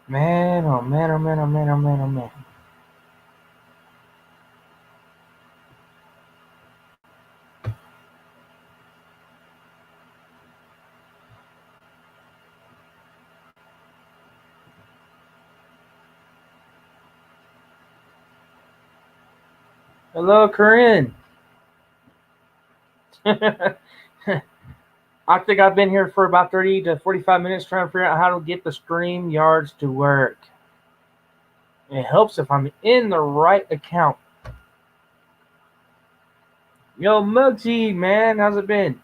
Man, oh man, oh man, oh man, oh man, oh man. Hello, Corinne. I think I've been here for about 30 to 45 minutes trying to figure out how to get the stream yards to work. It helps if I'm in the right account. Yo, Muggsy, man, how's it been?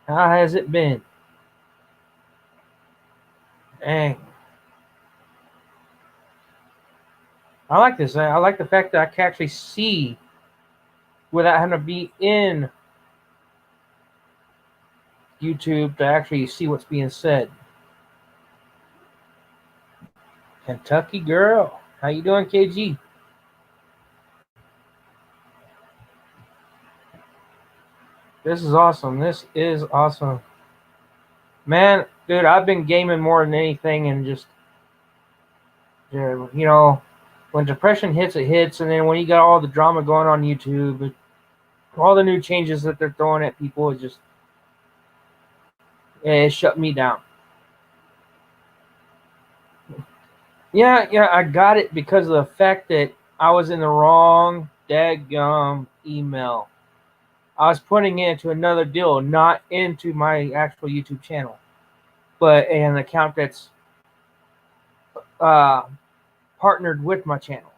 How has it been? Dang. I like this. I like the fact that I can actually see without having to be in YouTube to actually see what's being said. Kentucky girl. How you doing, KG? This is awesome. This is awesome. Man, dude, I've been gaming more than anything and just, when depression hits, it hits. And then when you got all the drama going on YouTube, all the new changes that they're throwing at people, it shut me down. Yeah, I got it because of the fact that I was in the wrong daggum email. I was putting it into another deal, not into my actual YouTube channel, but an account that's uh, partnered with my channel.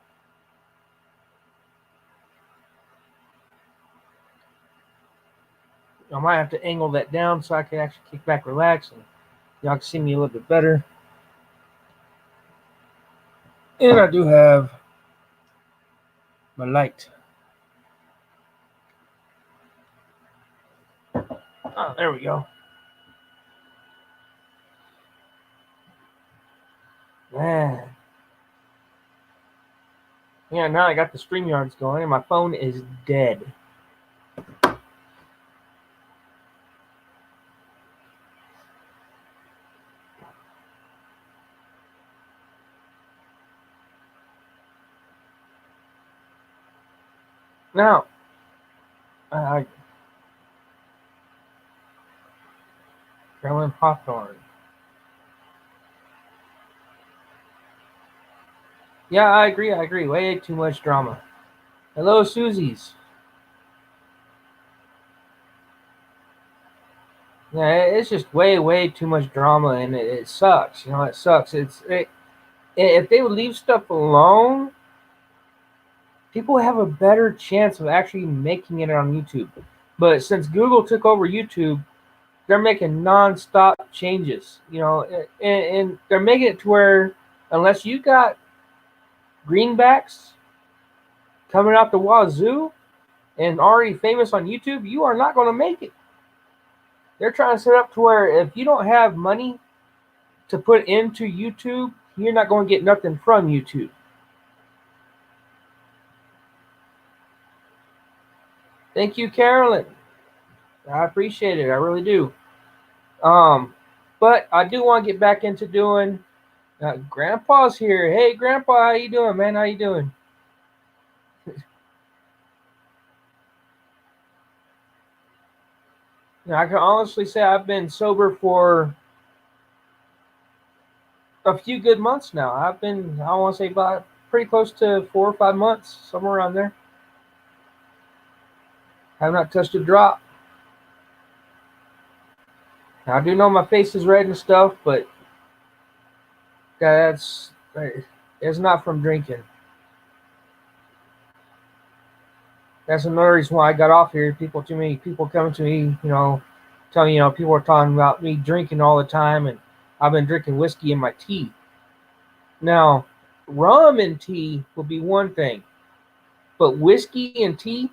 I might have to angle that down so I can actually kick back, relax, and y'all can see me a little bit better. And I do have my light. Oh, there we go. Man. Yeah, now I got the StreamYards going, and my phone is dead. Now, Gremlin Popcorn. Yeah, I agree. Way too much drama. Hello, Susie's. Yeah, it's just way too much drama, and it sucks. It sucks. If they would leave stuff alone, people have a better chance of actually making it on YouTube. But since Google took over YouTube, they're making non-stop changes. And they're making it to where unless you got greenbacks coming out the wazoo and already famous on YouTube, you are not going to make it. They're trying to set up to where if you don't have money to put into YouTube, you're not going to get nothing from YouTube. Thank you, Carolyn. I appreciate it. I really do. But I do want to get back into doing. Grandpa's here. Hey, Grandpa, how you doing, man? How you doing? I can honestly say I've been sober for a few good months now. I want to say about pretty close to 4 or 5 months, somewhere around there. Have not touched a drop. Now, I do know my face is red and stuff, but it's not from drinking. That's another reason why I got off here. People coming to me, telling me, people are talking about me drinking all the time, and I've been drinking whiskey in my tea. Now, rum and tea would be one thing, but whiskey and tea,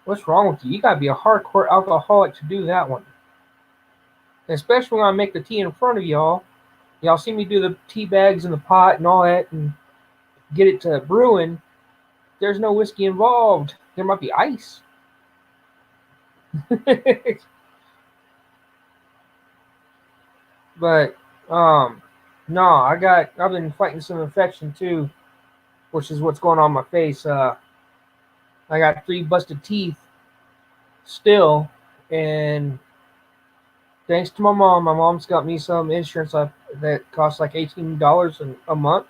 what's wrong with you? You gotta be a hardcore alcoholic to do that one. Especially when I make the tea in front of y'all. Y'all see me do the tea bags in the pot and all that and get it to brewing. There's no whiskey involved. There might be ice. But No, I've been fighting some infection too, which is what's going on my face. I got 3 busted teeth still, and thanks to my mom's got me some insurance that costs like $18 a month.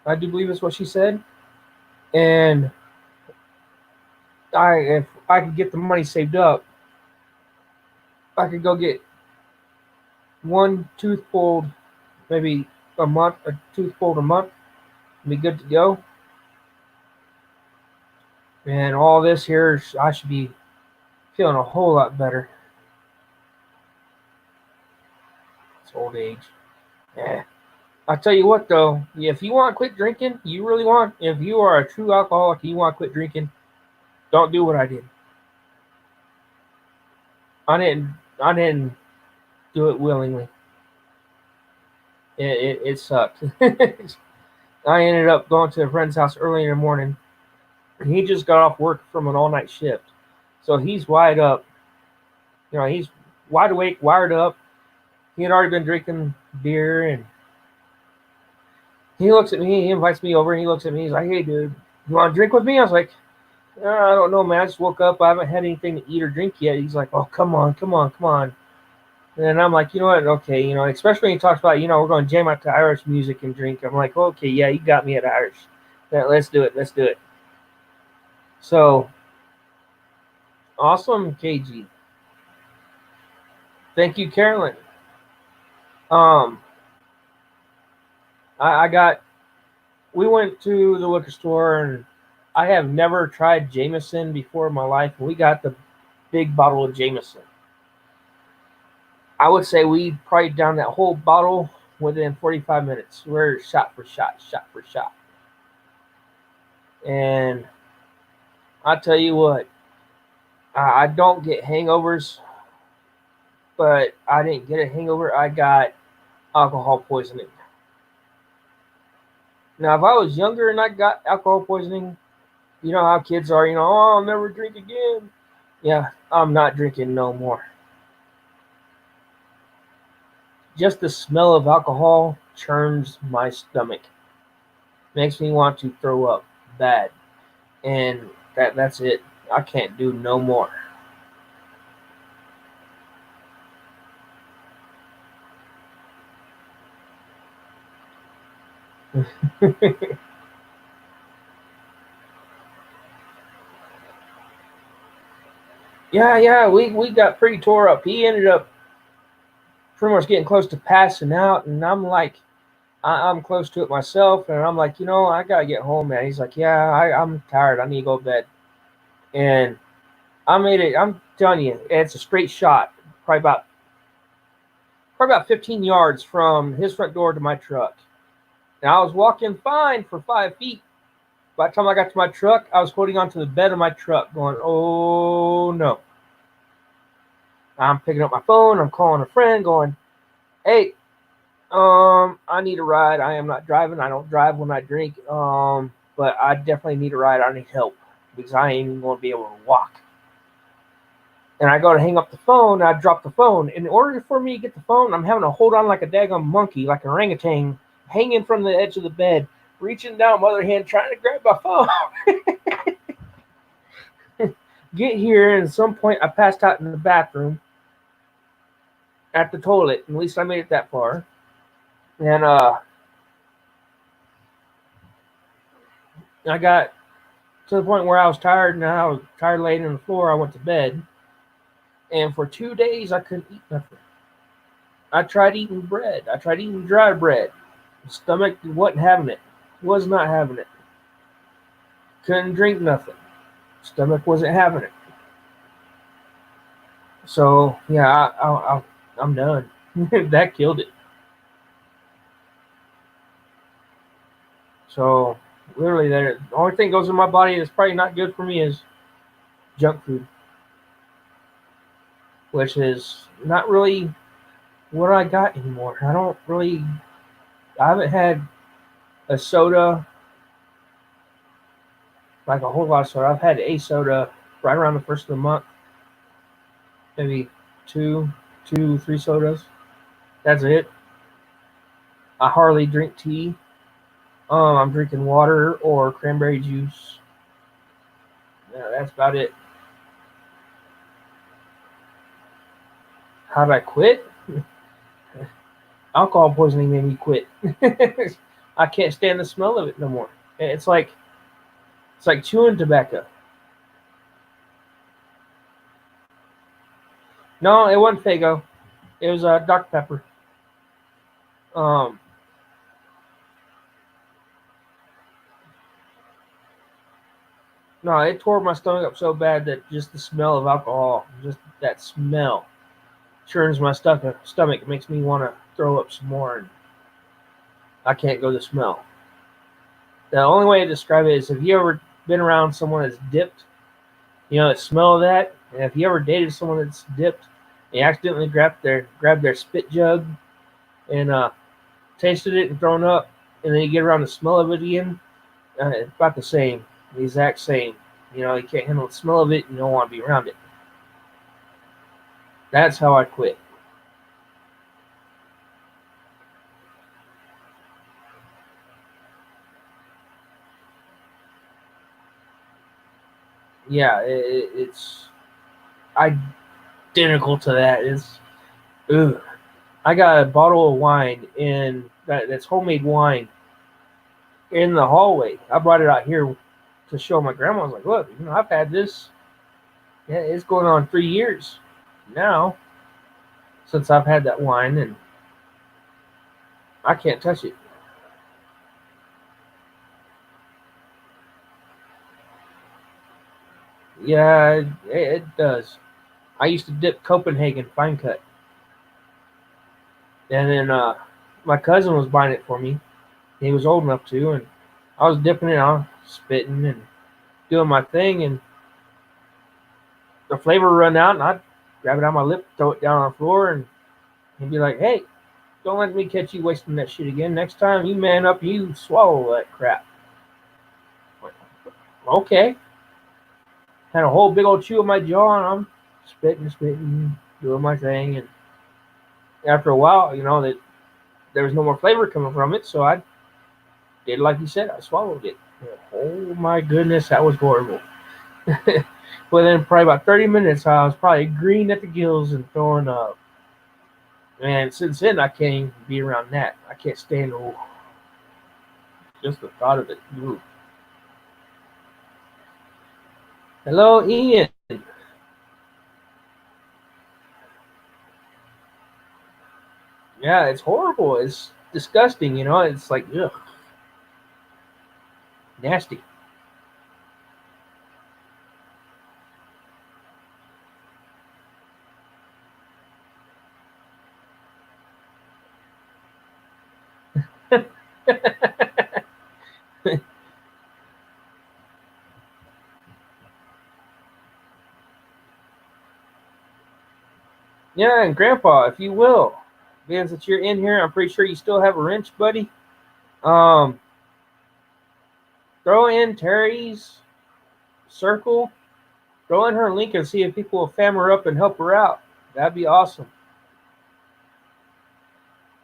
I do believe is what she said, and if I could get the money saved up, I could go get one tooth pulled, maybe a tooth pulled a month, and be good to go. And all this here, I should be feeling a whole lot better. It's old age. Yeah. I tell you what, though, if you want to quit drinking, you really want. If you are a true alcoholic, and you want to quit drinking, don't do what I did. I didn't. I didn't do it willingly. It sucked. I ended up going to a friend's house early in the morning. He just got off work from an all-night shift, so he's wide up. He's wide awake, wired up. He had already been drinking beer, and he looks at me. He invites me over, and he looks at me. He's like, "Hey, dude, you want to drink with me?" I was like, "I don't know, man. I just woke up. I haven't had anything to eat or drink yet." He's like, "Oh, come on, come on, come on." And I'm like, you know what? Okay, especially when he talks about, we're going to jam out to Irish music and drink. I'm like, okay, yeah, you got me at Irish. Yeah, let's do it. Let's do it. So, awesome, KG. Thank you, Carolyn. Um, we went to the liquor store, and I have never tried Jameson before in my life. And we got the big bottle of Jameson. I would say we probably down that whole bottle within 45 minutes. We're shot for shot, shot for shot. And I tell you what, I don't get hangovers, but I didn't get a hangover. I got alcohol poisoning. Now, if I was younger and I got alcohol poisoning, you know how kids are, oh, I'll never drink again. Yeah, I'm not drinking no more. Just the smell of alcohol churns my stomach. Makes me want to throw up bad. And that's it. I can't do no more. Yeah, we got pretty tore up. He ended up pretty much getting close to passing out, and I'm like, I'm close to it myself, and I'm like, I gotta get home, man. He's like, yeah, I'm tired. I need to go to bed. And I made it. I'm telling you, it's a straight shot, probably about 15 yards from his front door to my truck. And I was walking fine for 5 feet. By the time I got to my truck, I was holding onto the bed of my truck, going, "Oh no!" I'm picking up my phone. I'm calling a friend, going, "Hey, I need a ride. I am not driving. I don't drive when I drink. But I definitely need a ride. I need help because I ain't even going to be able to walk." And I go to hang up the phone. I drop the phone. In order for me to get the phone, I'm having to hold on like a daggone monkey, like an orangutan, hanging from the edge of the bed, reaching down my other hand, trying to grab my phone. Get here, and at some point, I passed out in the bathroom at the toilet. At least I made it that far. And I got to the point where I was tired, and I was tired laying on the floor. I went to bed. And for 2 days, I couldn't eat nothing. I tried eating bread. I tried eating dry bread. The stomach wasn't having it. Was not having it. Couldn't drink nothing. Stomach wasn't having it. So yeah, I'm done. That killed it. So literally, the only thing goes in my body that's probably not good for me is junk food, which is not really what I got anymore. I haven't had a soda, like a whole lot of soda. I've had a soda right around the first of the month, maybe two, 3 sodas. That's it. I hardly drink tea. I'm drinking water or cranberry juice. Yeah, that's about it. How did I quit? Alcohol poisoning made me quit. I can't stand the smell of it no more. It's like chewing tobacco. No, it wasn't Fago. It was Dr Pepper. Um, no, it tore my stomach up so bad that just the smell of alcohol, just that smell, churns my stomach. It makes me want to throw up some more, and I can't go the smell. The only way to describe it is, have you ever been around someone that's dipped? You know, the smell of that. And if you ever dated someone that's dipped, and you accidentally grabbed their spit jug and tasted it and thrown up, and then you get around the smell of it again, it's about the same, the exact same. You know, you can't handle the smell of it, and you don't want to be around it. That's how I quit. Yeah, it's identical to that. Ugh. I got a bottle of wine that's homemade wine in the hallway. I brought it out here to show my grandma. I was like, look, I've had this. Yeah, it's going on 3 years now since I've had that wine, and I can't touch it. Yeah, it does. I used to dip Copenhagen fine cut, and then my cousin was buying it for me. He was old enough to, and I was dipping it on, spitting and doing my thing, and the flavor run out, and I'd grab it out of my lip, throw it down on the floor, and he'd be like, "Hey, don't let me catch you wasting that shit again. Next time, you man up, you swallow that crap." Like, okay. Had a whole big old chew on my jaw, and I'm spitting, doing my thing, and after a while, that there was no more flavor coming from it, so I did like you said, I swallowed it. Oh my goodness, that was horrible. Within probably about 30 minutes, I was probably green at the gills and throwing up. And since then, I can't even be around that. I can't stand just the thought of it. Ooh. Hello, Ian. Yeah, it's horrible. It's disgusting. It's like, ugh, nasty. Yeah, and Grandpa, if you will, being that you're in here, I'm pretty sure you still have a wrench, buddy. Um, throw in Terry's circle, throw in her link and see if people will fam her up and help her out. That'd be awesome.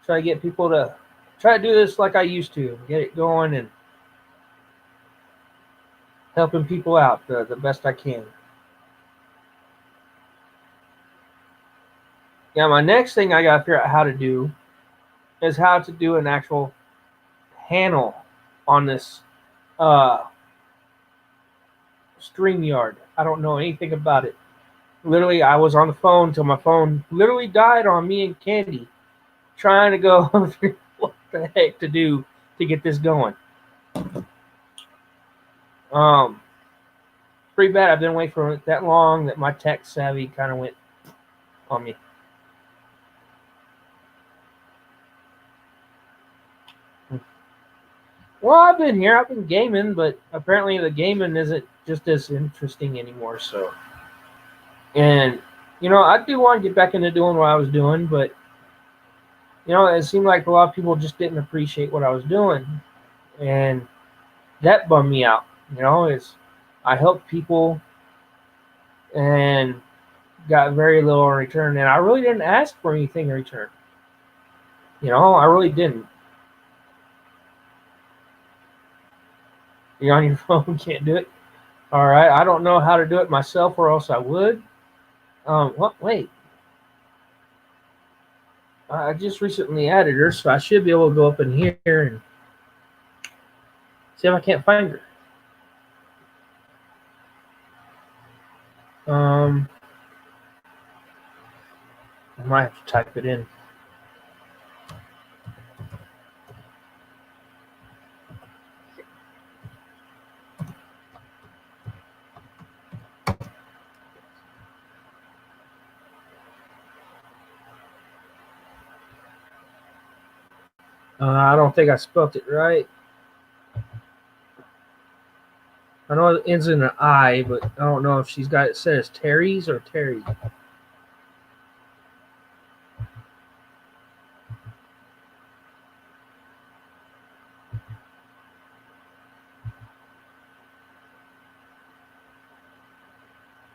Try to get people to try to do this like I used to, get it going and helping people out the best I can. Yeah, my next thing I got to figure out how to do is how to do an actual panel on this uh, StreamYard. I don't know anything about it. Literally, I was on the phone till my phone literally died on me and Candy trying to go through what the heck to do to get this going. Um, Pretty bad. I've been away for it that long that my tech savvy kind of went on me. Well, I've been here. I've been gaming, but apparently the gaming isn't just as interesting anymore. So, and I do want to get back into doing what I was doing, but it seemed like a lot of people just didn't appreciate what I was doing, and that bummed me out. Is I helped people and got very little in return, and I really didn't ask for anything in return. I really didn't. You're on your phone, can't do it. All right, I don't know how to do it myself, or else I would. What? Wait, I just recently added her, so I should be able to go up in here and see if I can't find her. I might have to type it in. I don't think I spelt it right. I know it ends in an I, but I don't know if she's got it set as Terry's or Terry.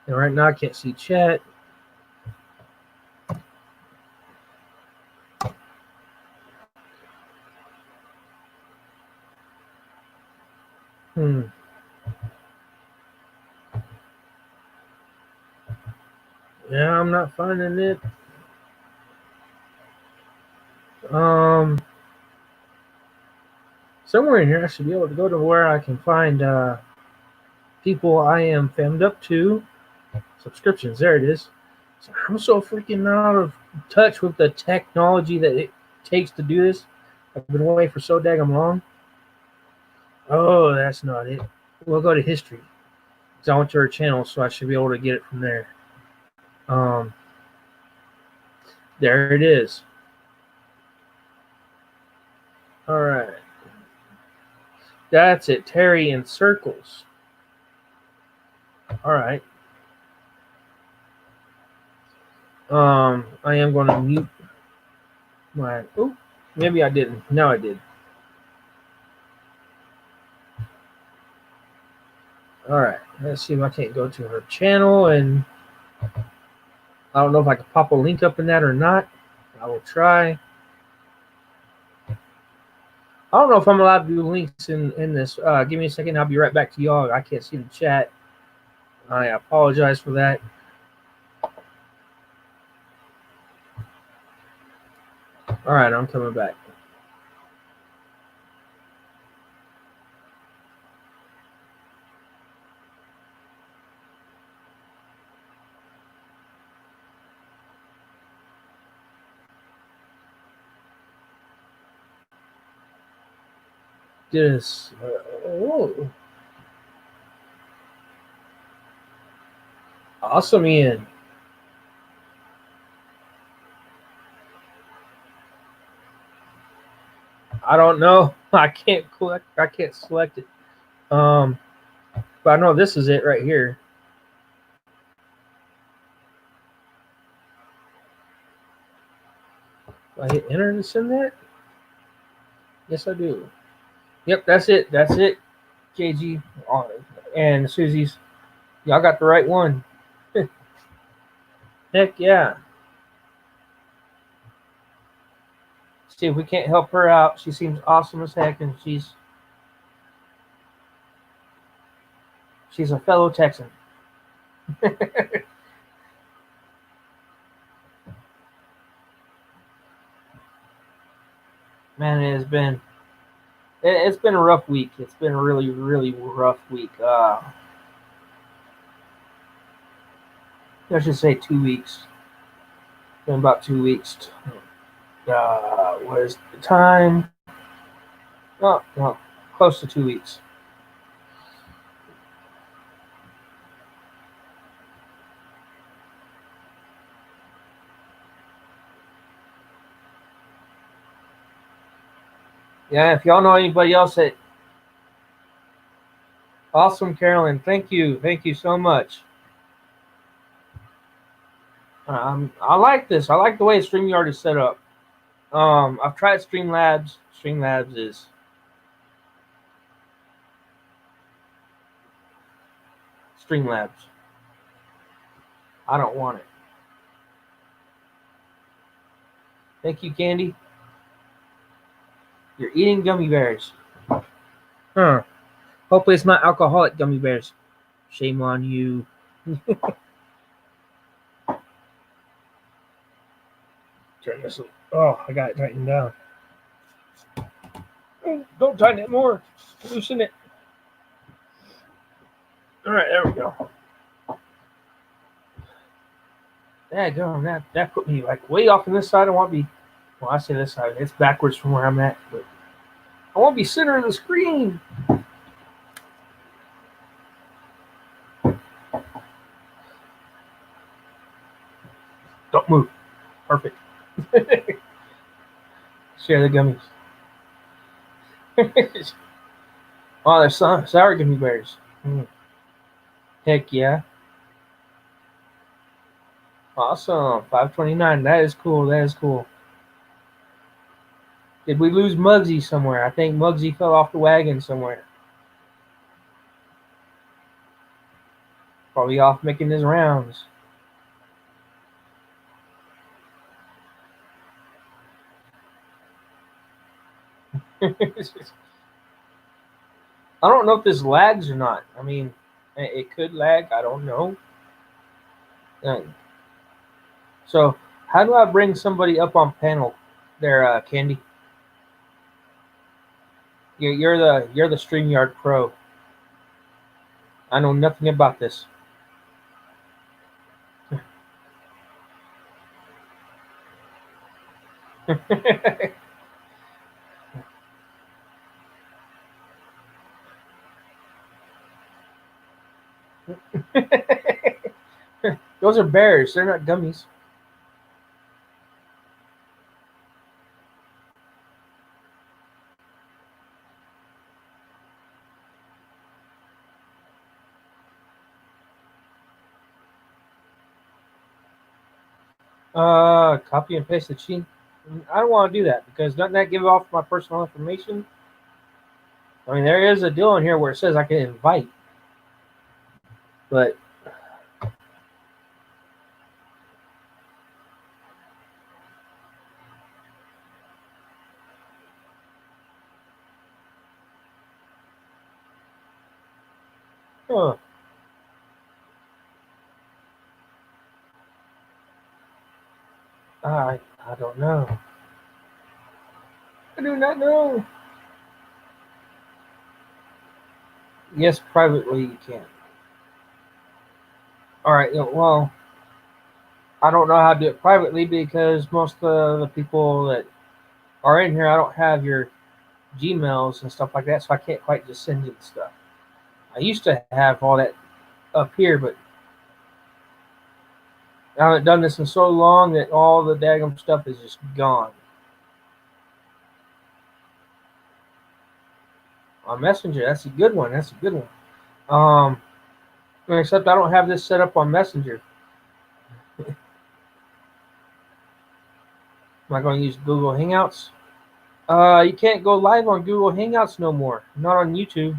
And right now I can't see chat. Yeah, I'm not finding it. Somewhere in here I should be able to go to where I can find people I am fammed up to. Subscriptions, there it is. So I'm so freaking out of touch with the technology that it takes to do this. I've been away for so daggum long. Oh, that's not it. We'll go to history. Because I went to her channel, so I should be able to get it from there. There it is. All right. That's it. Terry in circles. All right. I am going to mute my. Oh, maybe I didn't. No, I did. All right. Let's see if I can't go to her channel, and I don't know if I can pop a link up in that or not. I will try. I don't know if I'm allowed to do links in this. Give me a second. I'll be right back to y'all. I can't see the chat. I apologize for that. All right, I'm coming back. This. Awesome, Ian. I don't know. I can't select it. But I know this is it right here. Do I hit enter to send that? Yes, I do. Yep, that's it. That's it. KG and Susie's. Y'all got the right one. Heck yeah. See if we can't help her out. She seems awesome as heck, and she's a fellow Texan. Man, it's been a rough week. It's been a really, really rough week. Let's just say 2 weeks. Been about 2 weeks. What is the time? Oh, well, close to 2 weeks. Yeah, if y'all know anybody else that. Awesome, Carolyn. Thank you so much. I like this. I like the way StreamYard is set up. I've tried Streamlabs. Streamlabs is Streamlabs. I don't want it. Thank you, Candy. You're eating gummy bears. Huh. Hopefully it's not alcoholic gummy bears. Shame on you. Turn this. Oh, I got it tightened down. Don't tighten it more. Loosen it. All right, there we go. Yeah, go. That put me like way off on this side. I want to be. Well, I say this side. It's backwards from where I'm at, but I want to be center of the screen. Don't move. Perfect. Share the gummies. Oh, there's sour gummy bears. Heck yeah. Awesome. 529. That is cool. That is cool. Did we lose Muggsy somewhere? I think Muggsy fell off the wagon somewhere. Probably off making his rounds. I don't know if this lags or not. I mean, it could lag. I don't know. So, how do I bring somebody up on panel there, Candy? You're the StreamYard pro. I know nothing about this. Those are bears. They're not gummies. Copy and paste the cheat. I don't want to do that because doesn't that give off my personal information? I mean, there is a deal in here where it says I can invite, but huh. I don't know. I do not know. Yes, privately you can. All right. Well, I don't know how to do it privately because most of the people that are in here, I don't have your Gmails and stuff like that, so I can't quite just send you the stuff. I used to have all that up here, but I haven't done this in so long that all the daggum stuff is just gone. On Messenger, that's a good one. That's a good one. Except I don't have this set up on Messenger. Am I going to use Google Hangouts? You can't go live on Google Hangouts no more. Not on YouTube.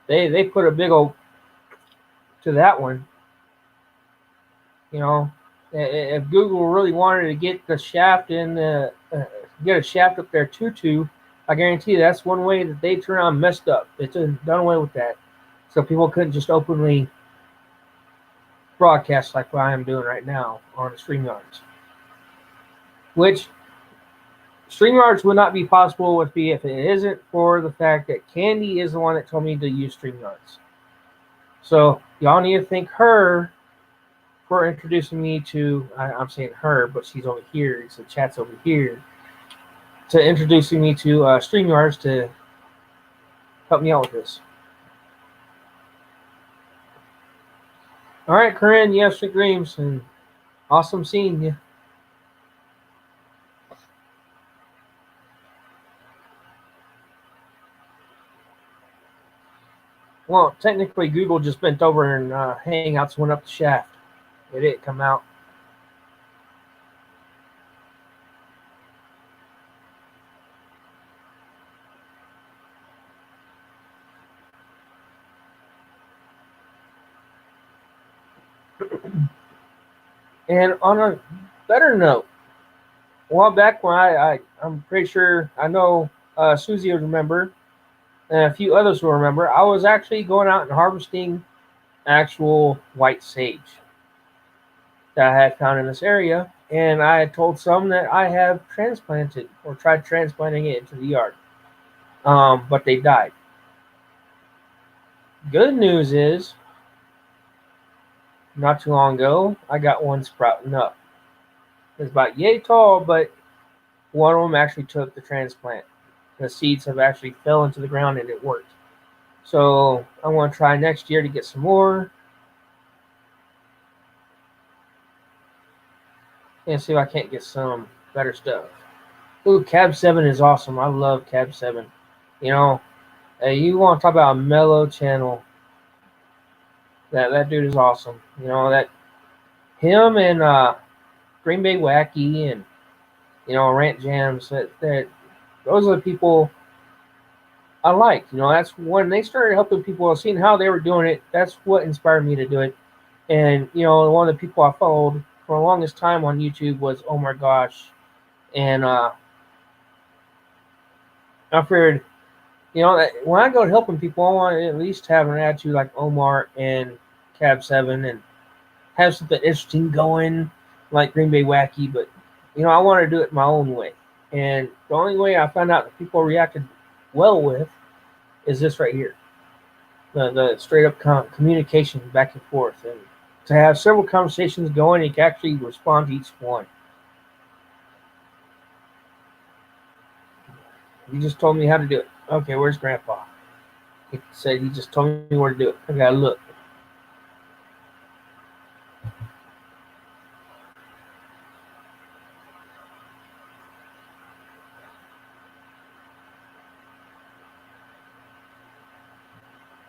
They put a big old to that one. You know, if Google really wanted to get the shaft in, get a shaft up there tutu, I guarantee you that's one way that they turn around messed up. It's done away with that, so people couldn't just openly broadcast like what I am doing right now on the StreamYards. Which StreamYards would not be possible with me if it isn't for the fact that Candy is the one that told me to use StreamYards. So y'all need to thank her for introducing me to, I'm saying her, but she's over here, so chat's over here, to introducing me to StreamYards to help me out with this. All right, Corinne, you have sweet dreams, and awesome seeing you. Well, technically, Google just bent over and Hangouts went up the shaft. It didn't come out. And on a better note, a while back when I'm pretty sure, I know Susie would remember, and a few others will remember, I was actually going out and harvesting actual white sage that I had found in this area. And I had told some that I have transplanted or tried transplanting it into the yard, but they died. Good news is, not too long ago, I got one sprouting up. It's about yay tall, but one of them actually took the transplant. The seeds have actually fell into the ground and it worked. So I want to try next year to get some more and see if I can't get some better stuff. Ooh, Cab 7 is awesome. I love Cab 7. You know, you want to talk about a mellow channel. That dude is awesome. You know, that him and Green Bay Wacky and, Rant Jams, that those are the people I like. You know, that's when they started helping people, seeing how they were doing it. That's what inspired me to do it. And one of the people I followed for the longest time on YouTube was Oh My Gosh, and I figured, that when I go helping people, I want to at least have an attitude like Omar and Cab 7 and have something interesting going like Green Bay Wacky. But I want to do it my own way. And the only way I found out that people reacted well with is this right here, the straight up communication back and forth, and to have several conversations going, you can actually respond to each one. You just told me how to do it. Okay, where's Grandpa? He said he just told me where to do it. I gotta look.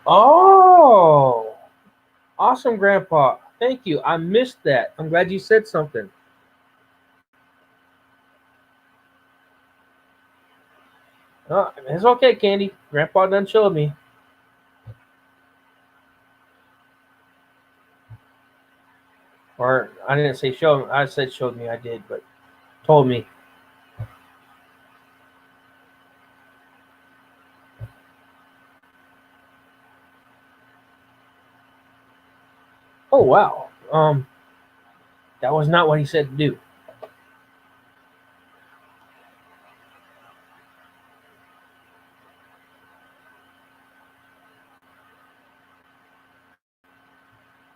Oh, awesome, Grandpa. Thank you. I missed that. I'm glad you said something. It's okay, Candy. Grandpa done showed me. Or I didn't say show me. I said showed me. I did, but told me. Oh wow. That was not what he said to do.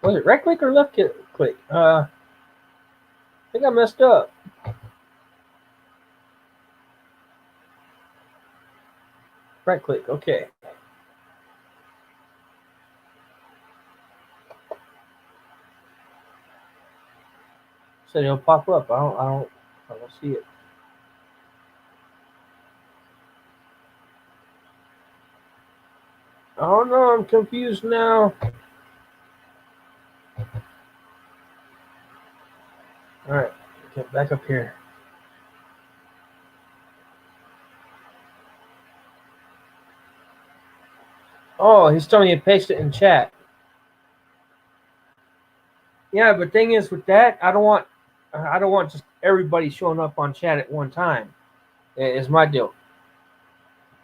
Was it right click or left click? I think I messed up. Right click. Okay. Said it'll pop up. I don't see it. Oh no, I'm confused now. All right, get back up here. Oh, he's telling me to paste it in chat. Yeah, but thing is with that, I don't want just everybody showing up on chat at one time. Is my deal.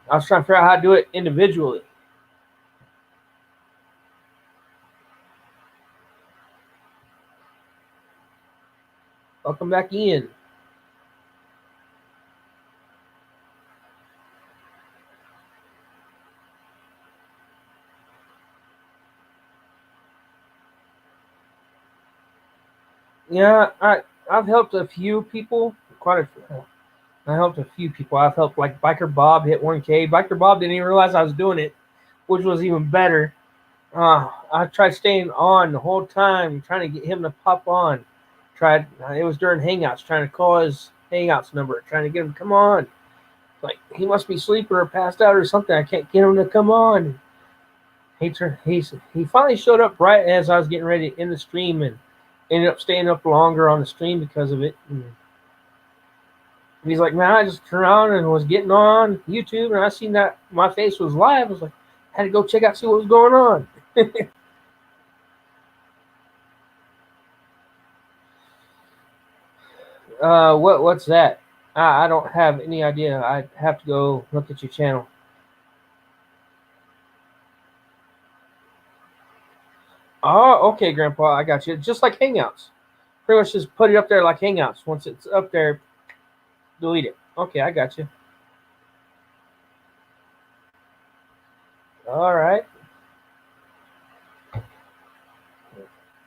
I was trying to figure out how to do it individually. Welcome back, Ian. Yeah, I've helped a few people. Quite a few. I helped a few people. I've helped like Biker Bob hit 1K. Biker Bob didn't even realize I was doing it, which was even better. I tried staying on the whole time, trying to get him to pop on. Tried. It was during Hangouts, trying to call his Hangouts number, trying to get him to come on. Like he must be sleeper or passed out or something. I can't get him to come on. He finally showed up right as I was getting ready to end the stream and ended up staying up longer on the stream because of it. And he's like, man, I just turned around and was getting on YouTube and I seen that my face was live. I was like, I had to go check out see what was going on. What's that? I don't have any idea. I have to go look at your channel. Oh, okay, Grandpa, I got you. Just like Hangouts. Pretty much just put it up there like Hangouts. Once it's up there, delete it. Okay, I got you. All right.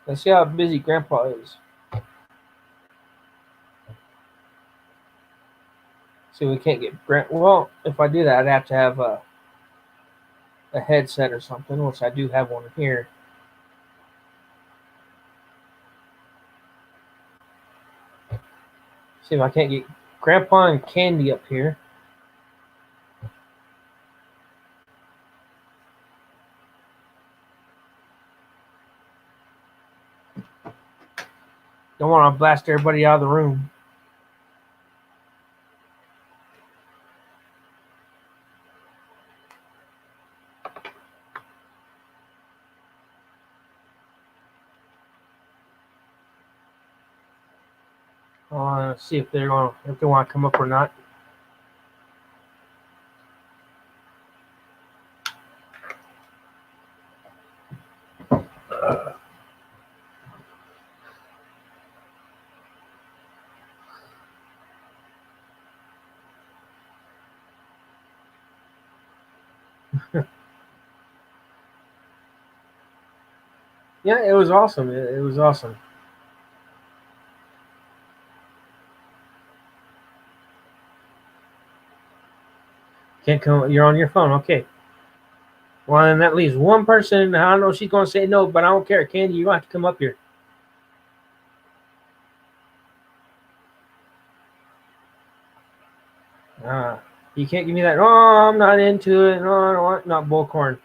Let's see how busy Grandpa is. See, we can't get Grant. Well, if I do that, I'd have to have a headset or something, which I do have one here. See if I can't get Grandpa and Candy up here. Don't want to blast everybody out of the room. See if they want to come up or not. Yeah, it was awesome. It was awesome. Can't come. You're on your phone. Okay. Well, and that leaves one person. I don't know if she's going to say no, but I don't care. Candy, you have to come up here. You can't give me that. Oh, I'm not into it. No, I don't want not bullcorn.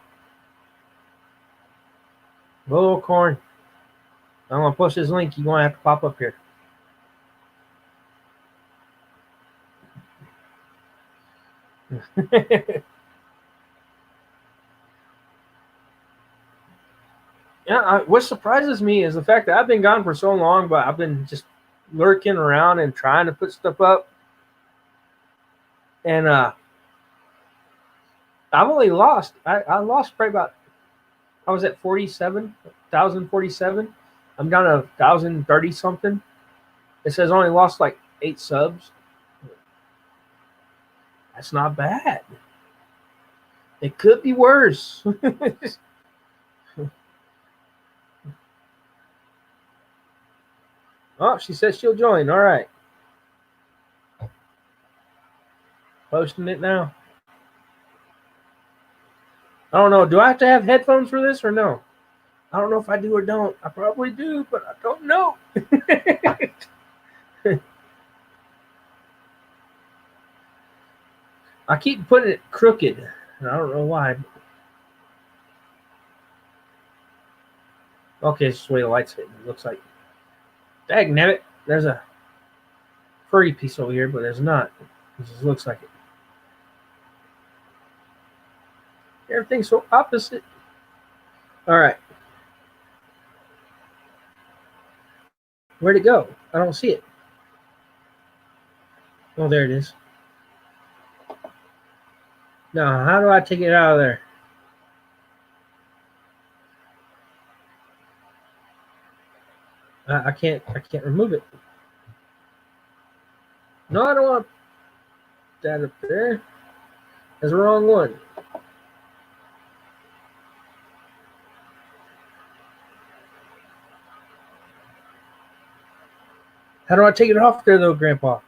Bullcorn. I'm gonna push this link. You're gonna have to pop up here. Yeah, what surprises me is the fact that I've been gone for so long, but I've been just lurking around and trying to put stuff up. And I've only lost. I lost probably about. I was at 47,047. I'm down to 1,030 something. It says I only lost like 8 subs. That's not bad. It could be worse. Oh, she says she'll join. All right. Posting it now. I don't know. Do I have to have headphones for this or no? I don't know if I do or don't. I probably do, but I don't know. I keep putting it crooked. I don't know why. Okay, it's just the way the light's hitting. It looks like. Dagnabbit. There's a furry piece over here, but there's not. It just looks like it. Everything's so opposite. All right. Where'd it go? I don't see it. Oh, there it is. Now, how do I take it out of there? I can't remove it. No, I don't want that up there. That's the wrong one. How do I take it off there though, Grandpa?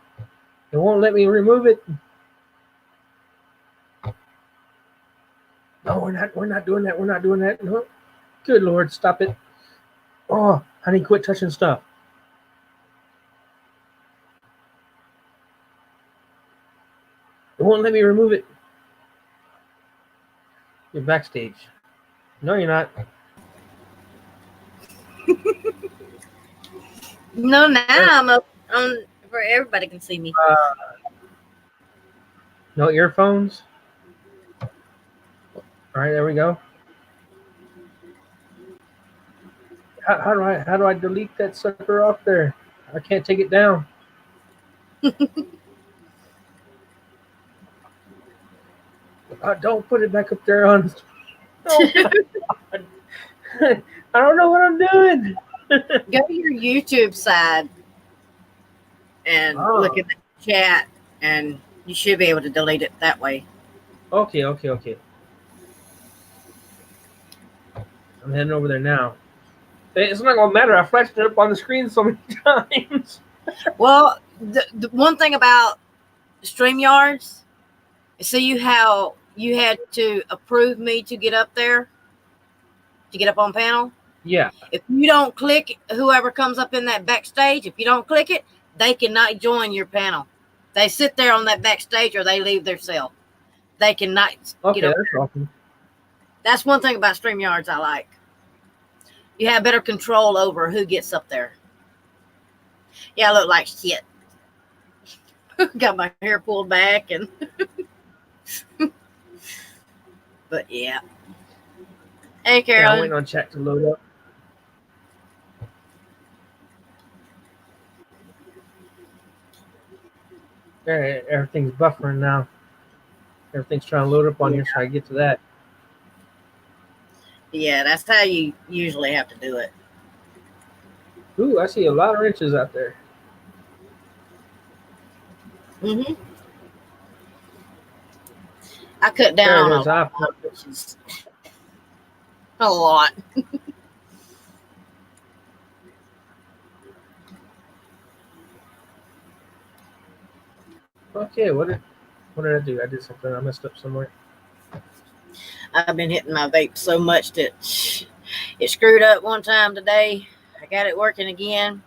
It won't let me remove it. No, we're not doing that. We're not doing that. No. Good Lord, stop it. Oh, honey, quit touching stuff. It won't let me remove it. You're backstage. No, you're not. No, now I'm up on where everybody can see me. No earphones. All right, there we go. How do I delete that sucker off there? I can't take it down. Don't put it back up there on. Oh, I don't know what I'm doing. Go to your YouTube side and look Oh, at the chat, and you should be able to delete it that way. okay. I'm heading over there now. It's not gonna matter. I flashed it up on the screen so many times. Well, the one thing about StreamYards, see you how you had to approve me to get up there, to get up on panel. Yeah. If you don't click, whoever comes up in that backstage, if you don't click it, they cannot join your panel. They sit there on that backstage or they leave their cell. They cannot Okay, get up that's there. awesome. That's one thing about StreamYards I like. You have better control over who gets up there. Yeah, I look like shit. Got my hair pulled back and but yeah. Hey Yeah, I'm Carolyn. waiting on chat to load up. There, everything's buffering now. Everything's trying to load up on here, so I get to that. Yeah, that's how you usually have to do it. Ooh, I see a lot of wrenches out there. Mm-hmm. I cut down There on it is. I a lot. Okay, what did I do? I did something. I messed up somewhere. I've been hitting my vape so much that it screwed up one time today. I got it working again.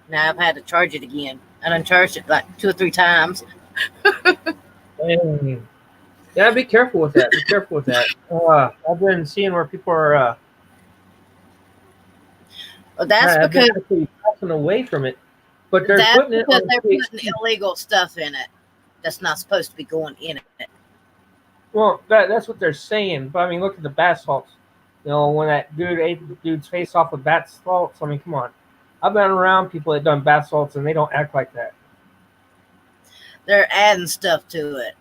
Now I've had to charge it again. I done charged it like 2 or 3 times. Dang. Yeah, be careful with that. Be careful with that. I've been seeing where people are. Well, that's I've been because actually passing away from it, but they're putting it on they're THC. putting illegal stuff in it that's not supposed to be going in it. Well, that's what they're saying. But I mean, look at the bath salts. You know, when that dude ate the dude's face off with bath salts. I mean, come on. I've been around people that done bath salts, and they don't act like that. They're adding stuff to it.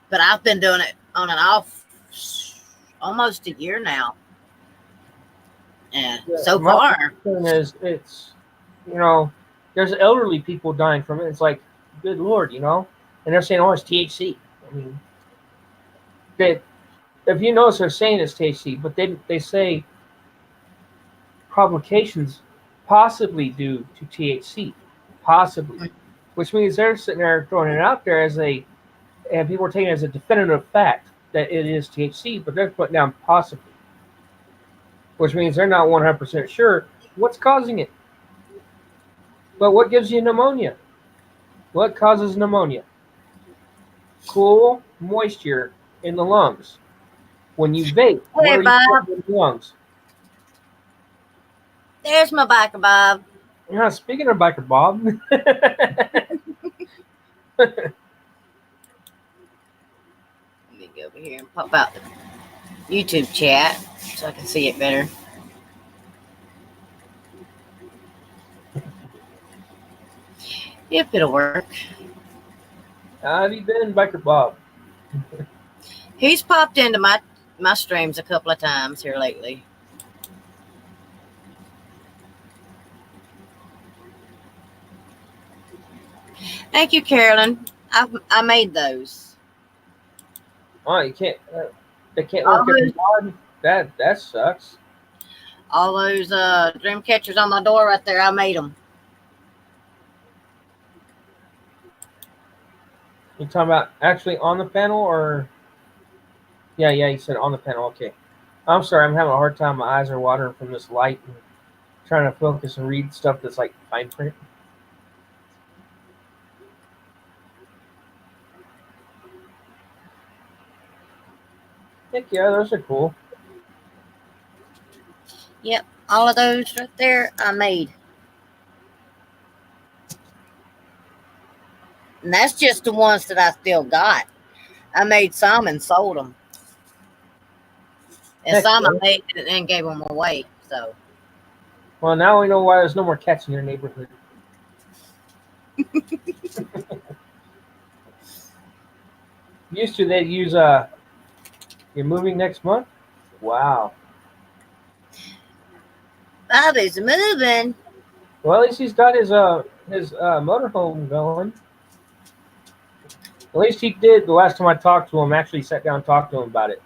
But I've been doing it on and off almost a year now. And so far, is it's, you know, there's elderly people dying from it. It's like, good Lord, you know, and they're saying, oh, it's THC. I mean, if you notice, they're saying it's THC, but they say complications possibly due to THC, possibly, which means they're sitting there throwing it out there and people are taking it as a definitive fact that it is THC, but they're putting down possibly, which means they're not 100% sure what's causing it. But what gives you pneumonia? What causes pneumonia? Cool moisture in the lungs. When you vape, what are you putting in the lungs? There's my biker Bob. Yeah, speaking of biker Bob. Let me go over here and pop out the YouTube chat so I can see it better. If it'll work. How have you been, biker Bob? He's popped into my streams a couple of times here lately. Thank you, Carolyn. I made those. Oh, you can't. They can't look at the mod. That sucks. All those dream catchers on my door right there, I made them. You talking about actually on the panel or? Yeah, you said on the panel. Okay. I'm sorry, I'm having a hard time. My eyes are watering from this light and trying to focus and read stuff that's like fine print. Heck yeah, those are cool. Yep, all of those right there I made. And that's just the ones that I still got. I made some and sold them. And Heck some yeah. I made and gave them away. So. Well, now we know why there's no more cats in your neighborhood. Used to, they'd use you're moving next month? Wow. Bobby's moving. Well, at least he's got his motorhome going. At least he did. The last time I talked to him, actually sat down and talked to him about it.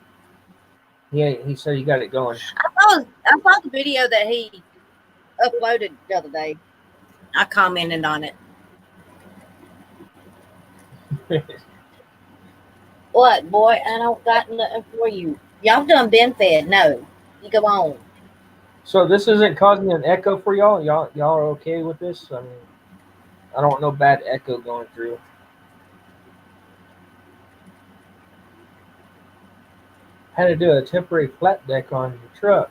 He said he got it going. I saw the video that he uploaded the other day. I commented on it. What, boy? I don't got nothing for you. Y'all done been fed. No. You go on. So this isn't causing an echo for y'all? Y'all are okay with this? I mean, I don't want no bad echo going through. Had to do a temporary flat deck on your truck.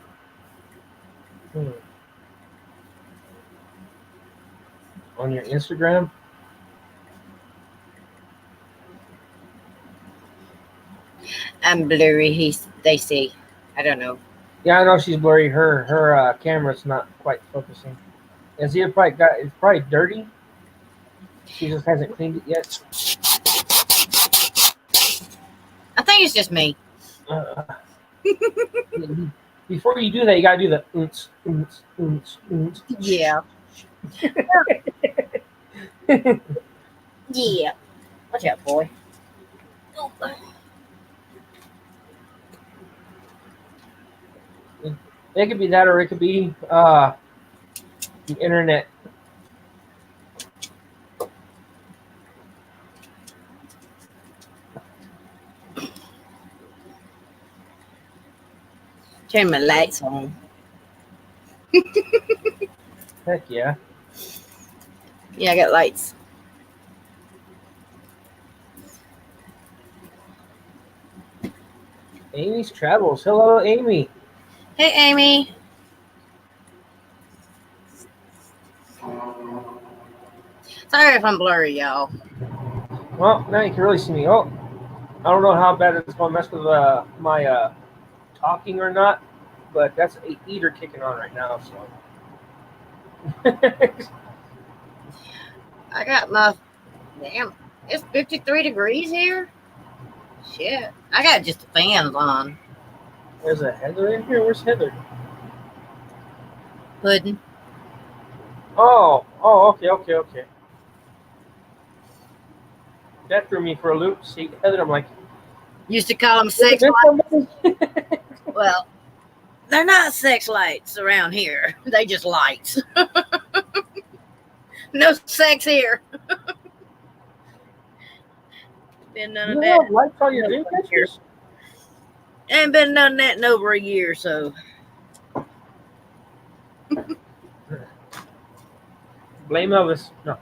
On your Instagram? I'm blurry, they say. I don't know. Yeah, I know she's blurry. Her camera's not quite focusing. It's probably dirty. She just hasn't cleaned it yet. I think it's just me. Before you do that, you gotta do the oonts, oonts, oonts, oonts. Yeah. Yeah. Watch out, boy. It could be that, or it could be the internet. Turn my lights on. Heck yeah. Yeah, I got lights. Amy's Travels. Hello, Amy. Hey, Amy. Sorry if I'm blurry, y'all. Well, now you can really see me. Oh, I don't know how bad it's going to mess with my talking or not, but that's a heater kicking on right now. So I got my... Damn, it's 53 degrees here? Shit. I got just the fans on. There's a Heather in here? Where's Heather? Pudding. Oh, okay. That threw me for a loop. See, Heather, I'm like... Used to call them sex lights. Well, they're not sex lights around here. They just lights. No sex here. Been none of You that. have lights on your new pictures? Ain't been done that in over a year, so. Blame Elvis. No.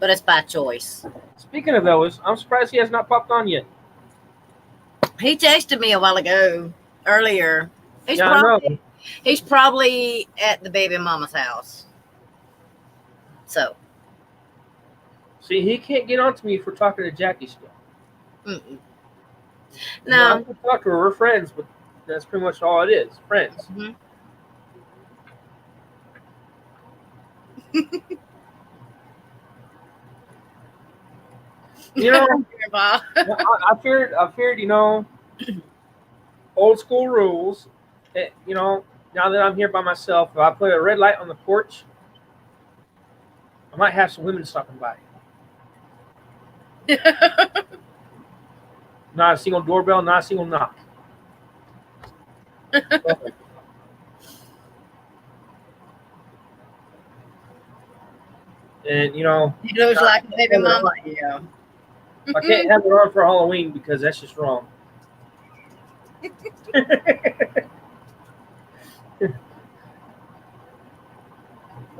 But it's by choice. Speaking of Elvis, I'm surprised he has not popped on yet. He texted me a while ago, earlier. He's probably at the baby mama's house. So. See, he can't get on to me for talking to Jackie still. Mm-mm. No. I No. can talk to her. We're friends, but that's pretty much all it is. Friends. Mm-hmm. You know, I feared, you know, old school rules. That, you know, now that I'm here by myself, if I put a red light on the porch, I might have some women stopping by. Not a single doorbell, not a single knock. And, you know, He looks like a baby mama. Yeah. I can't have it on for Halloween because that's just wrong.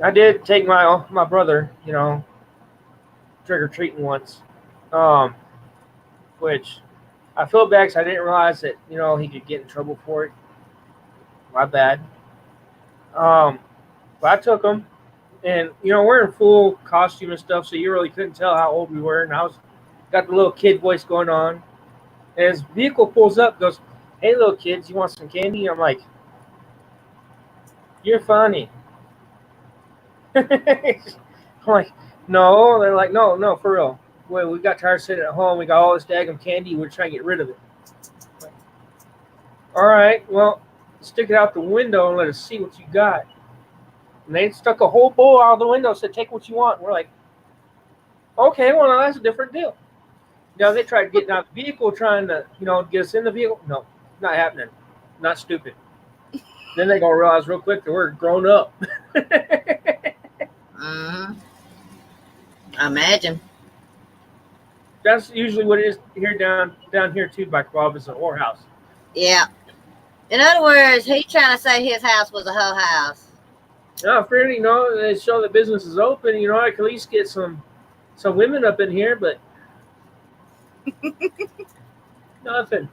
I did take my brother, you know, trick or treating once, which I feel bad because I didn't realize that, you know, he could get in trouble for it. My bad. But I took him, and you know, we're in full costume and stuff, so you really couldn't tell how old we were. And I was got the little kid voice going on. And his vehicle pulls up, goes, "Hey, little kids, you want some candy?" I'm like, "You're funny." I'm like, "No." They're like, "No, for real. Wait, we got tired of sitting at home. We got all this daggum candy. We're trying to get rid of it." Like, all right, well, stick it out the window and let us see what you got. And they stuck a whole bowl out of the window, said, take what you want. And we're like, okay, well, now that's a different deal. They tried getting out of the vehicle, trying to, get us in the vehicle. No, not happening. Not stupid. Then they're going to realize real quick that we're grown up. Imagine. That's usually what it is here down here, too, by Bob, is a whorehouse. Yeah. In other words, he's trying to say his house was a hoe house. No, fairly, they show the business is open. I can at least get some women up in here, but nothing.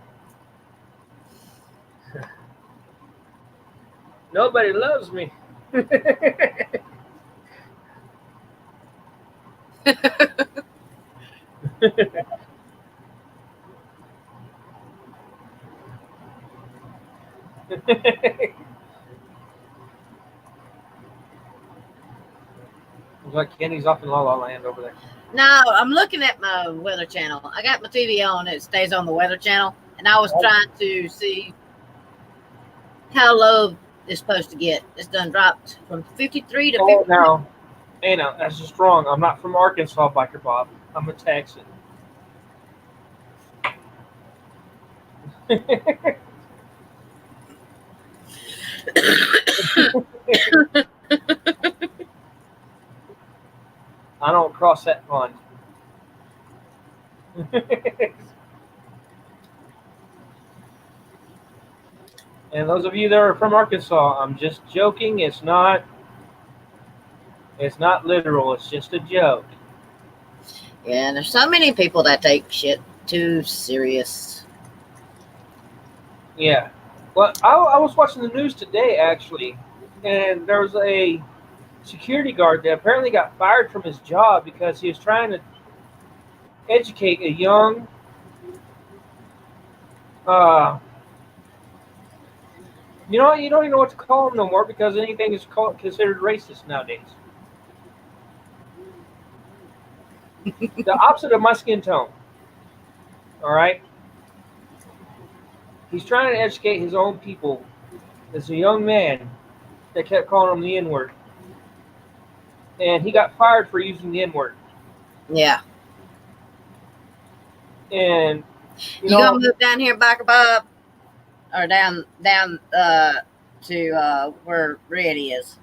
Nobody loves me. Looks like Kenny's off in La La Land over there. No, I'm looking at my weather channel. I got my TV on. It stays on the weather channel. And I was trying to see how low it's supposed to get. It's done dropped from 53 to 50. Oh, now, hey, now, that's just wrong. I'm not from Arkansas, Biker Bob. I'm a Texan. I don't cross that pond. And those of you that are from Arkansas, I'm just joking. It's not literal. It's just a joke. Yeah, and there's so many people that take shit too serious. Yeah. Well, I was watching the news today, actually, and there was a security guard that apparently got fired from his job because he was trying to educate a young you don't even know what to call them no more because anything is considered racist nowadays. The opposite of my skin tone. All right? He's trying to educate his own people. There's a young man that kept calling him the N-word. And he got fired for using the N-word. Yeah. And you gonna move down here, Biker Bob, or down to where Red is?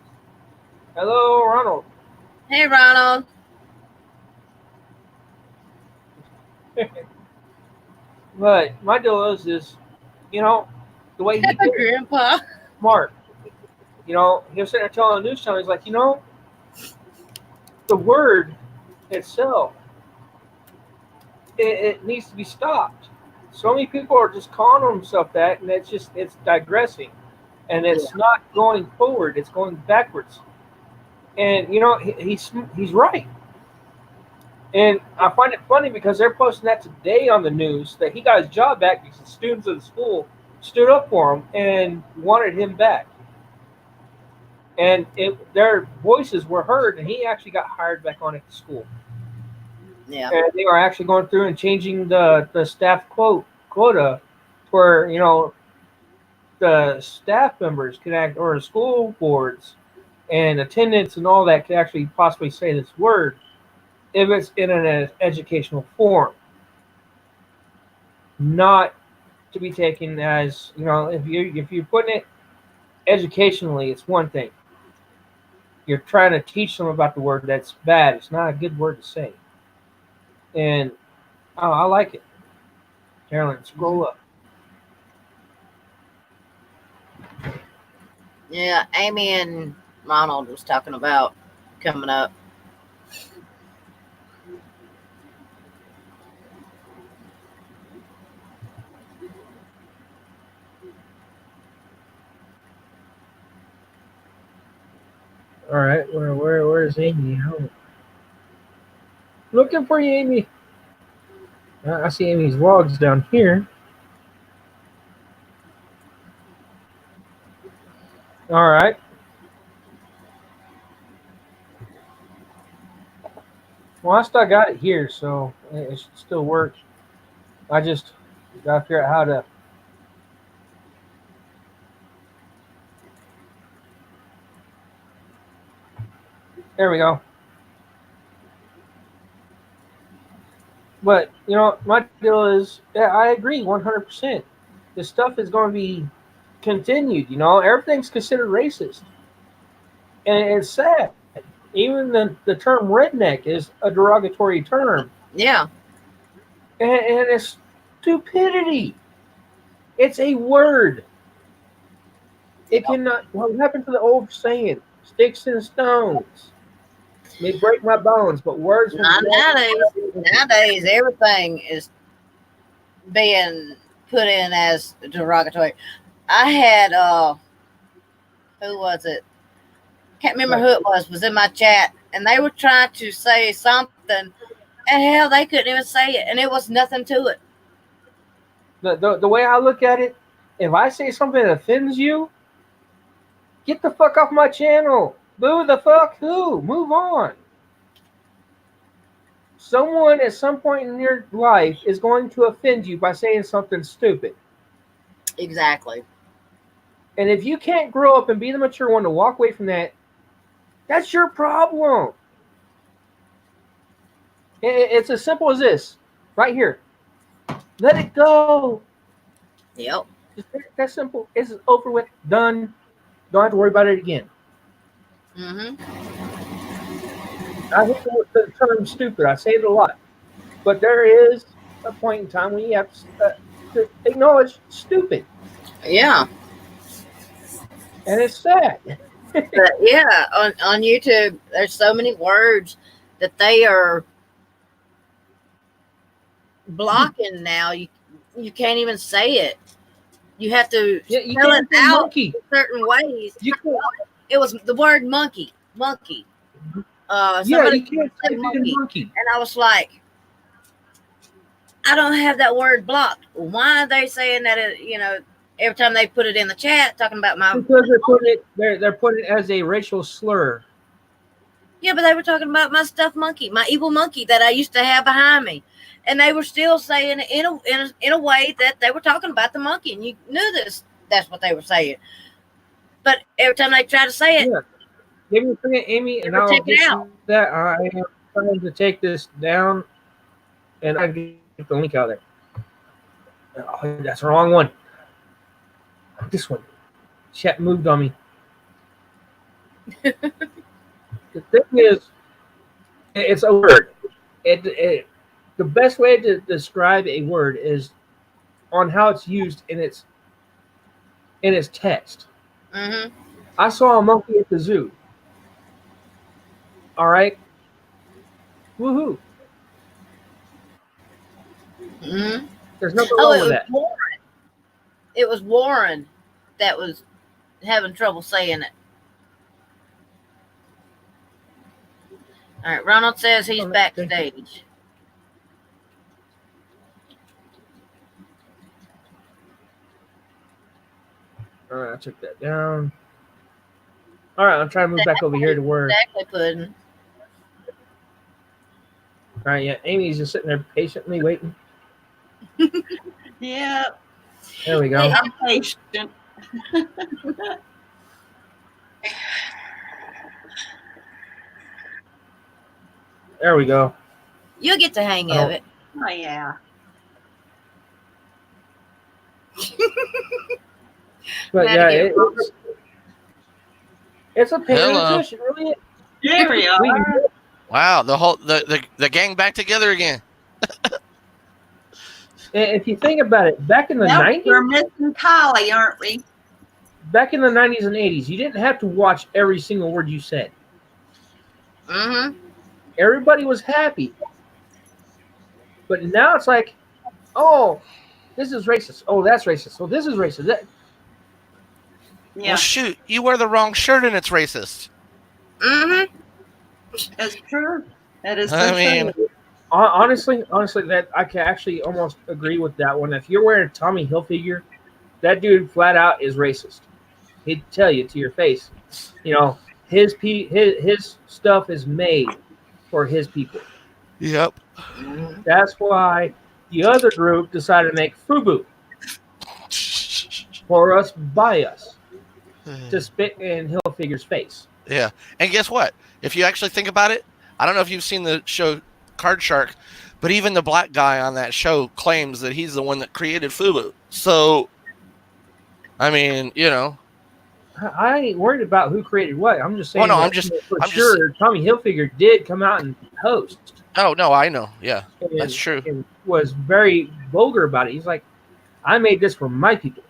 Hello, Ronald. Hey, Ronald. But my deal is the way he did Grandpa. Mark. He was sitting there telling the news channel, he's like, the word itself, it needs to be stopped. So many people are just calling themselves that, and it's digressing. And it's not going forward, it's going backwards. And, he's right. And I find it funny because they're posting that today on the news that he got his job back because the students of the school stood up for him and wanted him back. And their voices were heard, and he actually got hired back on at the school. Yeah. And they are actually going through and changing the staff quota where, the staff members can act, or the school boards and attendance and all that can actually possibly say this word if it's in an educational form. Not to be taken as, if you're putting it educationally, it's one thing. You're trying to teach them about the word, that's bad. It's not a good word to say. And I like it. Carolyn, scroll up. Yeah, Amy and Ronald was talking about coming up. All right, where's Amy? Looking for you, Amy. I see Amy's vlogs down here. All right. Well, I still got it here, so it should still work. I just got to figure out how to There we go. But my deal is, yeah, I agree 100%. This stuff is going to be continued. Everything's considered racist, and it's sad. Even the term redneck is a derogatory term, Yeah. and it's stupidity. It's a word. It cannot. What happened to the old saying? Sticks and stones may break my bones, but words will Not never. nowadays, everything is being put in as derogatory. I had who was it? Can't remember who it was in my chat, and they were trying to say something, and hell, they couldn't even say it, and it was nothing to it. The way I look at it, if I say something that offends you, get the fuck off my channel. Boo the fuck who? Move on. Someone at some point in your life is going to offend you by saying something stupid. Exactly. And if you can't grow up and be the mature one to walk away from that, that's your problem. It's as simple as this, right here. Let it go. Yep. That's simple. It's over with. Done. Don't have to worry about it again. Mm-hmm. I hate the term stupid. I say it a lot. But there is a point in time when you have to acknowledge stupid. Yeah. And it's sad. But yeah, on YouTube, there's so many words that they are blocking now. You can't even say it. You have to You spell it can't say out monkey. certain ways. You can't. It was the word monkey. Monkey. Yeah, Somebody you can't said say monkey. and I was like, I don't have that word blocked. Why are they saying that? Every time they put it in the chat, talking about my Because they're putting it as a racial slur. Yeah, but they were talking about my stuffed monkey, my evil monkey that I used to have behind me, and they were still saying it in a way that they were talking about the monkey, and you knew this. That's what they were saying. But every time they try to say it, Yeah. Give me a second, Amy, and Never I'll take it get out. to that. I am trying to take this down, and I get the link out there. Oh, that's the wrong one. This one. Chat moved on me. The thing is, it's a word. The best way to describe a word is on how it's used in its text. mm-hmm. I saw a monkey at the zoo. All right. Woohoo. Mm-hmm. There's nothing wrong with that. It was Warren that was having trouble saying it. All right, Ronald says he's backstage. All right, I took that down. All right, I'm trying to move back over here to where. Exactly, pudding. All right, yeah, Amy's just sitting there patiently waiting. Yeah. There we go. I'm patient. There we go. You'll get the hang of it. Oh, yeah. But yeah, it's a pain in the Hello. tush. It really is. Here we are. Wow, the gang back together again. If you think about it, back in the Well, 90s, we're missing Polly, aren't we? back in the 90s and 80s, you didn't have to watch every single word you said. Mm-hmm. Everybody was happy. But now it's like, oh, this is racist. Oh, that's racist. Oh, this is racist. Yeah, Well, shoot, you wear the wrong shirt and it's racist. Mm-hmm. that's true. That is I so mean- true. Honestly, that I can actually almost agree with that one. If you're wearing a Tommy Hilfiger, that dude flat out is racist. He'd tell you to your face. His stuff is made for his people. Yep. That's why the other group decided to make FUBU for us, by us, to spit in Hilfiger's face. Yeah. And guess what? If you actually think about it, I don't know if you've seen the show Card Shark, but even the black guy on that show claims that he's the one that created FUBU. So, I mean, I ain't worried about who created what. I'm just saying. Well, no, for sure, Tommy Hilfiger did come out and host. Oh no, I know. Yeah, and, that's true. And was very vulgar about it. He's like, "I made this for my people."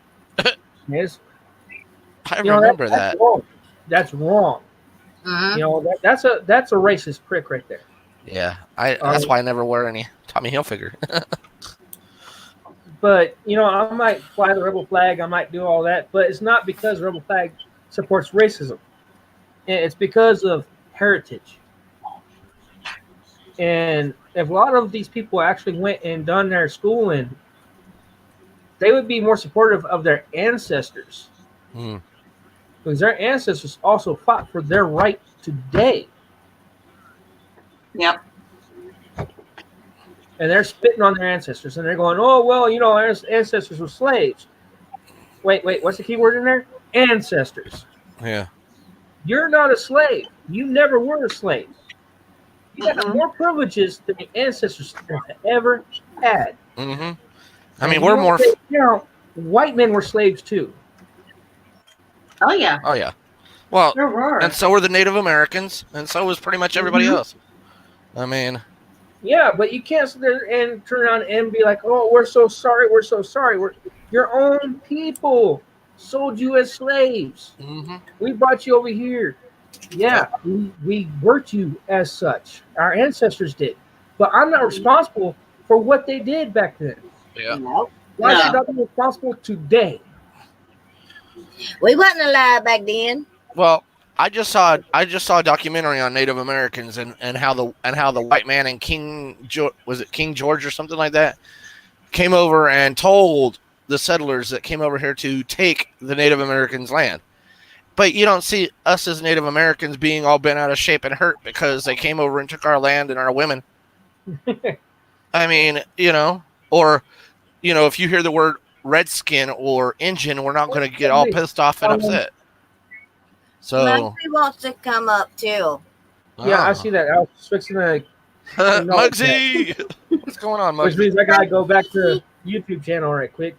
I remember that. Wrong. That's wrong. Mm-hmm. That's a racist prick right there. Yeah, that's why I never wear any Tommy Hilfiger. But I might fly the rebel flag, I might do all that, but it's not because rebel flag supports racism. It's because of heritage. And if a lot of these people actually went and done their schooling, they would be more supportive of their ancestors. Because their ancestors also fought for their right today. Yep. And they're spitting on their ancestors, and they're going, "Oh well, our ancestors were slaves." Wait, what's the key word in there? Ancestors. Yeah. You're not a slave. You never were a slave. You got more privileges than the ancestors have ever had. Mm-hmm. I mean, we're more. White men were slaves too. Oh yeah. Oh yeah. Well, There were. and so were the Native Americans, and so was pretty much everybody else. I mean. Yeah, but you can't sit there and turn around and be like, "Oh, we're so sorry. We're so sorry." Your own people sold you as slaves. Mm-hmm. We brought you over here. Yeah, we worked you as such. Our ancestors did. But I'm not responsible for what they did back then. Yeah. Nope. Why should I be responsible today? We wasn't alive back then. Well, I just saw a documentary on Native Americans and how the white man and King George or something like that came over and told the settlers that came over here to take the Native Americans' land. But you don't see us as Native Americans being all bent out of shape and hurt because they came over and took our land and our women. I mean, or if you hear the word redskin or Indian, we're not going to get all pissed off and upset. So Muggsy wants to come up too. Yeah, I see that. I was fixing to. Muggsy, what's going on, Muggsy? Which means I gotta go back to the YouTube channel right quick.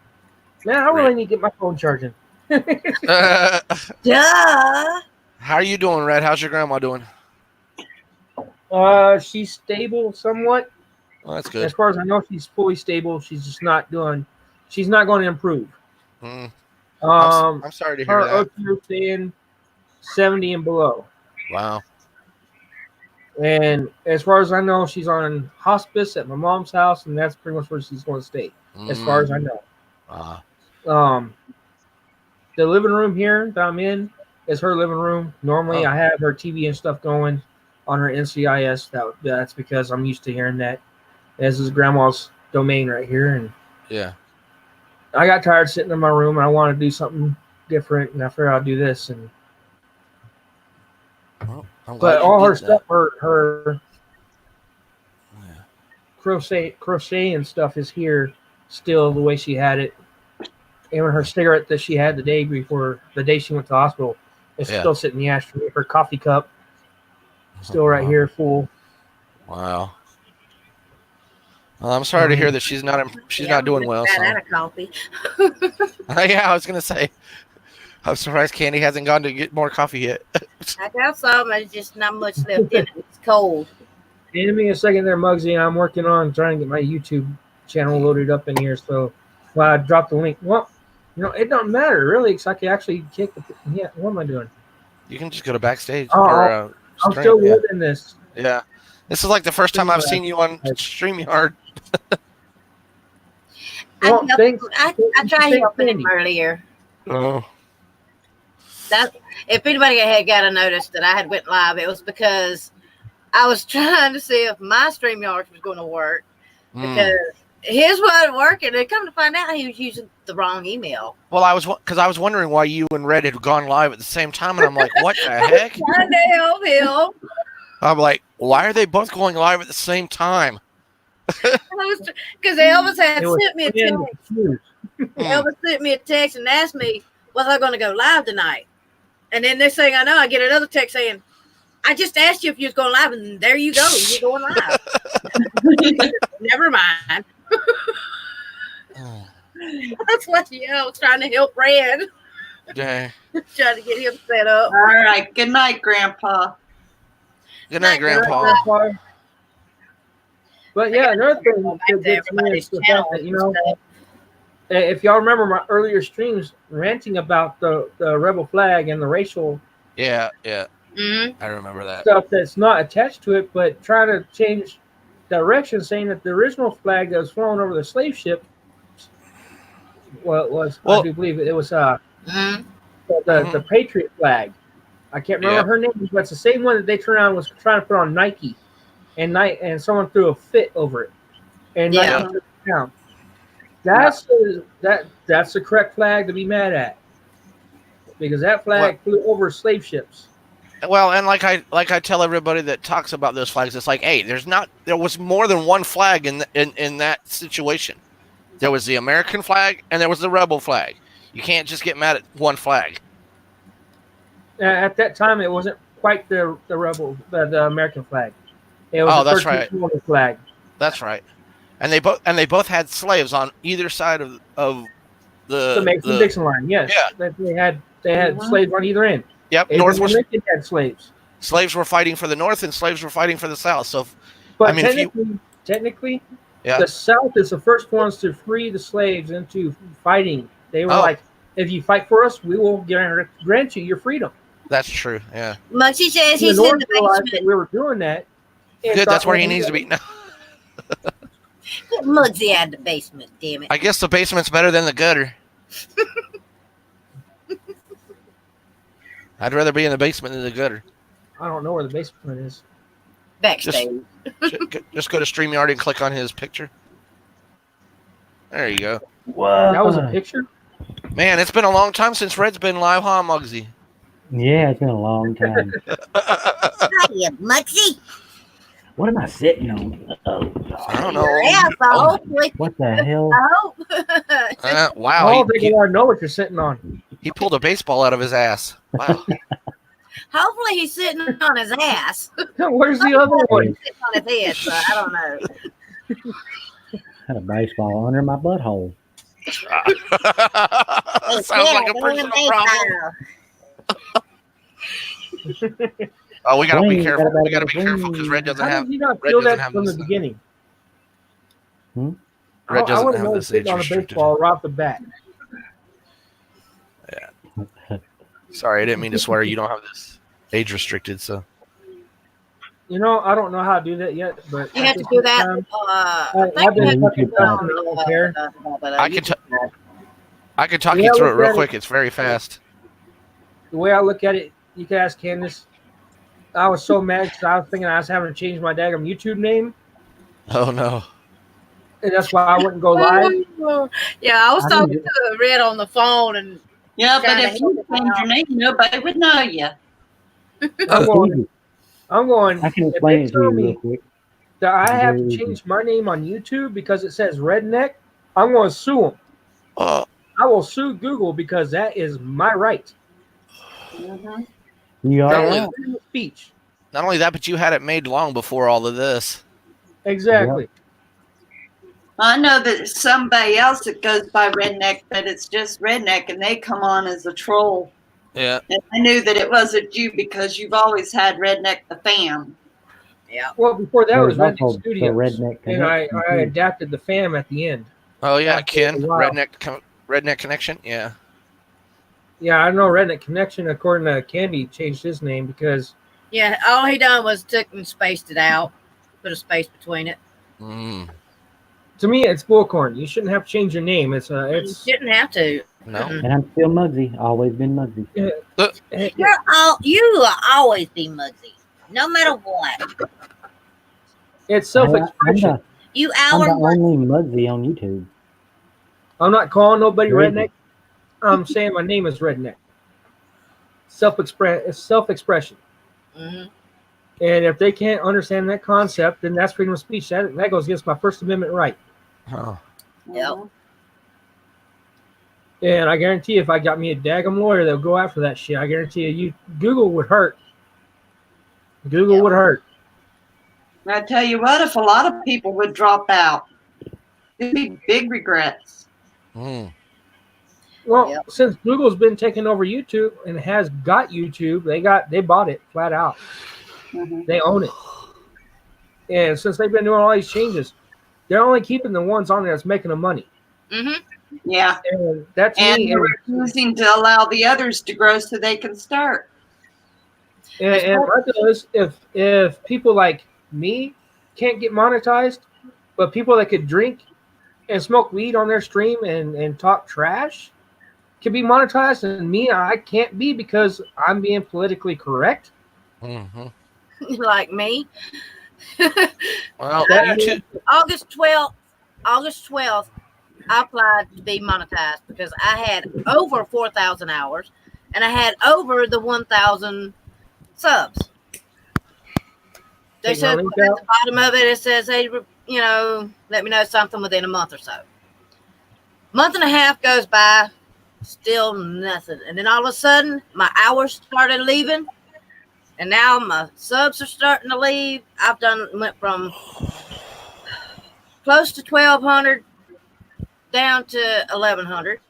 Man, I really need to get my phone charging. Duh. How are you doing, Red? How's your grandma doing? She's stable somewhat. Well, that's good. As far as I know, she's fully stable. She's just not doing. She's not going to improve. I'm I'm sorry to hear that. Her saying 70 and below. Wow. And as far as I know, she's on hospice at my mom's house, and that's pretty much where she's going to stay. As far as I know. The living room here that I'm in is her living room. Normally, I have her TV and stuff going on her NCIS. That's because I'm used to hearing that. This is grandma's domain right here, and yeah, I got tired sitting in my room, and I want to do something different, and I figured I'd do this. And but all her stuff, her crochet and stuff is here still the way she had it. Even her cigarette that she had the day she went to the hospital is still sitting in the ashtray. Her coffee cup still right here, full. Wow. Well, I'm sorry to hear that she's not doing well. So. Out of coffee. Yeah, I was gonna say. I'm surprised Candy hasn't gone to get more coffee yet. I got some. There's just not much left in it. It's cold. Give me a second there, Muggsy. I'm working on trying to get my YouTube channel loaded up in here. So I dropped the link. Well, it don't matter really, because I can actually kick the. Yeah, what am I doing? You can just go to backstage. I'm still living this. Yeah, this is like the first time I've seen you on StreamYard. Well, I tried helping him earlier. Oh. If anybody had got a notice that I had went live, it was because I was trying to see if my StreamYard was going to work, because his wasn't working. And come to find out, he was using the wrong email. Well, I was wondering why you and Red had gone live at the same time, and I'm like, what the heck? Trying to help him. I'm like, why are they both going live at the same time? Because Elvis had sent me a text. Elvis sent me a text and asked me, was I going to go live tonight? And then next thing I know, I get another text saying, I just asked you if you was going live, and there you go. You're going live. Never mind. That's what I was trying to help Red. Dang. Trying to get him set up. All right. Good night, Grandpa. Good night, Grandpa. Grandpa. But yeah, another thing Go back that to gets me everybody's is the channel fact that, you and know, stuff. if y'all remember my earlier streams ranting about the rebel flag and the racial Yeah. Mhm. I remember that. stuff that's not attached to it, but trying to change direction, saying that the original flag that was flown over the slave ship, I Well- do believe it was Mhm. the Patriot flag. I can't remember Yep. her name, but it's the same one that they turned around and was trying to put on Nike, and someone threw a fit over it, and Yeah. Nike took it down. That's the correct flag to be mad at, because that flag flew over slave ships. Well, and like I tell everybody that talks about those flags, it's like, hey, there was more than one flag in that situation. There was the American flag and there was the rebel flag. You can't just get mad at one flag. At that time, it wasn't quite the American flag. It was the that's 13th right. Colonial flag. That's right. And they both had slaves on either side of The Mason-Dixon line, yes. Yeah. They had Mhm. slaves on either end. Yep. Abraham Lincoln had slaves. Slaves were fighting for the North and slaves were fighting for the South. So, But I mean, technically, Yeah. the South is the first ones to free the slaves into fighting. They were like, if you fight for us, we will grant you your freedom. that's true. Yeah. Mugsy says The he's in North the realized basement. that we were doing that. and Good. That's thought, where he well, needs to be now. Get Mugsy out of the basement, damn it. I guess the basement's better than the gutter. I'd rather be in the basement than the gutter. I don't know where the basement is. Backstage. Just go to StreamYard and click on his picture. There you go. What? That was a picture? Man, it's been a long time since Red's been live, huh, Muggsy? Yeah, it's been a long time. Hiya, Mugsy. What am I sitting on? Oh, I don't Your know. ass, I hope. what the hell? I hope. Wow, Oh, they want to know what you're sitting on. he pulled a baseball out of his ass. Wow. Hopefully he's sitting on his ass. Where's the other one? Sitting on his head, so I don't know. Had a baseball under my butthole. Sounds like a personal problem. Oh, we gotta be Swing, careful. gotta We gotta be swing. careful because Red doesn't How have. did you not Red feel doesn't that have from the this, beginning? Hmm? Red I doesn't would have know this sitting age on a restricted. baseball right off the bat. Sorry, I didn't mean to swear. You don't have this age restricted, so. You know, I don't know how to do that yet, but You at have to this do that. time, I I've been think fucking YouTube done, I don't care. I can talk Yeah, you through it look real at it. quick. It's very fast. The way I look at it, you can ask Candace. I was so mad because I was thinking I was having to change my daggum YouTube name, Oh no. and that's why I wouldn't go live. Yeah, I was I talking didn't to Red on the phone, and Yeah, but Trying if to you help change your name, nobody would know you. I'm going. I'm going. I can If explain they it to tell you real me quick. that I have to Very change my name on YouTube because it says redneck, I'm going to sue them. Oh, I will sue Google because that is my right. Mhm. You are That right. was- Freedom of speech. not only that, but you had it made long before all of this. Exactly. I know that somebody else that goes by redneck, but it's just redneck, and they come on as a troll. Yeah. And I knew that it wasn't you because you've always had redneck the fam. yeah, Well, before that was There's Redneck also the Studios, Redneck and I Connection, I too. adapted the fam at the end. Oh yeah, After Ken. a while. Redneck Connection. Yeah. Yeah, I know Redneck Connection, according to Candy, changed his name because yeah. All he done was took and spaced it out, put a space between it. Mm, to me it's bullcorn. You shouldn't have to change your name. It's You shouldn't have to. no. Mm-mm. And I'm still Muggsy. Always been Muggsy. You will always be Mugsy, no matter what. it's I'm self-expression. the, You I'm our the Mugsy. only Muggsy on YouTube. I'm not calling nobody Crazy. redneck. I'm saying my name is redneck. It's self-expression. Mhm. And if they can't understand that concept, then that's freedom of speech. That goes against my First Amendment right. Oh. Yep. And I guarantee if I got me a daggum lawyer, they'll go after that shit. I guarantee you Google would hurt. Google Yep. would hurt. I tell you what, if a lot of people would drop out, it'd be big regrets. Mm. Well, Yep. since Google's been taking over YouTube and has got YouTube, they bought it flat out. Mhm. They own it. And since they've been doing all these changes, they're only keeping the ones on there that's making them money. Mm-hmm. Yeah, And that to and me they're is, refusing to allow the others to grow so they can start. and my deal is if people like me can't get monetized, but people that could drink and smoke weed on their stream and talk trash can be monetized, and me, I can't be because I'm being politically correct. Hmm. Like me. Well, That- YouTube. August 12th, I applied to be monetized because I had over 4,000 hours and I had over the 1,000 subs. They Take my said at link the out. bottom of it, it says, hey, let me know something within a month or so. Month and a half goes by, still nothing. And then all of a sudden, my hours started leaving. And now my subs are starting to leave. Went from close to 1,200 down to 1,100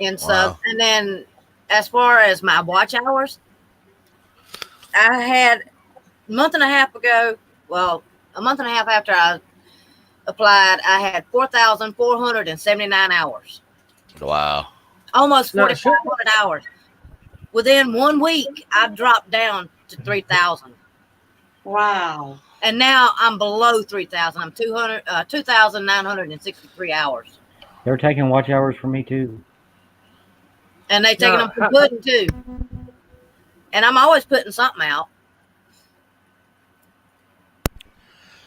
in subs. Wow. And then as far as my watch hours, I had a month and a half after I applied, I had 4,479 hours. Wow. Almost No, 4,500 hours. Within 1 week, I dropped down to 3,000. Wow. And now I'm below 3,000. I'm 2,963 hours. They're taking watch hours from me too. And they taking No, them for good too. And I'm always putting something out.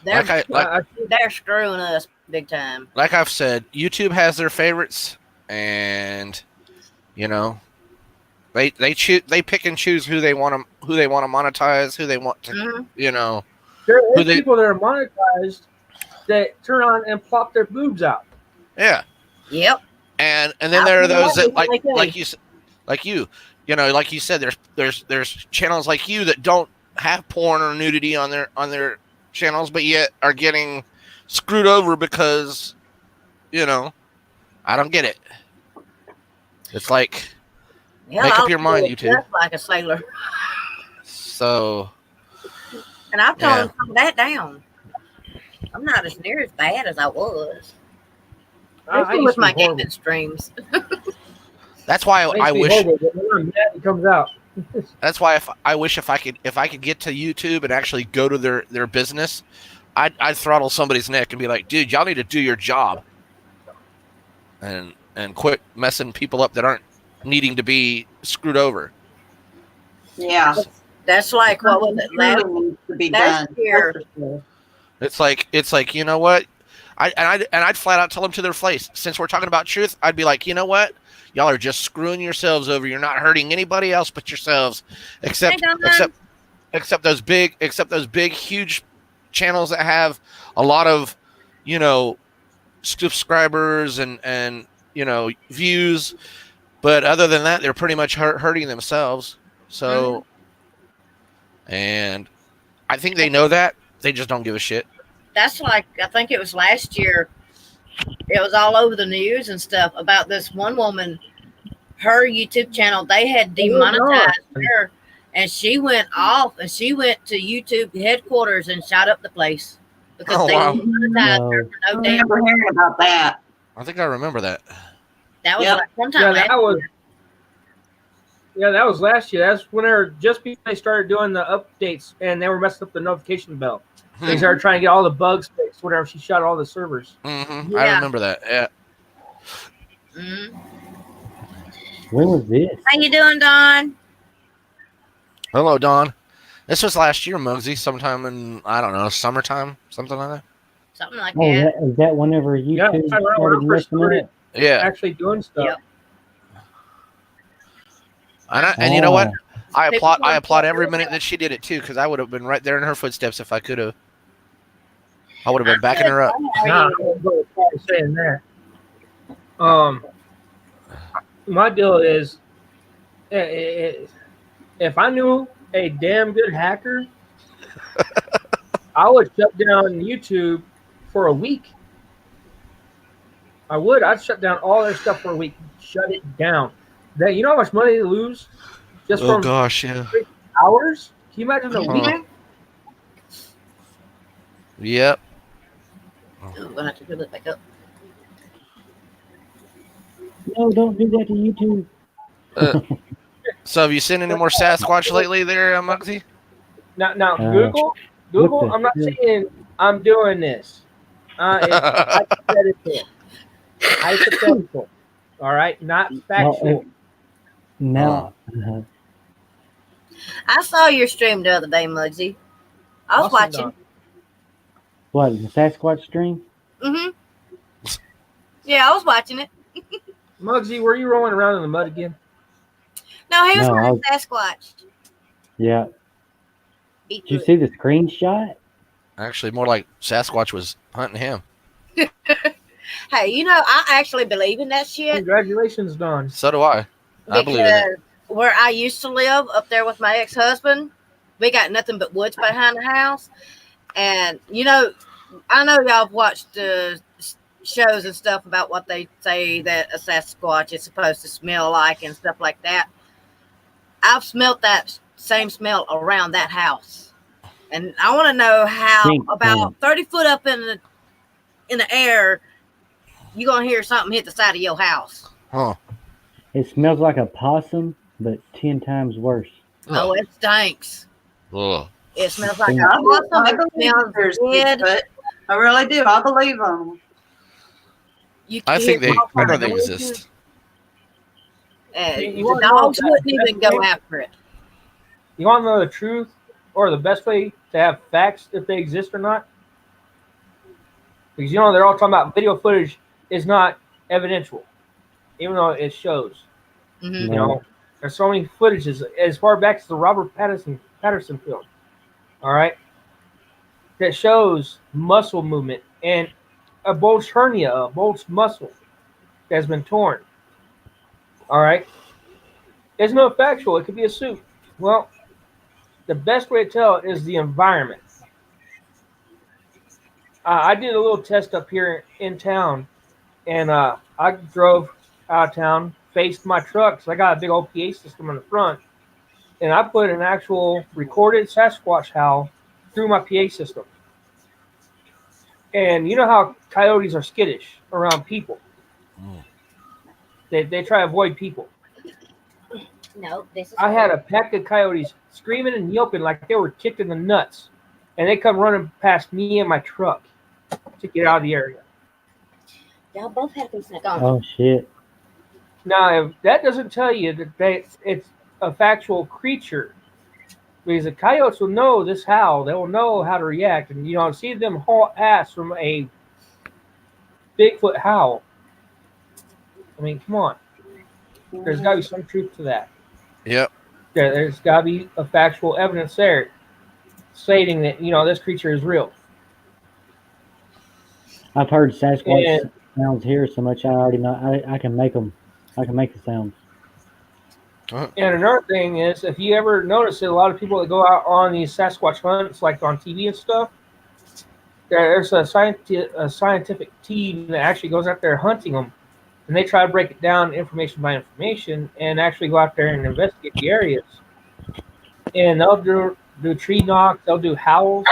They're, they're screwing us big time. Like I've said, YouTube has their favorites, and they pick and choose who they want to monetize, who they want to Mhm. There Who is they- people that are monetized that turn on and plop their boobs out. Yeah. Yep. And then there are those that like you said, there's channels like you that don't have porn or nudity on their channels, but yet are getting screwed over because I don't get it. It's like, Yeah, make up I'll your mind, do you two. just like a sailor. So And I've toned some of that down. I'm not as near as bad as I was. I Especially used with to my be horrible. gaming streams. that's why I Makes me wish. horrible, but when I'm mad, it comes out. That's why I wish if I could get to YouTube and actually go to their business, I'd throttle somebody's neck and be like, dude, y'all need to do your job, and quit messing people up that aren't needing to be screwed over. Yeah. That's like, what was it, last Needs to be last done. year? That's for sure. It's like you know what, I'd flat out tell them to their face. Since we're talking about truth, I'd be like, you know what, y'all are just screwing yourselves over. You're not hurting anybody else but yourselves, except those big huge channels that have a lot of subscribers and views, but other than that, they're pretty much hurting themselves. So, and I think they know that. They just don't give a shit. That's like, I think it was last year. It was all over the news and stuff about this one woman, her YouTube channel. They had demonetized her, and she went off and she went to YouTube headquarters and shot up the place because they demonetized her for I no damn. remember hearing about that. I think I remember that. That was Yep. like sometime Yeah, last that was. year. Yeah, that was last year. That's when they started doing the updates and they were messing up the notification bell. They started trying to get all the bugs fixed. Whatever, she shut all the servers. Mm-hmm. I Yeah. remember that. Yeah. Mhm. When was this? How you doing, Don? Hello, Don. This was last year, Muggsy, sometime in, I don't know, summertime, something like that. Something like Oh, that. is that whenever Yeah, YouTube I remember started when I first messing started. up? Yeah. Actually doing stuff. Yep. And you know what? I People applaud don't every do minute that. that she did it too, because I would have been right there in her footsteps if I could have. I would have been backing her up. How Nah, are I you? won't go as far as saying that. My deal is, if I knew a damn good hacker, I would shut down YouTube for a week. I would. I'd shut down all their stuff for a week. Shut it down. You know how much money they lose just Oh from gosh, yeah. hours? Can you imagine a week? Uh-huh. Yep. Oh, I'm gonna have to fill it back up. No, don't do that to YouTube. So have you seen any more Sasquatch lately there, Muggsy? Now what Google. the I'm not hell? saying I'm doing this. It's hypothetical. Hypothetical. All right, not factual. Now, I saw your stream the other day, Muggsy. I was Awesome, watching. dog. what, the Sasquatch stream? Mm-hmm. Yeah, I was watching it. Muggsy, were you rolling around in the mud again? No, he was No, I hunting Sasquatch. Yeah. He Did you threw see the screenshot? Actually, more like Sasquatch was hunting him. it. Hey, you know, I actually believe in that shit Congratulations, Don. So do I. I believe in it. because where I used to live up there with my ex-husband, we got nothing but woods behind the house. And, you know, I know y'all have watched shows and stuff about what they say that a Sasquatch is supposed to smell like and stuff like that. I've smelt that same smell around that house. And I want to know how Stink, about 30 foot up in the air, you're going to hear something hit the side of your house. Huh. It smells like a possum, but 10 times worse. Oh, it stinks. Ugh. It smells like Stink. a I possum. It believe smells there's dead. Bigfoot. I really do. I believe them. You I can think hear they. all I know kinds they of noises. exist. You The wanna know dogs that- wouldn't even that's go the- after it. You want to know the truth or the best way to have facts if they exist or not? Because you know they're all talking about video footage is not evidential, even though it shows. Mhm. You Right. know, there's so many footages as far back as the Robert Patterson film. All right, that shows muscle movement and a bulged hernia, a bulged muscle that's been torn. All right, it's not factual. It could be a suit. Well, the best way to tell is the environment. I did a little test up here in town, and I drove out of town, faced my truck, so I got a big old PA system in the front, and I put an actual recorded Sasquatch howl through my PA system. And you know how coyotes are skittish around people. Mm. They try to avoid people. No, this is. I had a pack of coyotes screaming and yelping like they were kicked in the nuts, and they come running past me and my truck to get out of the area. Y'all both have these gone. Oh, shit. Now, if that doesn't tell you that it's a factual creature, because the coyotes will know this howl, they will know how to react, and you know, see them haul ass from a Bigfoot howl. I mean, come on, there's got to be some truth to that. Yep. There's got to be a factual evidence there, stating that you know this creature is real. I've heard Sasquatch And- sounds here so much I already know. I can make them. I can make the sounds. And another thing is, if you ever notice that a lot of people that go out on these Sasquatch hunts, like on TV and stuff, there's a scientific team that actually goes out there hunting them, and they try to break it down information by information and actually go out there and investigate the areas. And they'll do tree knocks, they'll do howls.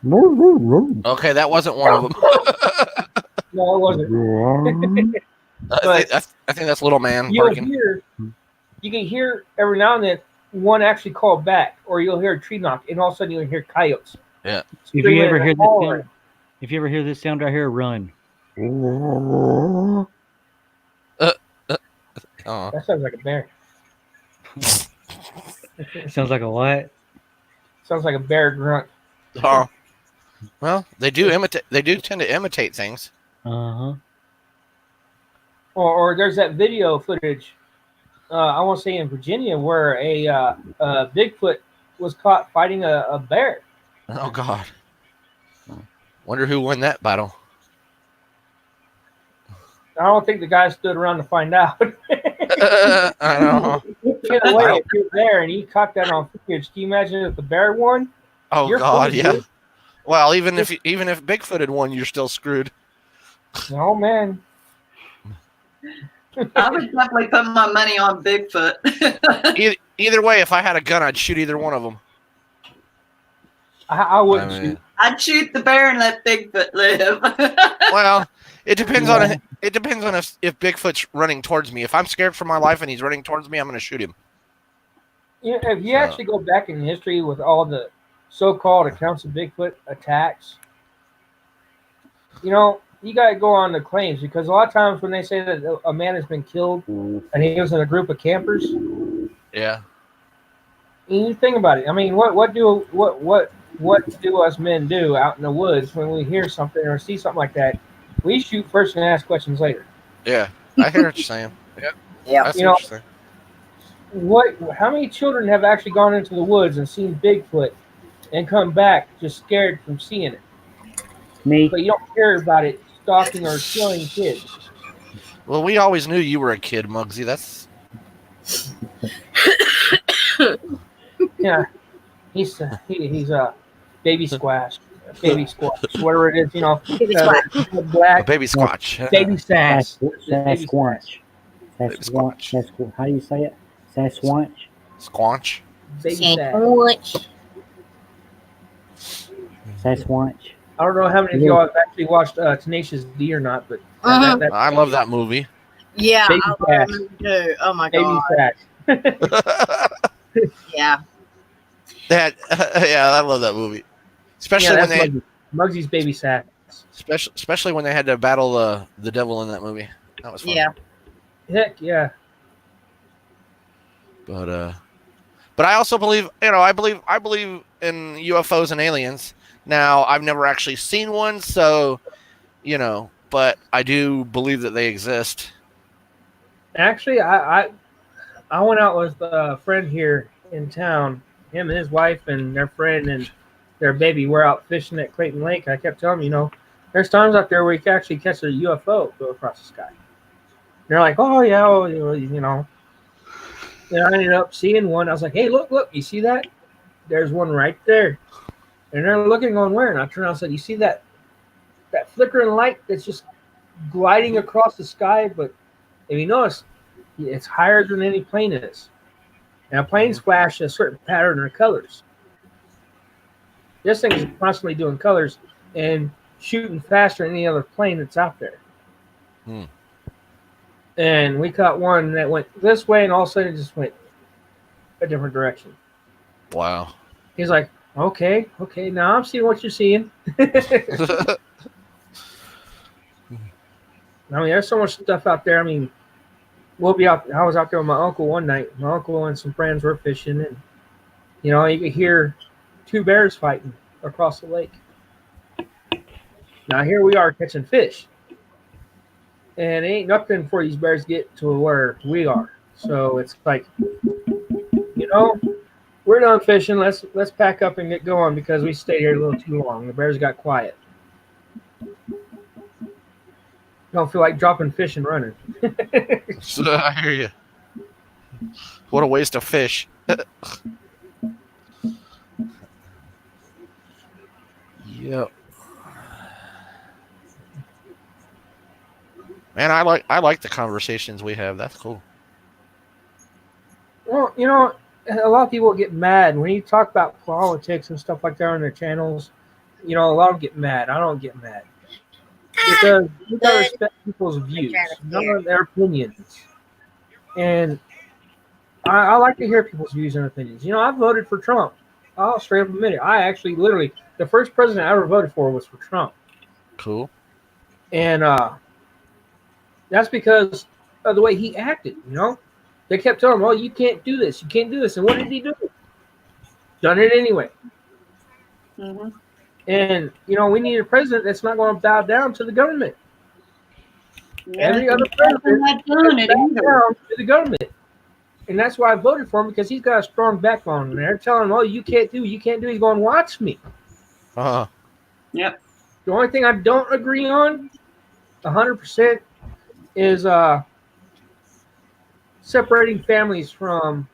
Okay, that wasn't one of them. No, it wasn't. I think that's little man You barking. can hear every now and then one actually call back, or you'll hear a tree knock, and all of a sudden you'll hear coyotes. Yeah. If you screaming ever and hear this hollering. sound, if you ever hear this sound right here, run. Oh. That sounds like a bear. Sounds like a what? Sounds like a bear grunt. Oh. Well, they do imitate. They do tend to imitate things. Uh-huh. Or there's that video footage, I want to say in Virginia, where a Bigfoot was caught fighting a bear. Oh God. Wonder who won that battle. I don't think the guy stood around to find out. I know. Either way, if you're there and you caught that on footage, can you imagine if the bear won? Oh You're God, screwed, yeah. dude. Well, even if Bigfoot had won, you're still screwed. Oh man. I would definitely put my money on Bigfoot. Either way, if I had a gun, I'd shoot either one of them. I wouldn't I mean, shoot. I'd shoot the bear and let Bigfoot live. well, it depends Yeah. on if Bigfoot's running towards me. If I'm scared for my life and he's running towards me, I'm going to shoot him. You know, if you actually go back in history with all the so-called accounts of Bigfoot attacks, you know, you got to go on the claims because a lot of times when they say that a man has been killed and he was in a group of campers, Yeah. you think about it. I mean, what do us men do out in the woods when we hear something or see something like that? We shoot first and ask questions later. Yeah. I hear what you're saying. Yeah. I see You know- what you're saying. How many children have actually gone into the woods and seen Bigfoot and come back just scared from seeing it? Me. But you don't hear about it stalking or killing kids. Well, we always knew you were a kid, Muggsy. That's Yeah, he's a baby squash, whatever it is, you know, Baby squash. a black baby squatch. baby sass. Sasquatch. Baby Sasquatch. Sasquatch. How do you say it? Sasquatch. Squanch. Baby sass. Sandwich. Sasquatch. I don't know how many of y'all have actually watched Tenacious D or not, but that I love that movie. Yeah, Baby I love sass. that movie too. Oh my baby god. sass. Yeah. That I love that movie. Especially Yeah, when that's they Muggsy's baby sass. especially when they had to battle the devil in that movie. That was fun. Yeah. Heck yeah. But I also believe, I believe in UFOs and aliens. Now, I've never actually seen one, so, but I do believe that they exist. Actually, I went out with a friend here in town. Him and his wife and their friend and their baby were out fishing at Clayton Lake. I kept telling them, there's times out there where you can actually catch a UFO go across the sky. They're like, oh yeah, well, And I ended up seeing one. I was like, hey, look, you see that? There's one right there. And they're looking on where? And I turned around and said, you see that flickering light that's just gliding across the sky? But if you notice, it's higher than any plane is. Now, planes flash a certain pattern or colors. This thing is constantly doing colors and shooting faster than any other plane that's out there. Hmm. And we caught one that went this way, and all of a sudden it just went a different direction. Wow. He's like, okay, now I'm seeing what you're seeing. I mean, there's so much stuff out there. I mean, we'll be out. I was out there with my uncle one night. My uncle and some friends were fishing, and you could hear two bears fighting across the lake. Now here we are catching fish, and it ain't nothing for these bears to get to where we are. So it's like, we're done fishing. Let's pack up and get going because we stayed here a little too long. The bears got quiet. Don't feel like dropping fish and running. I hear you. What a waste of fish. Yep. Man, I like the conversations we have. That's cool. Well, a lot of people get mad when you talk about politics and stuff like that on their channels. A lot of them get mad. I don't get mad because you gotta respect people's views, their opinions, and I like to hear people's views and opinions. I voted for Trump. I'll straight up admit it. I actually, literally, the first president I ever voted for was for Trump. Cool. And that's because of the way he acted, They kept telling him, oh, you can't do this. You can't do this. And what did he do? Done it anyway. Mm-hmm. And, we need a president that's not going to bow down to the government. Every other president not doing it bow either. down to the government. And that's why I voted for him, because he's got a strong backbone. And they're telling him, oh, you can't do. He's going, watch me. Uh-huh. Yep. The only thing I don't agree on 100% is separating families from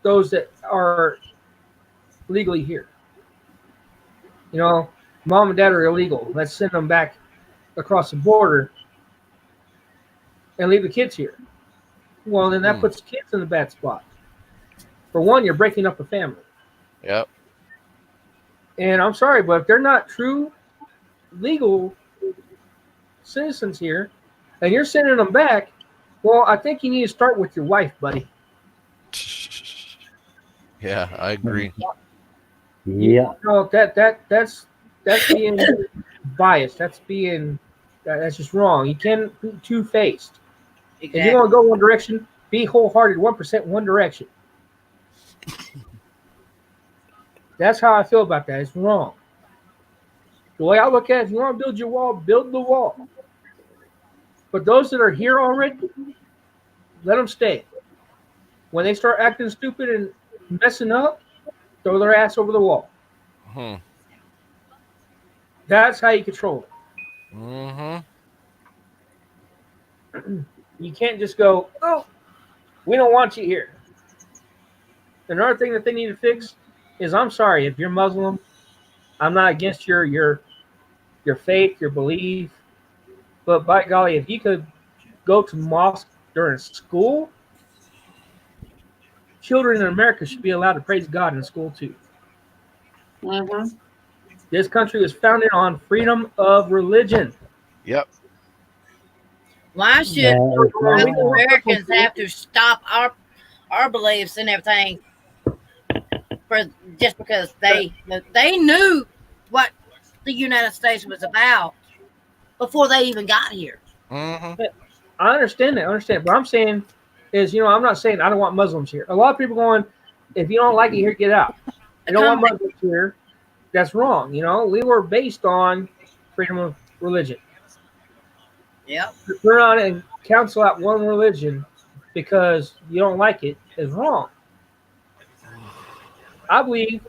those that are legally here. You know, mom and dad are illegal. Let's send them back across the border and leave the kids here. Well, then that puts kids in a bad spot. For one, you're breaking up a family. Yep. And I'm sorry, but if they're not true legal citizens here and you're sending them back, well, I think you need to start with your wife, buddy. Yeah, I agree. Yeah. No, that's being biased. That's just wrong. You can't be two-faced. If you want to go one direction, be wholehearted 1% one direction. That's how I feel about that. It's wrong. The way I look at it, if you want to build your wall, build the wall. But those that are here already, let them stay. When they start acting stupid and messing up, throw their ass over the wall. That's how you control it. You can't just go, oh, we don't want you here. Another thing that they need to fix is, I'm sorry, if you're Muslim, I'm not against your faith, your belief, but by golly, if you could go to mosque during school, children in America should be allowed to praise God in school too. Mm-hmm. This country was founded on freedom of religion. Yep. Why should Americans have to stop our beliefs and everything for just because they knew what the United States was about before they even got here? I understand that. What I'm saying is, I'm not saying I don't want Muslims here. A lot of people going, if you don't like it here, get out. You don't want Muslims here. That's wrong. We were based on freedom of religion. Yep. To turn on and cancel out one religion because you don't like it is wrong. I believe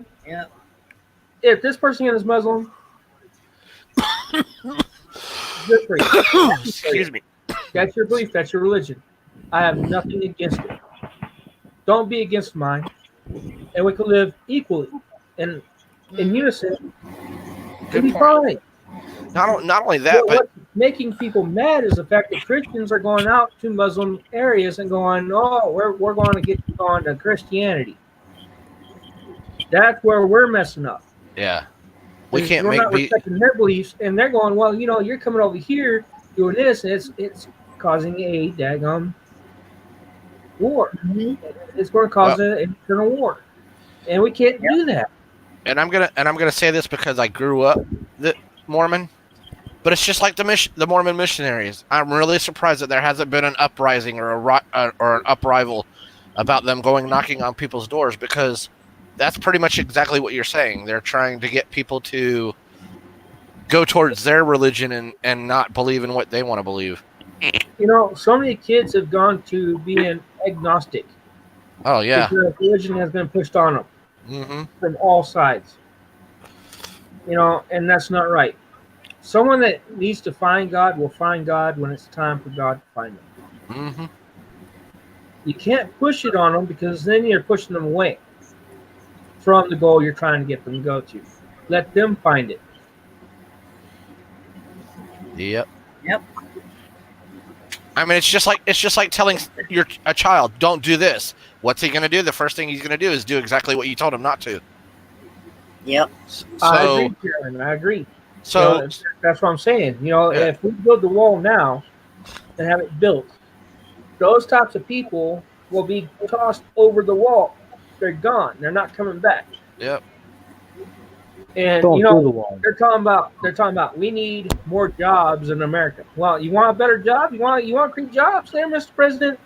if this person is Muslim, good for you. Excuse me. That's your belief. That's your religion. I have nothing against it. Don't be against mine. And we can live equally and in unison. Good Be point. fine. Not only that, but what's making people mad is the fact that Christians are going out to Muslim areas and going, "Oh, we're going to get on to Christianity." That's where we're messing up. yeah, we can't we're make not respecting their beliefs, and they're going, "Well, you're coming over here doing this, and it's causing a daggum war. It's going to cause an internal war, and we can't do that." And I'm gonna say this because I grew up the Mormon, but it's just like the Mormon missionaries. I'm really surprised that there hasn't been an uprising or an uprisal about them going knocking on people's doors, because that's pretty much exactly what you're saying. They're trying to get people to go towards their religion and not believe in what they want to believe. So many kids have gone to being agnostic. Oh yeah, because religion has been pushed on them. From all sides, and that's not right. Someone that needs to find God will find God when it's time for God to find them. You can't push it on them, because then you're pushing them away from the goal you're trying to get them to go to. Let them find it. Yep. Yep. I mean, it's just like telling a child, "Don't do this." What's he going to do? The first thing he's going to do is do exactly what you told him not to. Yep. So, I agree, Karen. I agree. So that's what I'm saying. If we build the wall now and have it built, those types of people will be tossed over the wall. They're gone. They're not coming back. Yep. And Going through the wall. they're talking about we need more jobs in America. Well, you want a better job? You want to create jobs there, Mr. President?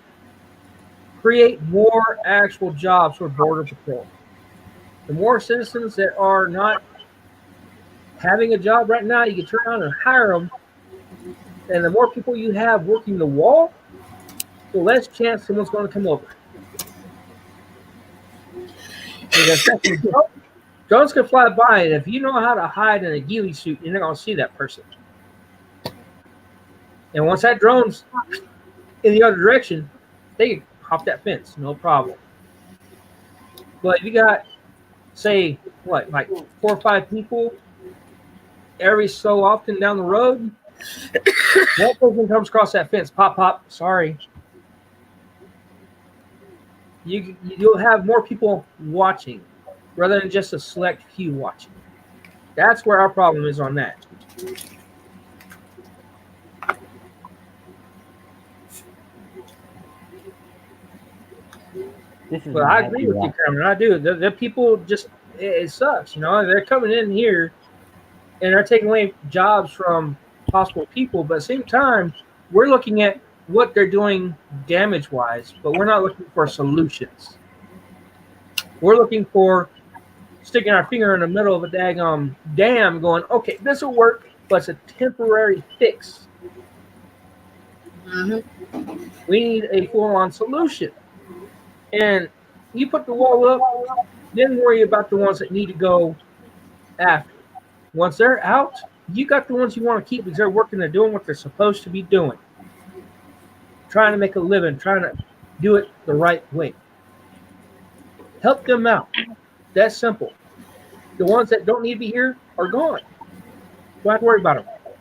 Create more actual jobs for Border Patrol. The more citizens that are not having a job right now, you can turn around and hire them. And the more people you have working the wall, the less chance someone's going to come over. Drones can fly by, and if you know how to hide in a ghillie suit, you're not going to see that person. And once that drone's in the other direction, they hop that fence, no problem. But if you got, say, what, like 4 or 5 people every so often down the road, one person comes across that fence, pop, pop, sorry. You'll have more people watching rather than just a select few watching. That's where our problem is on that. This is But I agree with you, Matthew. Cameron. I do. The people just, it sucks. They're coming in here and they're taking away jobs from possible people. But at the same time, we're looking at what they're doing damage wise, but we're not looking for solutions. We're looking for sticking our finger in the middle of a daggum dam going, okay, this will work, but it's a temporary fix. Mm-hmm. We need a full-on solution. And you put the wall up, then worry about the ones that need to go after. Once they're out, you got the ones you want to keep because they're working, they're doing what they're supposed to be doing. Trying to make a living, trying to do it the right way. Help them out. That's simple. The ones that don't need to be here are gone. Don't have to worry about them.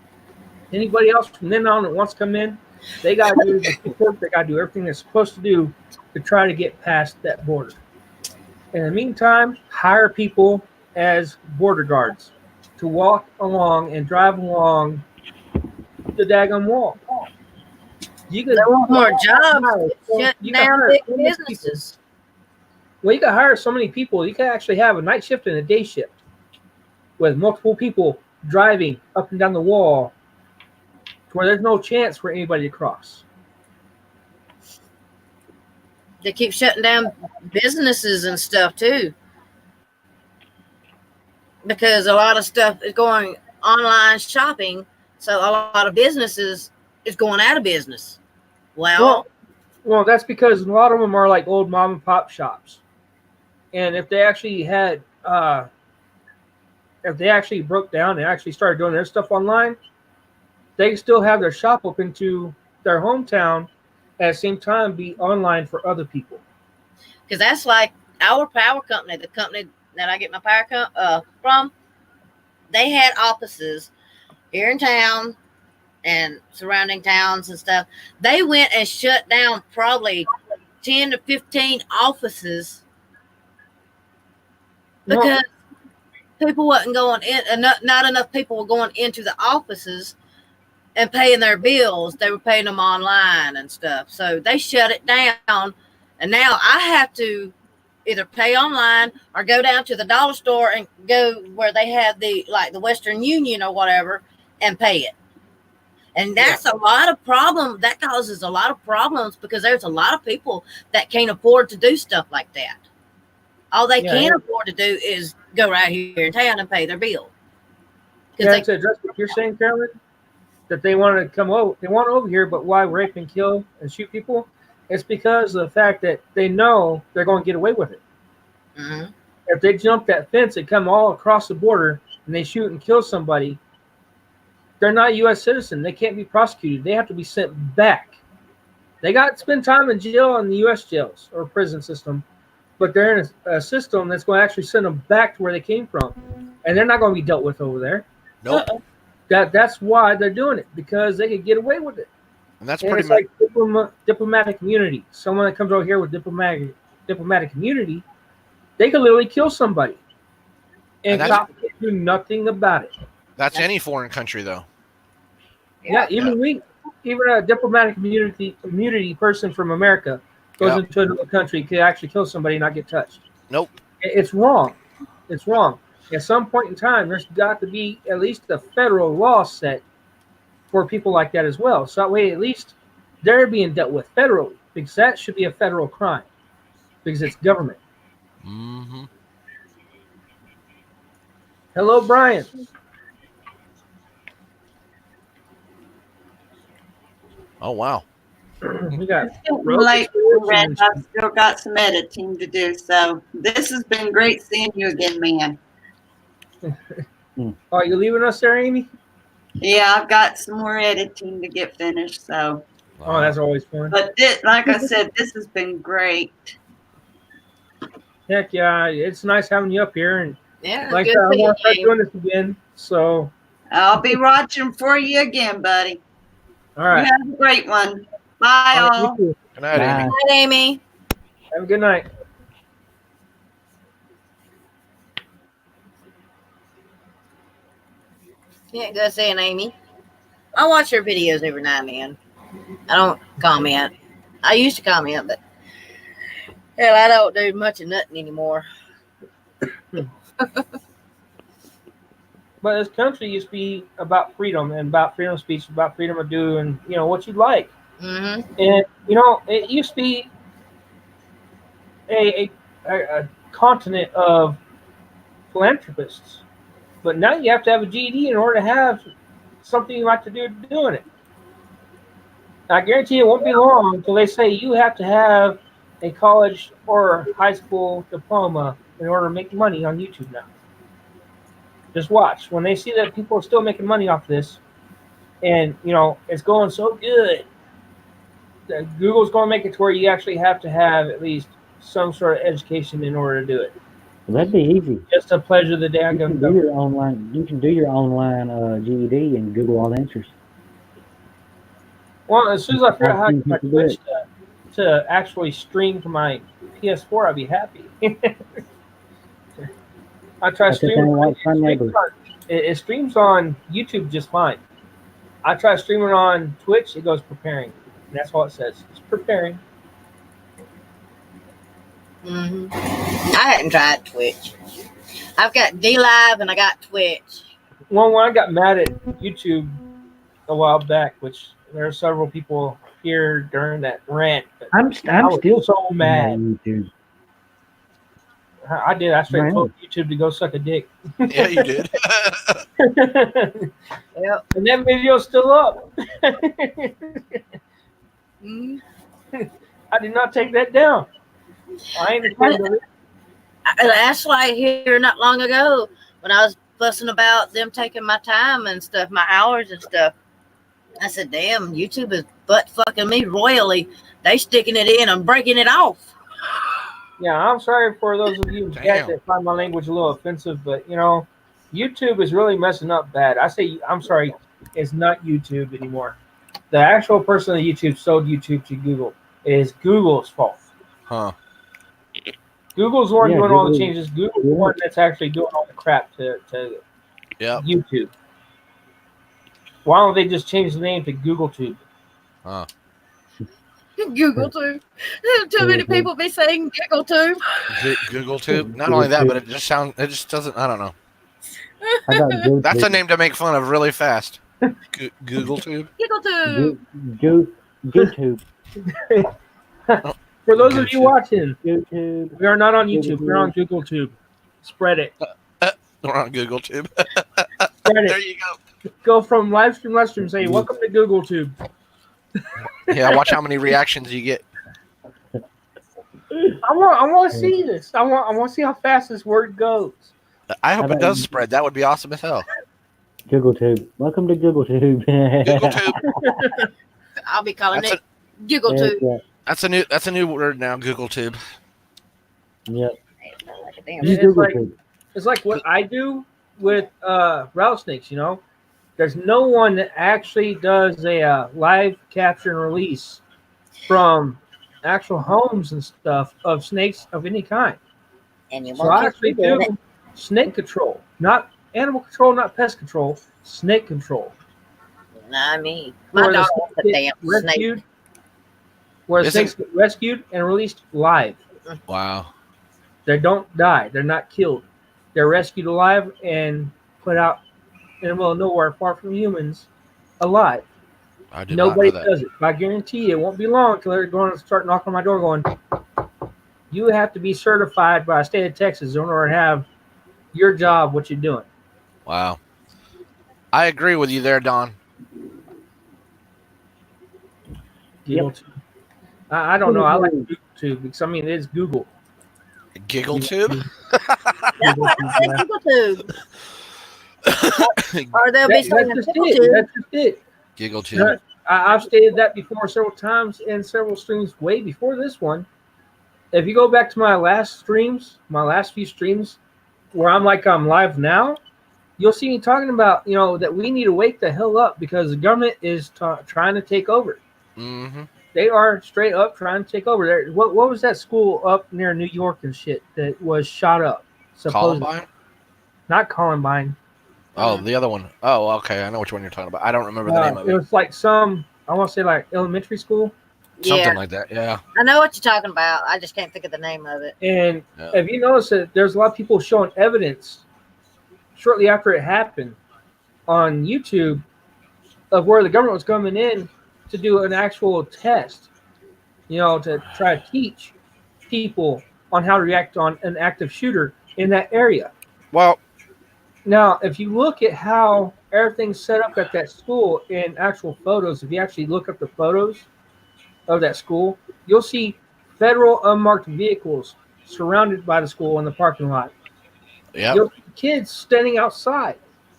Anybody else from then on that wants to come in, they got to do the work. They got to do everything they're supposed to do to try to get past that border. In the meantime, hire people as border guards to walk along and drive along the daggone wall. You could They want more jobs, shut you could down hire big so many people. businesses. Well, you can hire so many people. You can actually have a night shift and a day shift with multiple people driving up and down the wall to where there's no chance for anybody to cross. They keep shutting down businesses and stuff too, because a lot of stuff is going online shopping. So a lot of businesses is going out of business. Well, that's because a lot of them are like old mom and pop shops. And if they actually had, if they actually broke down and actually started doing their stuff online, they can still have their shop open to their hometown at the same time be online for other people. because that's like our power company, the company that I get my power from. They had offices here in town and surrounding towns and stuff. They went and shut down probably 10 to 15 offices because people wasn't going in, and not enough people were going into the offices and paying their bills. They were paying them online and stuff. So they shut it down. And now I have to either pay online or go down to the dollar store and go where they have the Western Union or whatever and pay it. And that's a lot of problem. That causes a lot of problems because there's a lot of people that can't afford to do stuff like that. All they can afford to do is go right here in town and pay their bill. Yeah, to address what you're saying, Carolyn, that they want to come over. They want over here, but why rape and kill and shoot people? It's because of the fact that they know they're going to get away with it. Mm-hmm. If they jump that fence and come all across the border and they shoot and kill somebody, they're not a U.S. citizen. They can't be prosecuted. They have to be sent back. They got to spend time in jail in the U.S. jails or prison system, but they're in a system that's going to actually send them back to where they came from, and they're not going to be dealt with over there. Nope. That's why they're doing it, because they could get away with it. And that's And pretty it's much like diplomatic immunity. Someone that comes over here with diplomatic immunity, they could literally kill somebody, and cops can do nothing about it. that's any foreign country though. Yeah, even a diplomatic immunity person from America goes into another country could actually kill somebody and not get touched. Nope. It's wrong. It's wrong. At some point in time, there's got to be at least a federal law set for people like that as well. So that way, at least they're being dealt with federally, because that should be a federal crime, because it's government. Mm-hmm. Hello, Brian. Oh wow. We got Late, Red. I've still got some editing to do. So this has been great seeing you again, man. Are you leaving us there, Amy? Yeah, I've got some more editing to get finished. So Oh, that's always fun. But like I said, this has been great. Heck yeah, it's nice having you up here, and Yeah, like good I want to start seeing doing this again. So, I'll be watching for you again, buddy. all right, You have a great one. Bye, all right, you all. too. Good night, Amy. Bye. Hi, Amy. Have a good night. Yeah, good seeing Amy. I watch her videos every now and then. I don't comment. I used to comment, but hell, I don't do much of nothing anymore. But this country used to be about freedom and about freedom of speech, about freedom of doing, what you like. Mm-hmm. And it used to be a continent of philanthropists. But now you have to have a GED in order to have something you like to do doing it. I guarantee it won't be long until they say you have to have a college or high school diploma in order to make money on YouTube now. Just watch. When they see that people are still making money off this, and it's going so good, that Google's going to make it to where you actually have to have at least some sort of education in order to do it. Well, that'd be easy. Just to pleasure the You damn can do government. your online. You can do your online GED and Google all the answers. Well, as soon as I figure out how to get my You can do Twitch to actually stream to my PS4, I'll be happy. I try That's the streaming. thing about Fun Neighbor. It streams on YouTube just fine. I try streaming on Twitch. It goes preparing. And that's all it says. It's preparing. Mm-hmm. I hadn't tried Twitch. I've got DLive and I got Twitch. Well, when I got mad at YouTube a while back, which there are several people here during that rant, but I'm I was still so mad. on YouTube. I did. I straight Right. told YouTube to go suck a dick. Yeah, you did. Yep. And that video's still up. Mm-hmm. I did not take that down. I ain't ashamed of it. Ashley here not long ago when I was fussing about them taking my time and stuff, my hours and stuff. I said, damn, YouTube is butt fucking me royally. They sticking it in and breaking it off. Yeah, I'm sorry for those of you Damn. that find my language a little offensive, but YouTube is really messing up bad. I say, I'm sorry, it's not YouTube anymore. The actual person at YouTube sold YouTube to Google. It is Google's fault. Huh. Google's the one Yeah, doing all the Google- changes. Google's the one that's actually doing all the crap to Yep. YouTube. Why don't they just change the name to GoogleTube? Huh. Google too. Too many people be saying Giggle too. Google Tube. Not only that, but it just doesn't. I don't know. I got YouTube. That's a name to make fun of really fast. Google Tube. Giggle too. YouTube. For those of you YouTube. watching, YouTube. we are not on YouTube. We're on GoogleTube. Spread it. We're on Google Tube. Spread There it. you go. Go from live stream, say, welcome to GoogleTube. Yeah, watch how many reactions you get. I want to see this. I want to see how fast this word goes. I hope How it does about- spread. That would be awesome as hell. GoogleTube. Welcome to GoogleTube. Google Tube. I'll be calling That's it Giggle Yeah, too. yeah. That's a new word now. Google Tube. Yep. Damn. Use It's like- GoogleTube. It's like what I do with rattlesnakes, There's no one that actually does a live capture and release from actual homes and stuff of snakes of any kind. And you So I won't actually keep doing do snake control, not animal control, not pest control, snake control. it. Nah, me. My Where the dog snakes was a get damn snake. rescued, where Isn't- snakes get rescued and released live. Wow. They don't die. They're not killed. They're rescued alive and put out in the middle of nowhere, far from humans, alive. I did Nobody not know that. does it. I guarantee you, it won't be long until they're going to start knocking on my door going, you have to be certified by the state of Texas in order to have your job, what you're doing. Wow. I agree with you there, Don. Google Tube. I don't know. I like Google Tube because, it's Google. Giggle Tube. That's what I said, Giggle too. Or they'll be That's saying just Giggle it. too. That's just it. Giggle Tube. Not- I've stated that before several times in several streams way before this one. If you go back to my last few streams, where I'm live now, you'll see me talking about, that we need to wake the hell up because the government is trying to take over. Mm-hmm. They are straight up trying to take over. There, what was that school up near New York and shit that was shot up? Supposedly, Columbine? not Columbine. Oh, the other one. Oh, okay. I know which one you're talking about. I don't remember the name of It it. was like I want to say like elementary school. Something Yeah, like that. Yeah. I know what you're talking about. I just can't think of the name of it. And Yeah. if you notice that there's a lot of people showing evidence shortly after it happened on YouTube of where the government was coming in to do an actual test, to try to teach people on how to react on an active shooter in that area. Well, Now, if you look at how everything's set up at that school in actual photos, if you actually look up the photos of that school, you'll see federal unmarked vehicles surrounded by the school in the parking lot. yeah. You'll see kids standing outside,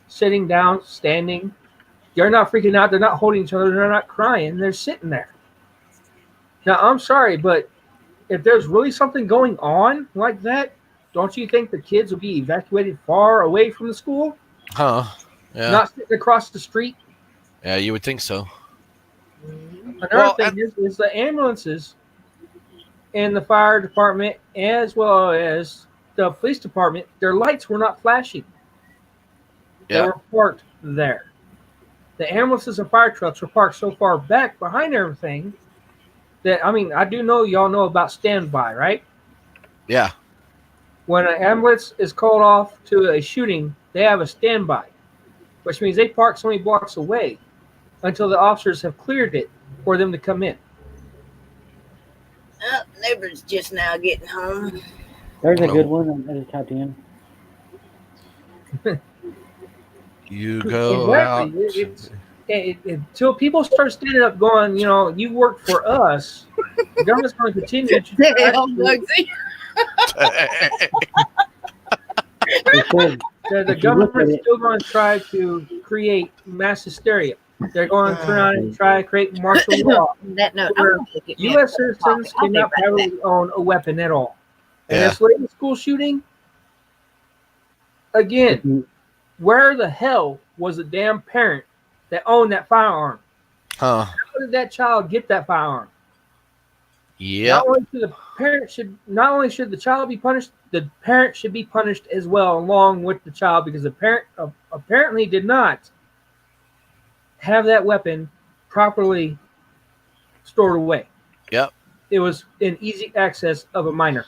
sitting down, standing. They're not freaking out. They're not holding each other. They're not crying. They're sitting there. Now, I'm sorry, but if there's really something going on like that, don't you think the kids will be evacuated far away from the school? Huh. Yeah. Not sitting across the street? Yeah, you would think so. Another Well, thing is the ambulances and the fire department, as well as the police department, their lights were not flashing. They Yeah. were parked there. The ambulances and fire trucks were parked so far back behind everything that, I do know y'all know about standby, right? Yeah. When an ambulance is called off to a shooting, they have a standby, which means they park so many blocks away until the officers have cleared it for them to come in. Oh, neighbor's just now getting home. There's a No. good one. I just typed in. You go out. Until people start standing up going, you work for us, the government's going to continue to Hell, Bugsy. It said, the If you look at government's it- still going to try to create mass hysteria. They're going to turn around and try to create martial law. That note, I'm gonna look at you. U.S. citizens I'll be cannot right privately own a weapon at all. And Yeah. this latest school shooting, again, where the hell was the damn parent that owned that firearm? Huh. How did that child get that firearm? Yeah. Not only should the child be punished, the parent should be punished as well, along with the child, because the parent apparently did not have that weapon properly stored away. Yep. It was in easy access of a minor.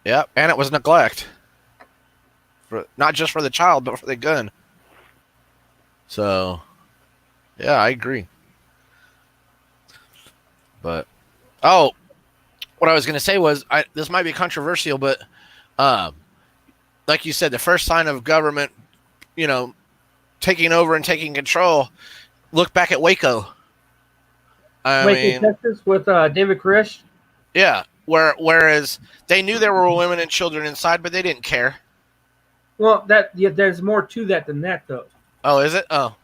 Yep. And it was neglect. Not just for the child, but for the gun. So, yeah, I agree. But, what I was going to say was, this might be controversial, but like you said, the first sign of government, taking over and taking control, look back at Waco. Waco, Texas, with David Koresh. Yeah. Whereas they knew there were women and children inside, but they didn't care. Well, there's more to that than that, though. Oh, is it? Oh.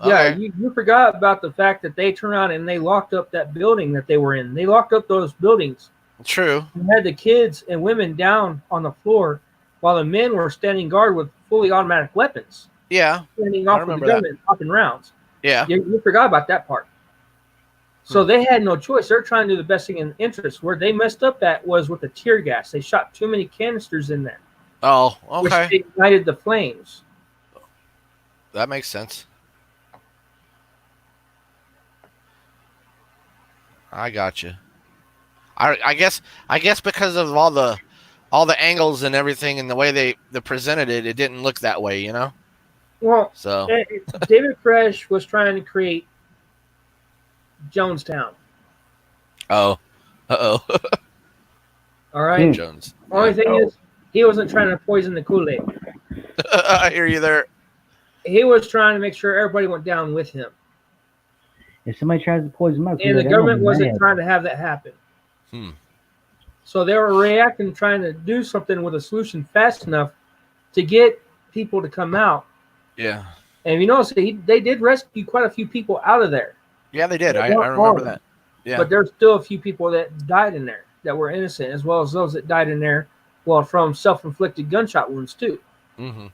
Yeah, Okay. you forgot about the fact that they turned around and they locked up that building that they were in. They locked up those buildings True. and had the kids and women down on the floor while the men were standing guard with fully automatic weapons, Yeah. standing I off with the remember that. gunmen, popping rounds. Yeah. You forgot about that part. So they had no choice. They're trying to do the best thing in interest. Where they messed up at was with the tear gas. They shot too many canisters in there, Oh, which okay. ignited the flames. That makes sense. I got you. I guess because of all the angles and everything and the way they presented it, it didn't look that way, Well, So David Koresh was trying to create Jonestown. oh, All right. Jones. Only thing is, he wasn't trying to poison the Kool-Aid. I hear you there. He was trying to make sure everybody went down with him, If somebody tries to poison my and the Kool-Aid, I'm government gonna be wasn't mad. trying to have that happen. Hmm. So they were reacting, trying to do something with a solution fast enough to get people to come out. Yeah. And you notice they did rescue quite a few people out of there. Yeah, they did. They I weren't remember harmed. that. Yeah. But there's still a few people that died in there that were innocent, as well as those that died in there, well, from self-inflicted gunshot wounds too. Mm-hmm.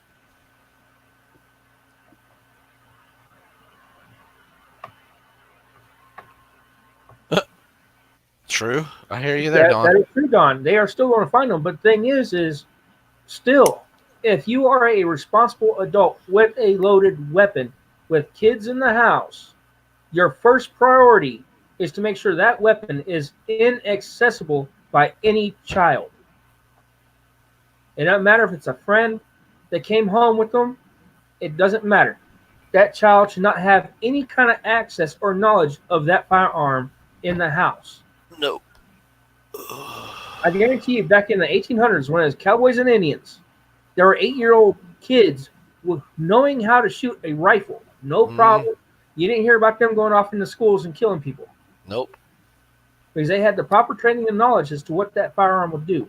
True. I hear you there, That Don. is true, Don. They are still going to find them. But the thing is still, if you are a responsible adult with a loaded weapon, with kids in the house, your first priority is to make sure that weapon is inaccessible by any child. It doesn't matter if it's a friend that came home with them. It doesn't matter. That child should not have any kind of access or knowledge of that firearm in the house. Nope. I guarantee you, back in the 1800s, when it was cowboys and Indians, there were 8-year-old kids with knowing how to shoot a rifle. No problem. You didn't hear about them going off into schools and killing people Nope. because they had the proper training and knowledge as to what that firearm would do.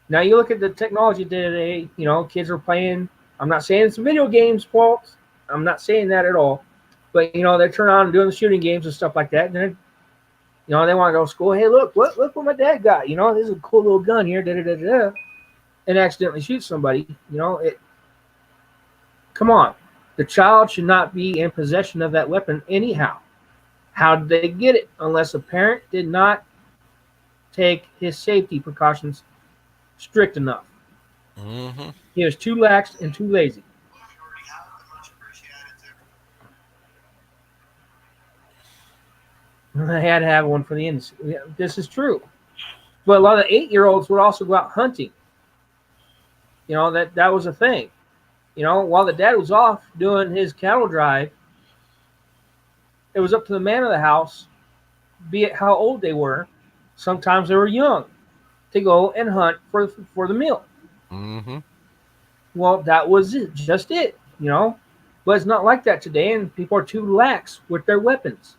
Now you look at the technology today, kids are playing. I'm not saying it's video games' fault. I'm not saying that at all. But, they turn on and doing the shooting games and stuff like that. And then, they want to go to school. Hey, look what my dad got. This is a cool little gun here. And accidentally shoot somebody. Come on. The child should not be in possession of that weapon anyhow. How did they get it? Unless a parent did not take his safety precautions strict enough. Mm-hmm. He was too lax and too lazy. I had to have one for the innocent. Yeah, this is true. But a lot of the 8-year-olds would also go out hunting. That was a thing. While the dad was off doing his cattle drive, it was up to the man of the house, be it how old they were. Sometimes they were young, to go and hunt for the meal. Mm-hmm. Well, that was just it. But it's not like that today, and people are too lax with their weapons.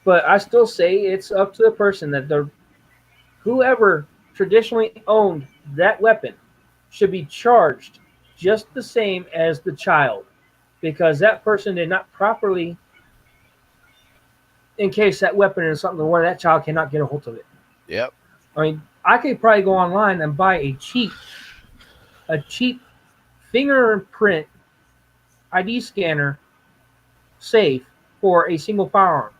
But I still say it's up to the person that whoever traditionally owned that weapon should be charged just the same as the child, because that person did not properly encase that weapon in something where that child cannot get a hold of it. Yep. I mean, I could probably go online and buy a cheap fingerprint ID scanner safe for a single firearm.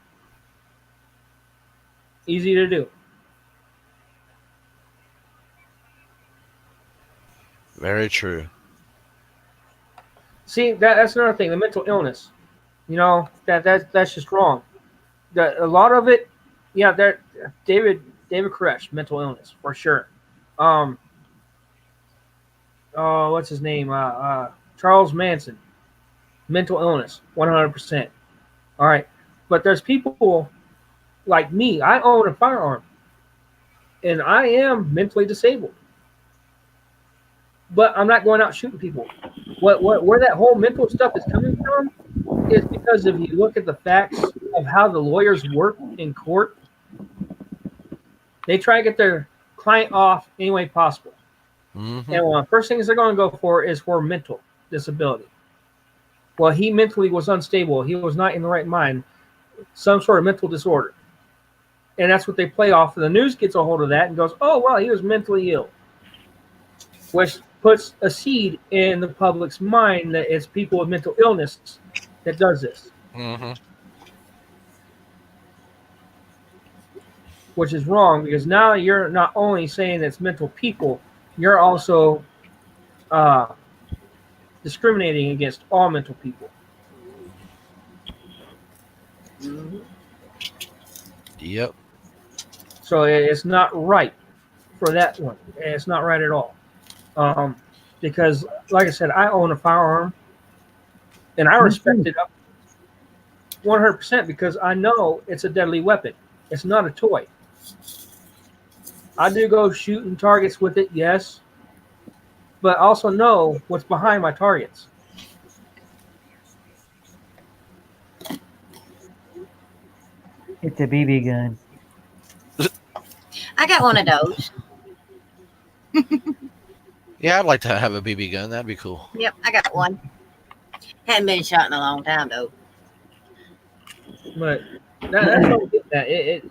Easy to do. Very true. See, that's another thing. The mental illness, that's just wrong. A lot of it, David Koresh, mental illness for sure. What's his name? Charles Manson, mental illness, 100%. All right, but there's people like me. I own a firearm, and I am mentally disabled. But I'm not going out shooting people. Where that whole mental stuff is coming from is because if you look at the facts of how the lawyers work in court, they try to get their client off any way possible. Mm-hmm. And one of the first things they're going to go for is for mental disability. Well, he mentally was unstable. He was not in the right mind. Some sort of mental disorder. And that's what they play off. And the news gets a hold of that and goes, oh, well, he was mentally ill. Which puts a seed in the public's mind that it's people with mental illness that does this. Mm-hmm. Which is wrong, because now you're not only saying it's mental people, you're also discriminating against all mental people. Mm-hmm. Yep. So it's not right for that one. It's not right at all. Because, like I said, I own a firearm, and I respect it up 100% because I know it's a deadly weapon. It's not a toy. I do go shooting targets with it, yes, but I also know what's behind my targets. It's a BB gun. I got one of those. Yeah, I'd like to have a BB gun. That'd be cool. Yep, I got one. Hadn't been shot in a long time though. But that's what I'm getting at.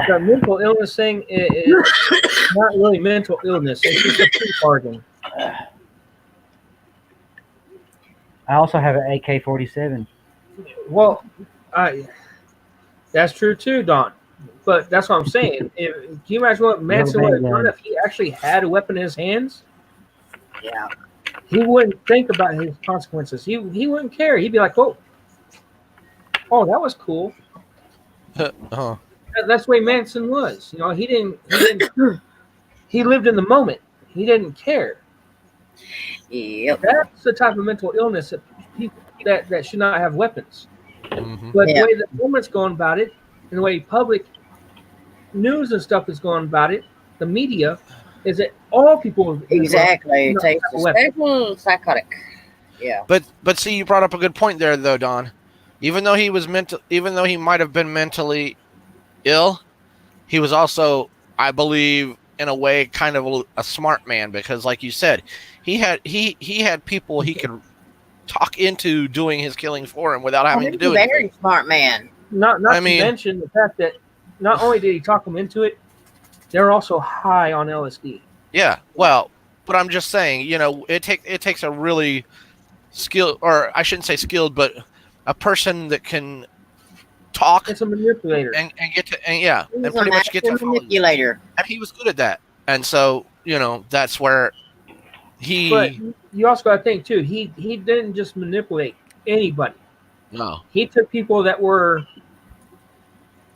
The mental illness thing is not really mental illness. It's just a plea bargain. I also have an AK-47. Well, that's true too, Don. But that's what I'm saying. Can you imagine what Manson would have done if he actually had a weapon in his hands? Yeah. He wouldn't think about his consequences. He wouldn't care. He'd be like, "Oh, that was cool." Uh-huh. That's the way Manson was. You know, he didn't. He lived in the moment. He didn't care. Yep. That's the type of mental illness that people that should not have weapons. Mhm. But Yeah. the way the government's going about it, and the way public news and stuff is going about it, the media, is that all people Exactly. It not takes have a a weapon. special psychotic. Yeah. But see, you brought up a good point there, though, Don. Even though he might have been mentally ill, he was also, I believe, in a way, kind of a smart man because, like you said, he had people he could talk into doing his killing for him without having to do He's a very anything. smart man. Not I to mean- mention the fact that not only did he talk them into it, they're also high on LSD. Yeah, well, but I'm just saying, it takes a really skilled, or I shouldn't say skilled, but a person that can talk It's a manipulator. and get to and He's pretty much get to master follow you. manipulator. And he was good at that. And so, that's where he But you also got to think too. He didn't just manipulate anybody. no. He took people that were,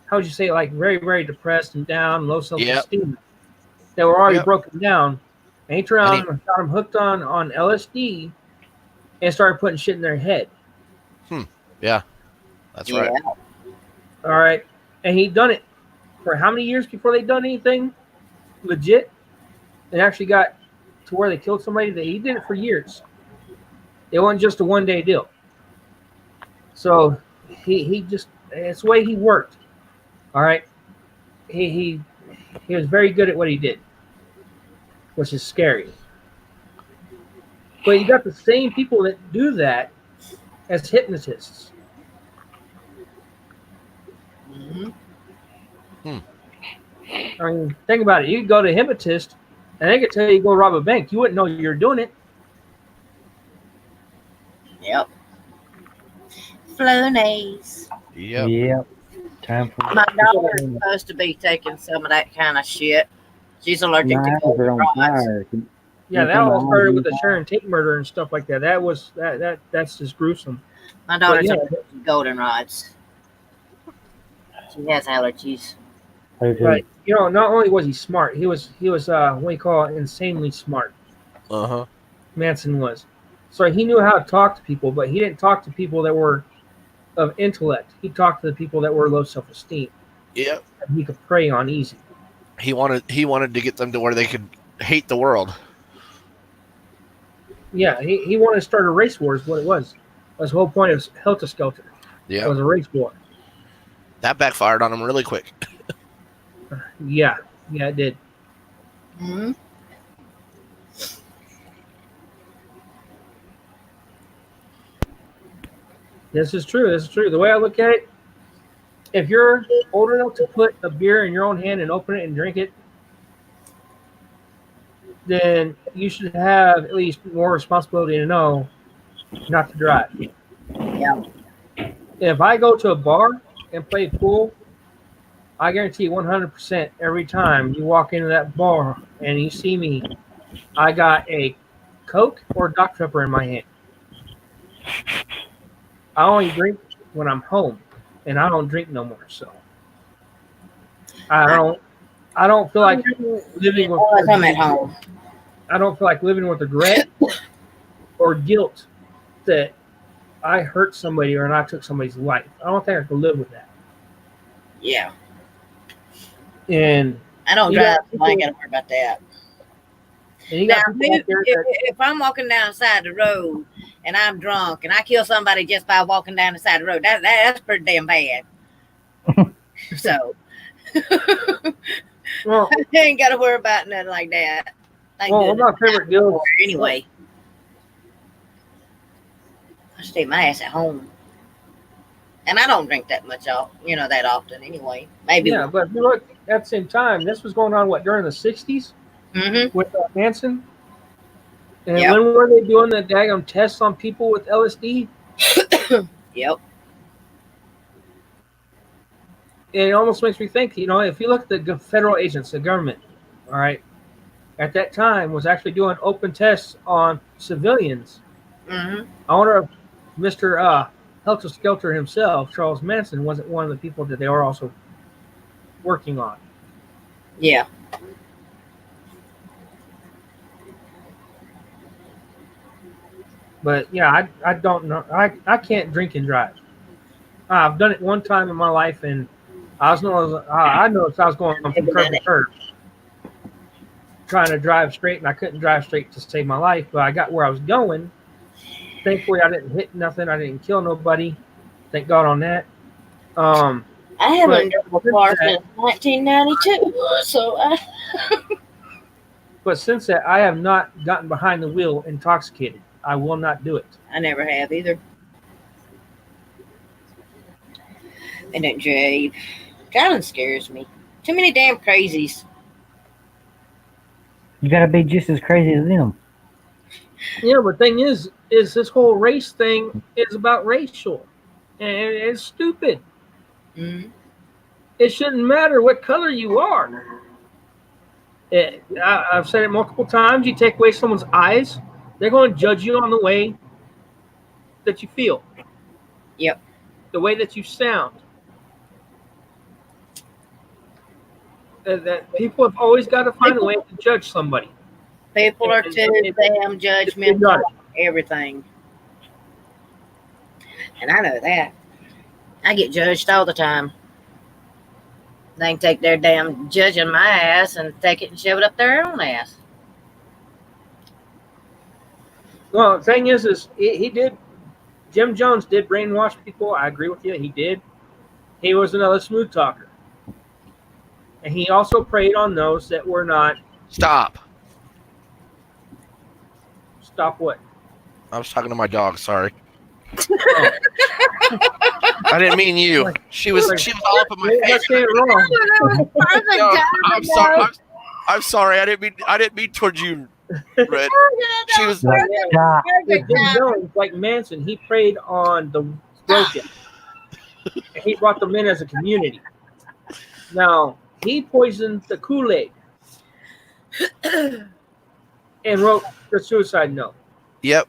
how would you say, like very, very depressed and down, low self-esteem, that were already Yep. broken down. And he turned around and got them hooked on LSD and started putting shit in their head. Yeah. That's right. Yeah. All right. And he done it for how many years before they done anything legit and actually got to where they killed somebody? That he did it for years. It wasn't just a one-day deal. So he just, it's the way he worked. All right. He was very good at what he did, which is scary. But you got the same people that do that as hypnotists. Mhm. I mean, think about it. You could go to a hypnotist and they could tell you to go rob a bank. You wouldn't know you're doing it. Yep. Flonase. Yep. Yep. Time for My daughter's supposed to be taking some of that kind of shit. She's allergic my to eyes are on rods. fire. Yeah, You that come all on, started you with the know. Sharon Tate murder and stuff like that. That's just gruesome. My daughter's yeah. allergic to goldenrods. She has allergies. But not only was he smart, he was what do you call it, insanely smart. Uh-huh. Manson was. So he knew how to talk to people, but he didn't talk to people that were of intellect. He talked to the people that were low self-esteem. Yep. And he could prey on easy. He wanted to get them to where they could hate the world. Yeah, he wanted to start a race war is what it was. That's the whole point of Helter Skelter. It Yeah. was a race war. That backfired on him really quick. Yeah, it did. Hmm. This is true. The way I look at it, if you're old enough to put a beer in your own hand and open it and drink it, then you should have at least more responsibility to know not to drive. Yeah. If I go to a bar and play pool, I guarantee 100% every time you walk into that bar and you see me, I got a Coke or Dr. Pepper in my hand. I only drink when I'm home, and I don't drink no more. So I don't feel like living with. Unless I'm at home. I don't feel like living with regret or guilt that I hurt somebody or I took somebody's life. I don't think I can live with that. Yeah. And I don't You drive, got so I ain't people- got to worry about that. you Now, got people out there that, if I'm walking down the side of the road and I'm drunk and I kill somebody just by walking down the side of the road, that's pretty damn bad. So well, I ain't got to worry about nothing like that. Thank one of my goodness. favorite deals. Anyway, stay my ass at home. And I don't drink that much, that often anyway. Maybe. Yeah, but if you look at the same time, this was going on during the '60s Mm-hmm. with Manson. And Yep. when were they doing the daggum tests on people with LSD? Yep. It almost makes me think, if you look at the federal agents, the government, all right, at that time was actually doing open tests on civilians. Mm-hmm. I wonder if Mr. Helter Skelter himself, Charles Manson, wasn't one of the people that they were also working on. Yeah. But yeah, I don't know. I can't drink and drive. I've done it one time in my life, and I noticed I was going from curb to curb, trying to drive straight, and I couldn't drive straight to save my life. But I got where I was going. Thankfully, I didn't hit nothing. I didn't kill nobody. Thank God on that. I haven't driven a car since 1992, so But since that, I have not gotten behind the wheel intoxicated. I will not do it. I never have either. I don't drive. Driving scares me. Too many damn crazies. You gotta be just as crazy as them. Yeah, but the thing is this whole race thing is about racial, and it's stupid. Mm-hmm. It shouldn't matter what color you are. I've said it multiple times. You take away someone's eyes, they're going to judge you on the way that you feel. Yep. The way that you sound. That people have always got to find a way to judge somebody. People are too damn judgmental of everything. And I know that. I get judged all the time. They can take their damn judging my ass and take it and shove it up their own ass. Well, the thing is he did. Jim Jones did brainwash people. I agree with you. He did. He was another smooth talker. And he also preyed on those that were not. Stop. Stop what? I was talking to my dog. Sorry. I didn't mean you. She was all up in my face. That's wrong. No, I'm sorry. I'm sorry. I didn't mean towards you, Red. She was. Stop. Jim Jones, like Manson, he preyed on the broken. And he brought them in as a community. Now, he poisoned the Kool-Aid and wrote the suicide note. Yep.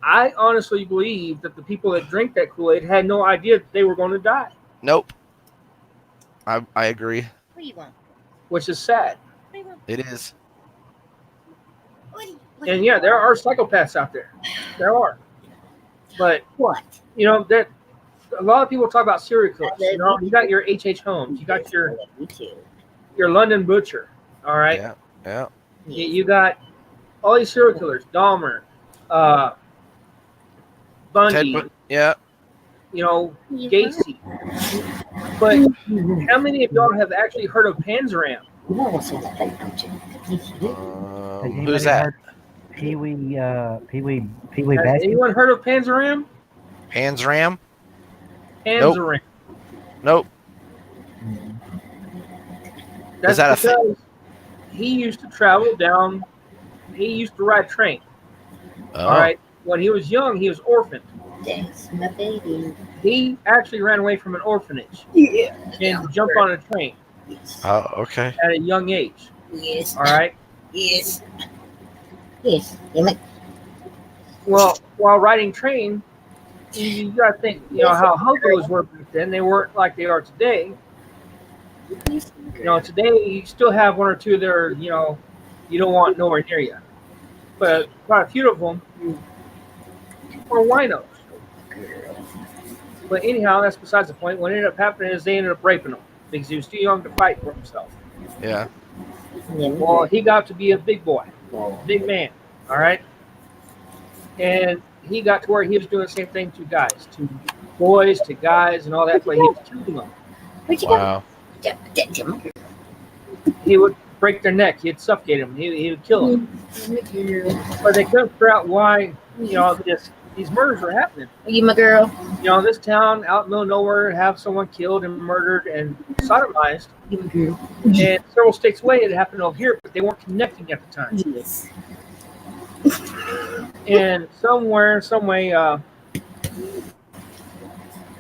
I honestly believe that the people that drink that Kool-Aid had no idea that they were going to die. Nope. I agree. What do you want? Which is sad. What do you want? It is. And yeah, there are psychopaths out there. There are. But, What? that a lot of people talk about serial killers. You got your H.H. Holmes. You got your London Butcher. All right? Yeah. Yeah. You got all these serial killers. Dahmer. Bundy. Yeah. Gacy. But how many of y'all have actually heard of Panzeram? Who's that? Pee Wee Has Baskett. anyone heard of Panzeram? Panzeram? Panzeram. Nope. That's Is that a thing? because he used to travel down. He used to ride train. Oh. All right. When he was young, he was orphaned. That's my baby. He actually ran away from an orphanage Yeah. and jumped on a train Yes. Oh, okay. at a young age. Yes. All right. Yes. Yes. Well, while riding train, you got to think, how hustlers were back then. They weren't like they are today. Today you still have one or two that are, you don't want nowhere near you. But quite a few of them are winos. But anyhow, that's besides the point. What ended up happening is they ended up raping him because he was too young to fight for himself. Yeah. Well, he got to be a big boy, big man, all right? And he got to where he was doing the same thing to guys, to boys, to guys, and all that, but he was killing them. Wow. He would break their neck. He'd suffocate them. He would kill them. But they couldn't figure out why, this these murders were happening. You my girl. You know, this town out in the middle of nowhere have someone killed and murdered and sodomized. You my girl. And several states away, it happened over here, but they weren't connecting at the time. Yes. And somewhere, some way,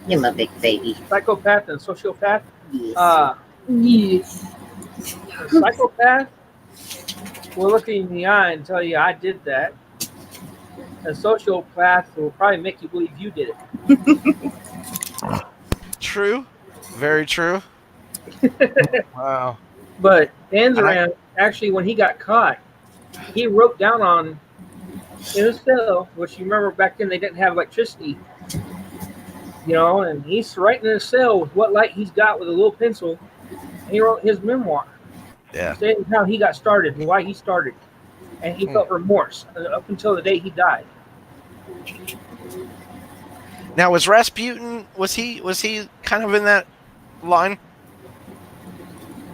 You're my big baby. psychopath and sociopath. Yes. Yes. A psychopath will look you in the eye and tell you, I did that. A sociopath will probably make you believe you did it. True. Very true. Wow. But And Anzaran, actually, when he got caught, he wrote down on in his cell, which you remember back then they didn't have electricity, you know, and he's writing in his cell with what light he's got with a little pencil. And he wrote his memoir, Yeah. saying how he got started and why he started, and he felt remorse up until the day he died. Now, was Rasputin? Was he kind of in that line?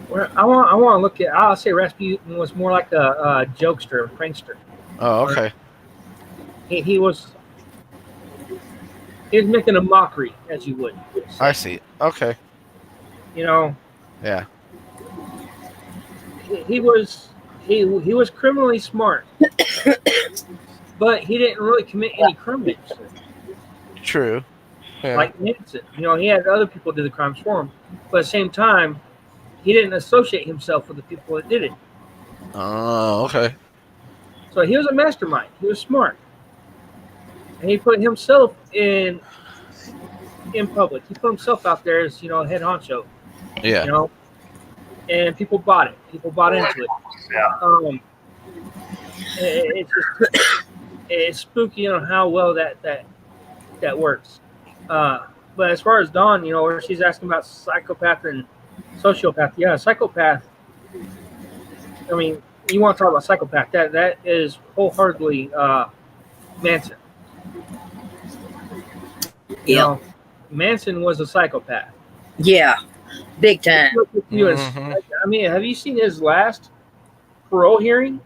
Well, I want to look at. I'll say Rasputin was more like a jokester, a prankster. Oh, okay. He was making a mockery, as you would. I see. Okay. You know, Yeah. he was criminally smart, but he didn't really commit any crimes True. Yeah. like Manson. You know, he had other people do the crimes for him, but at the same time, he didn't associate himself with the people that did it. Oh, okay. So he was a mastermind. He was smart, and he put himself in public. He put himself out there as, you know, head honcho. Yeah. You know, and people bought it. People bought into it. It's just it's spooky on how well that works. But as far as Dawn, you know, where she's asking about psychopath and sociopath, yeah, psychopath. I mean, you want to talk about psychopath? That is wholeheartedly Manson. You know, Manson was a psychopath. Yeah. Big time. Mhm. I mean, have you seen his last parole hearing?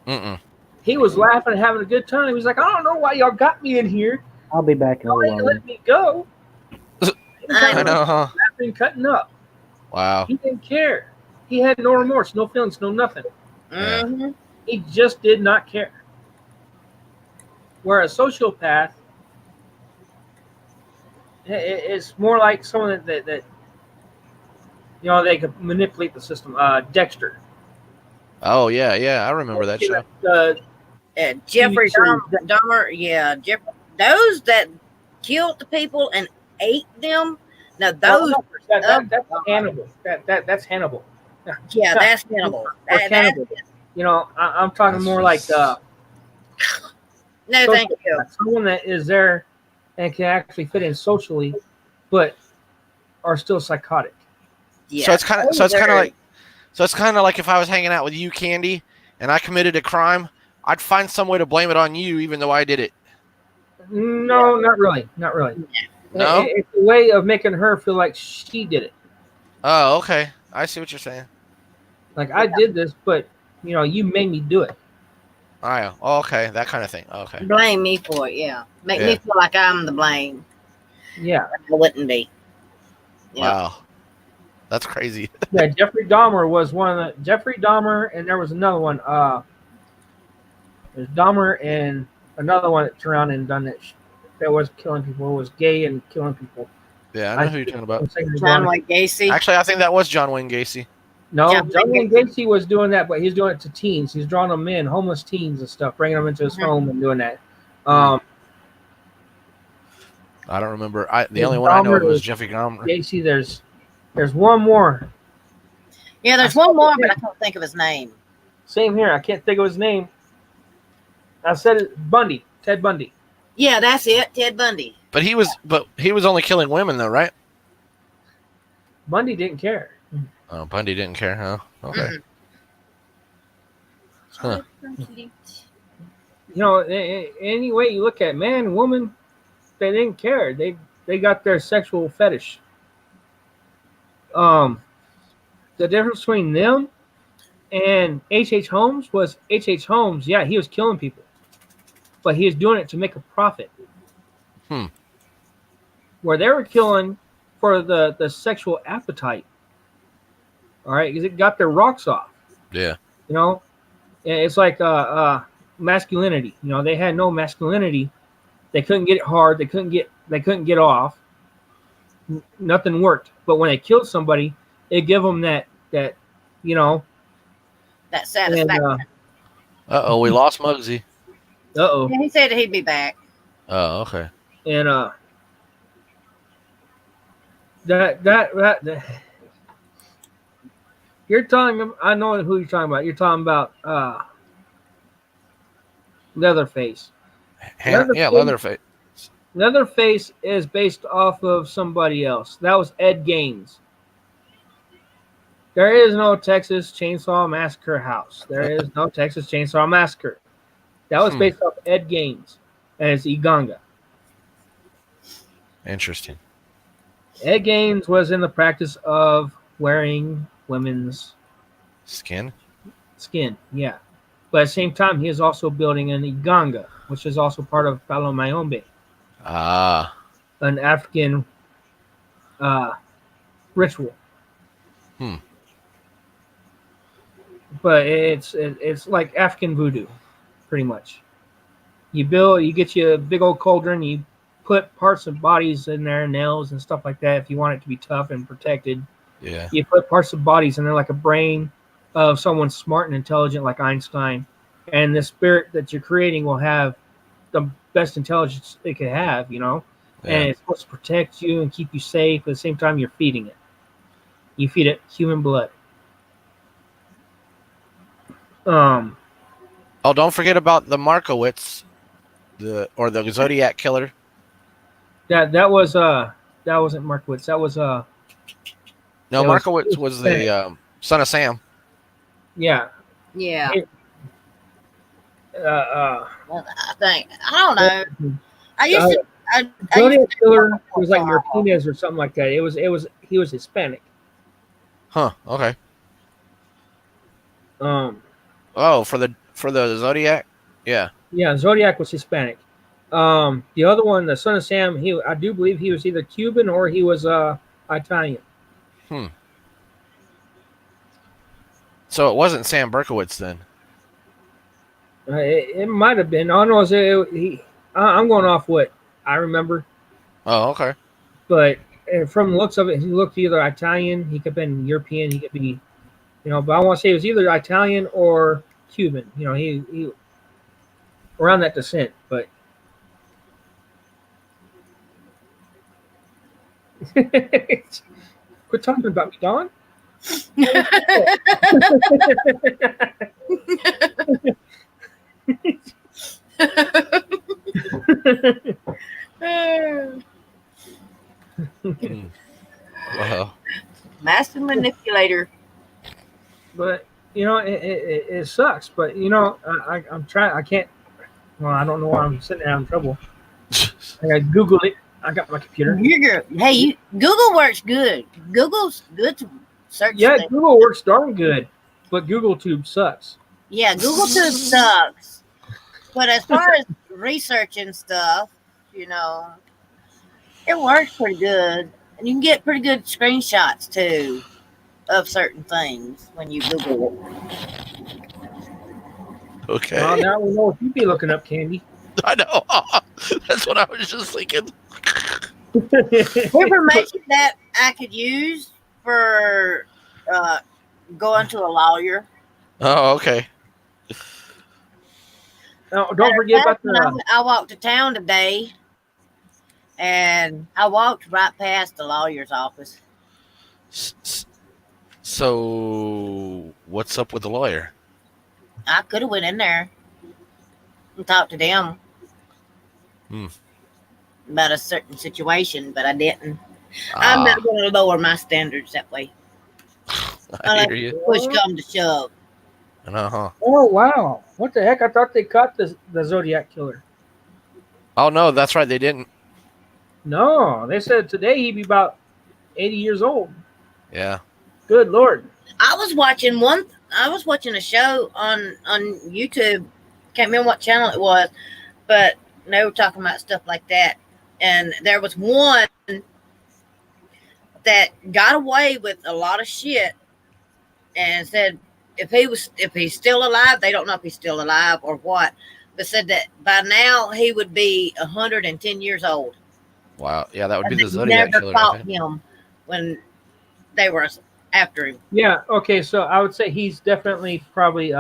Mm-mm. He was laughing and having a good time. He was like, I don't know why y'all got me in here. I'll be back in a Y'all ain't while. let me go. I know, huh? Laughing, cutting up. Wow. He didn't care. He had no remorse, no feelings, no nothing. Yeah. Mm-hmm. He just did not care. Where a sociopath, it's more like someone that you know, they could manipulate the system. Dexter. Oh, yeah, yeah. I remember that show. Jeffrey TV Dahmer. Yeah. Those that killed the people and ate them. Now those. That's Hannibal. That's Hannibal. Yeah, that's Hannibal. Or cannibal. You know, I'm talking more like No, thank you. someone that is there and can actually fit in socially, but are still psychotic. Yeah. So it's kind of like if I was hanging out with you, Candy, and I committed a crime, I'd find some way to blame it on you, even though I did it. No, not really. Not really. No? It's a way of making her feel like she did it. Oh, okay. I see what you're saying. Like, I did this, but, you know, you made me do it. Oh, okay. That kind of thing. Okay. Blame me for it. Yeah. Make me feel like I'm the blame. Yeah. I wouldn't be. Yeah. Wow. That's crazy. Yeah, Jeffrey Dahmer was one of the... Jeffrey Dahmer, and there was another one. There's Dahmer and another one that turned around and done that was killing people. It was gay and killing people. Yeah, I know who you're talking about. John Wayne Gacy. Actually, I think that was John Wayne Gacy. No, Yeah, John Wayne Gacy was doing that, but he's doing it to teens. He's drawing them in, homeless teens and stuff, bringing them into his home and doing that. I don't remember. The only one I know of was Jeffrey Dahmer. Gacy, there's one more. Yeah, there's one more, but I can't think of his name. Same here. I can't think of his name. I said it. Bundy. Ted Bundy. Yeah, that's it. Ted Bundy. But he was only killing women, though, right? Bundy didn't care. Oh, Bundy didn't care, huh? Okay. Huh. You know, any way you look at it, man and woman, they didn't care. They got their sexual fetish. The difference between them and H.H. Holmes was H.H. Holmes, yeah, he was killing people. but he was doing it to make a profit. Hmm. Where they were killing for the sexual appetite. All right, because it got their rocks off. Yeah. You know, it's like masculinity. You know, they had no masculinity. They couldn't get it hard. They couldn't get off. Nothing worked. But when they killed somebody, it gave them that you know. That satisfaction. We lost Muggsy. Uh-oh. Yeah, he said he'd be back. Oh, okay. And that you're talking. I know who you're talking about. You're talking about Leatherface. Leatherface. Leatherface is based off of somebody else. That was Ed Gaines. There is no Texas Chainsaw Massacre house. There is no Texas Chainsaw Massacre. That was based off Ed Gaines, and it's Iganga. Interesting. Ed Gaines was in the practice of wearing women's Skin. Yeah. But at the same time, he is also building an Iganga, which is also part of Palo Mayombe, an African ritual. But it's like African voodoo, pretty much. You get you a big old cauldron, you put parts of bodies in there, nails and stuff like that if you want it to be tough and protected. Yeah. You put parts of bodies in there like a brain of someone smart and intelligent like Einstein. And the spirit that you're creating will have the best intelligence it could have, you know? Yeah. And it's supposed to protect you and keep you safe. At the same time, you're feeding it. You feed it human blood. Don't forget about the Markowitz, the Zodiac killer. That wasn't Markowitz. That was Markowitz was the son of Sam. Yeah. Yeah. Well, I don't know. I used to. Zodiac killer was like Martinez or something like that. He was Hispanic. Huh. Okay. For the Zodiac. Yeah. Yeah, Zodiac was Hispanic. The other one, the son of Sam, I do believe he was either Cuban or he was Italian. So it wasn't Sam Berkowitz then. It might have been. I don't know. I'm going off what I remember. Oh, okay. But from the looks of it, he looked either Italian. He could have been European. He could be, But I want to say it was either Italian or Cuban. He around that descent. But quit talking about me, Don. Wow. Master manipulator. But it sucks. But I'm trying. I can't. Well, I don't know why I'm sitting there in trouble. I Googled it. I got my computer. Hey, Google works good. Google's good to search. Yeah, things. Google works darn good, but Google Tube sucks. Yeah, Google Tube sucks. But as far as researching stuff, it works pretty good. And you can get pretty good screenshots, too, of certain things when you Google it. Okay. Well, now we know what you'd be looking up, Candy. I know. That's what I was just thinking. Information that I could use for going to a lawyer. Oh, okay. Now, don't forget about I walked to town today, and I walked right past the lawyer's office. So, what's up with the lawyer? I could have went in there and talked to them about a certain situation, but I didn't. I'm not going to lower my standards that way. I hear you. Push come to shove. Uh-huh. Oh, wow. What the heck? I thought they caught the Zodiac killer. Oh, no, that's right. They didn't. No, they said today he'd be about 80 years old. Yeah. Good Lord. I was watching a show on YouTube. Can't remember what channel it was, But no talking about stuff like that. And there was one that got away with a lot of shit and said if he's still alive, they don't know if he's still alive or what, but said that by now he would be 110 years old. Wow. Yeah, that would be And the they Zodiac never killer. caught him when they were after him. Yeah. Okay. So I would say he's definitely probably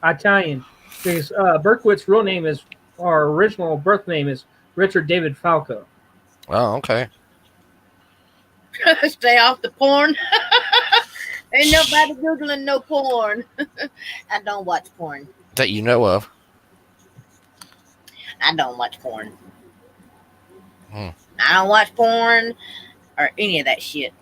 Italian. Because Berkowitz's real name is, or original birth name is Richard David Falco. Oh, okay. Stay off the porn. Ain't nobody googling no porn. I don't watch porn. That you know of. I don't watch porn. Hmm. I don't watch porn or any of that shit.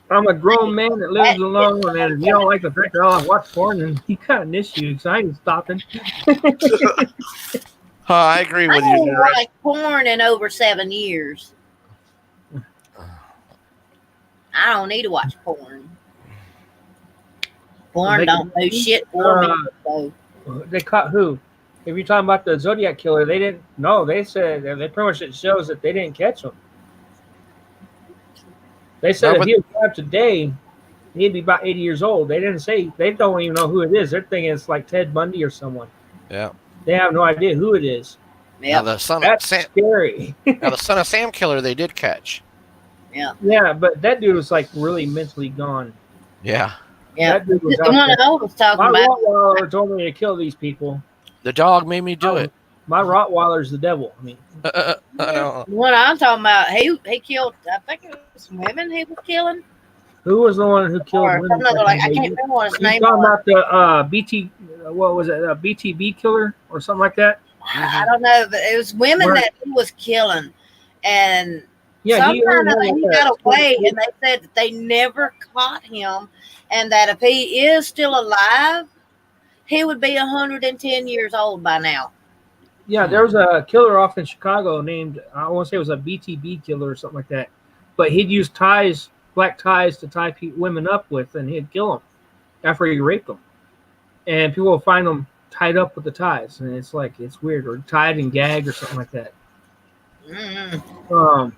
I'm a grown man that lives alone, and if you don't like the fact that I watch porn, then you got an issue. Because I ain't stopping. I agree I with you. haven't Derek. watched porn in over 7 years. I don't need to watch porn. Porn They- don't do shit for me. So They caught who? If you're talking about the Zodiac killer, they didn't. No, they said they pretty much it shows that they didn't catch him. They said No, if but- he was alive today, he'd be about 80 years old. They didn't say. They don't even know who it is. They're thinking it's like Ted Bundy or someone. Yeah. They have no idea who it is. Now yeah, the son of That's Sam. scary. Now the son of Sam killer they did catch. Yeah, but that dude was like really mentally gone. Yeah. yeah. That dude was The out one there. I was talking My about. Rottweiler told me to kill these people. The dog made me do it. My Rottweiler's the devil. I mean, I know. The one I'm talking about, he killed. I think it was women he was killing, who was the one who killed or women? some other like I can't remember what his You're name talking was. about the BT, what was it, BTB killer or something like that? I don't know, but it was women Where- that he was killing, and Yeah, somehow he had got a- away, and they said that they never caught him, and that if he is still alive, he would be 110 years old by now. Yeah, there was a killer off in Chicago named, I want to say it was a BTB killer or something like that. But he'd use ties, black ties, to tie women up with, and he'd kill them after he raped them. And people will find them tied up with the ties, and it's like, it's weird, or tied and gagged or something like that. Mm.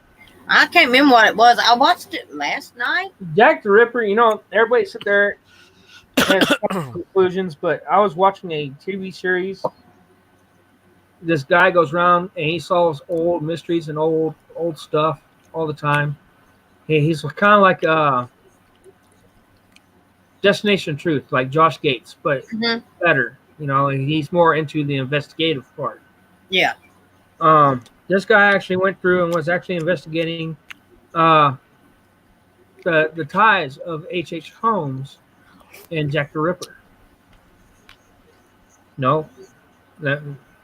I can't remember what it was. I watched it last night. Jack the Ripper, everybody sit there and has conclusions, but I was watching a TV series. This guy goes around and he solves old mysteries and old stuff all the time. He's kind of like Destination Truth, like Josh Gates, but Mhm. better. He's more into the investigative part. Yeah. This guy actually went through and was actually investigating the ties of H.H. Holmes and Jack the Ripper. No, let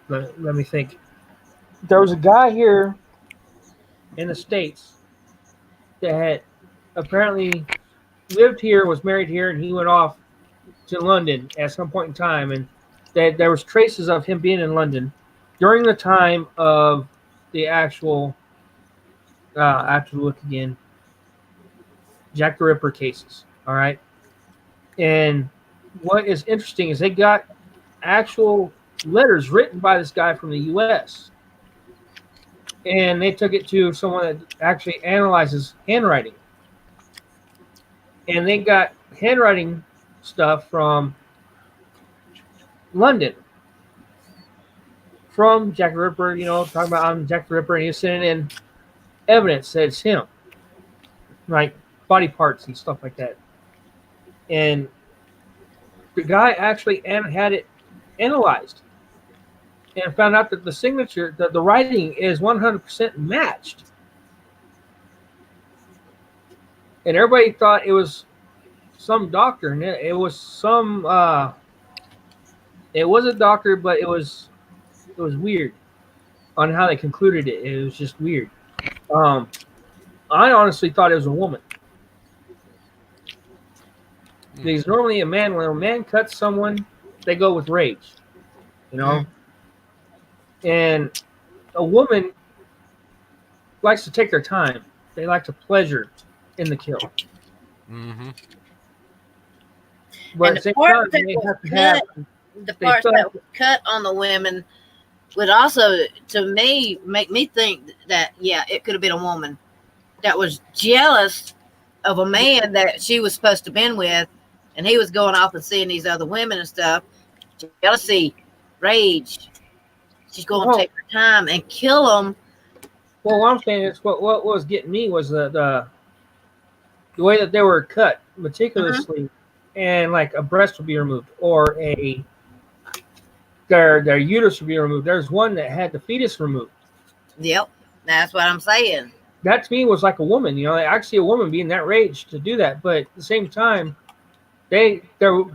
me think. There was a guy here in the States that had apparently lived here, was married here, and he went off to London at some point in time, and that there was traces of him being in London during the time of the actual I have to look again, Jack the Ripper cases. All right. And what is interesting is they got actual letters written by this guy from the U.S. And they took it to someone that actually analyzes handwriting. And they got handwriting stuff from London. From Jack the Ripper, talking about I'm Jack the Ripper, and he was sending in evidence that it's him. Like body parts and stuff like that. And the guy actually had it analyzed and found out that the signature, that the writing is 100% matched. And everybody thought it was some doctor, and it was some it was a doctor, but it was weird on how they concluded it. It was just weird. I honestly thought it was a woman. Because normally when a man cuts someone, they go with rage, And a woman likes to take their time. They like to pleasure in the kill. Mm-hmm. But And at the same the part time, that they was have to have the They parts still that have were cut on the women would also, to me, make me think that, yeah, it could have been a woman that was jealous of a man that she was supposed to been with, and he was going off and seeing these other women and stuff. Jealousy, rage. She's going to well, take her time and kill them. well, what I'm saying is what was getting me was the way that they were cut meticulously, and like a breast would be removed or their uterus would be removed. There's one that had the fetus removed. Yep, that's what I'm saying. That to me was like a woman. You know, I could see a woman being that rage to do that, but at the same time, there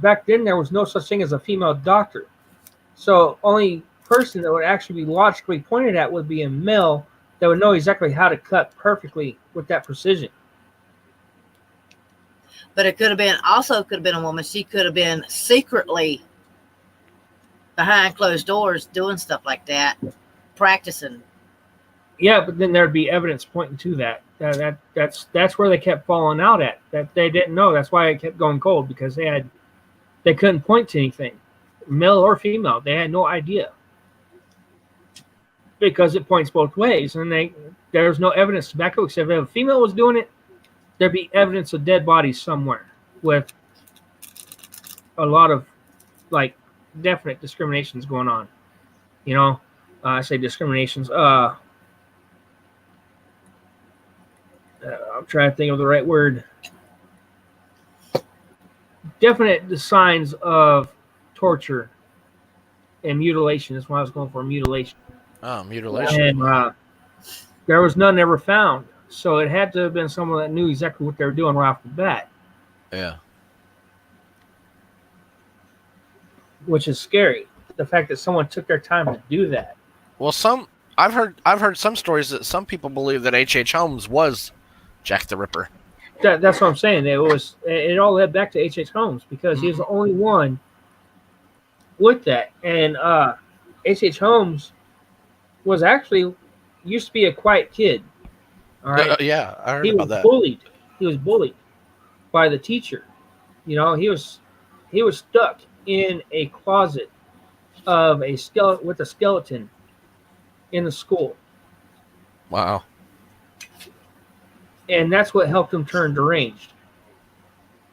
back then there was no such thing as a female doctor. So only person that would actually be logically pointed at would be a male that would know exactly how to cut perfectly with that precision. But it could have been a woman. She could have been secretly behind closed doors doing stuff like that, practicing. Yeah, but then there'd be evidence pointing to that. That's where they kept falling out at. That they didn't know. That's why it kept going cold, because they couldn't point to anything, male or female. They had no idea, because it points both ways, and there's no evidence to back up. Except if a female was doing it, there'd be evidence of dead bodies somewhere with a lot of like definite discriminations going on. You know, I say discriminations. I'm trying to think of the right word. Definite signs of torture and mutilation is what I was going for. Mutilation. Oh, mutilation. And there was none ever found. So it had to have been someone that knew exactly what they were doing right off the bat, Yeah. which is scary. The fact that someone took their time to do that. Well, I've heard some stories that some people believe that H.H. Holmes was Jack the Ripper. That's what I'm saying. It all led back to H.H. Holmes, because he was the only one with that. And H.H. Holmes was actually used to be a quiet kid. All right. Yeah, I heard He about was that. bullied. He was bullied by the teacher. You know, he was stuck in a closet of a skeleton with a skeleton in the school. Wow. And that's what helped him turn deranged.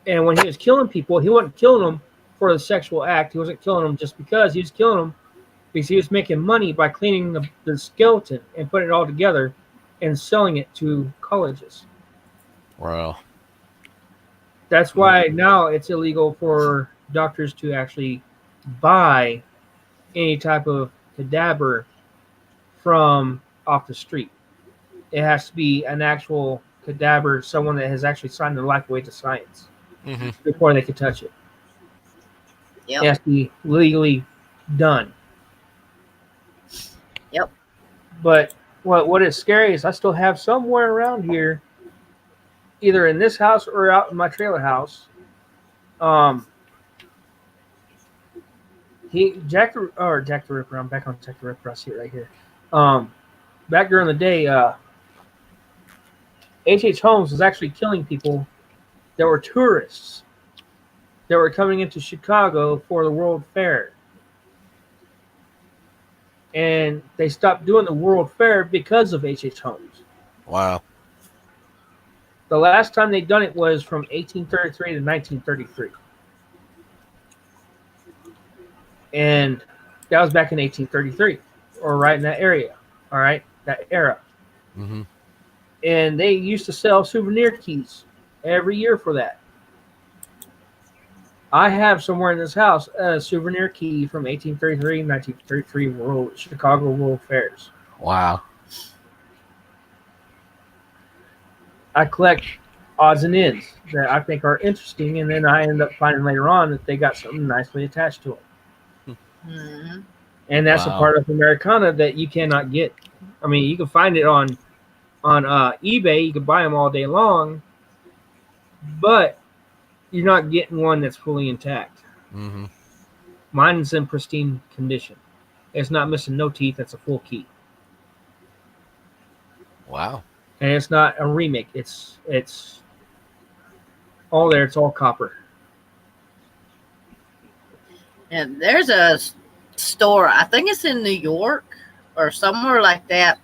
And when he was killing people, he wasn't killing them for the sexual act. He wasn't killing them just because. He was killing them because he was making money by cleaning the skeleton and putting it all together and selling it to colleges. Wow. That's why now it's illegal for doctors to actually buy any type of cadaver from off the street. It has to be an actual cadaver, someone that has actually signed their life away to science before they can touch it. Yep. It has to be legally done. Yep. But what is scary is I still have somewhere around here, either in this house or out in my trailer house, Jack the Ripper. I'm back on Jack the Ripper. I see it right here. Back during the day, H.H. Holmes was actually killing people that were tourists that were coming into Chicago for the World Fair. And they stopped doing the World Fair because of H.H. Holmes. Wow. The last time they'd done it was from 1833 to 1933. And that was back in 1833, or right in that area. All right, that era. Mm-hmm. And they used to sell souvenir keys every year for that. I have somewhere in this house a souvenir key from 1833 and 1933 Chicago World Fairs. Wow. I collect odds and ends that I think are interesting, and then I end up finding later on that they got something nicely attached to them. Mm-hmm. And that's a part of Americana that you cannot get. I mean, you can find it on eBay. You can buy them all day long, but you're not getting one that's fully intact. Mm-hmm. Mine's in pristine condition. It's not missing no teeth. That's a full key. Wow. And it's not a remake. It's all there. It's all copper. And there's a store, I think it's in New York or somewhere like that.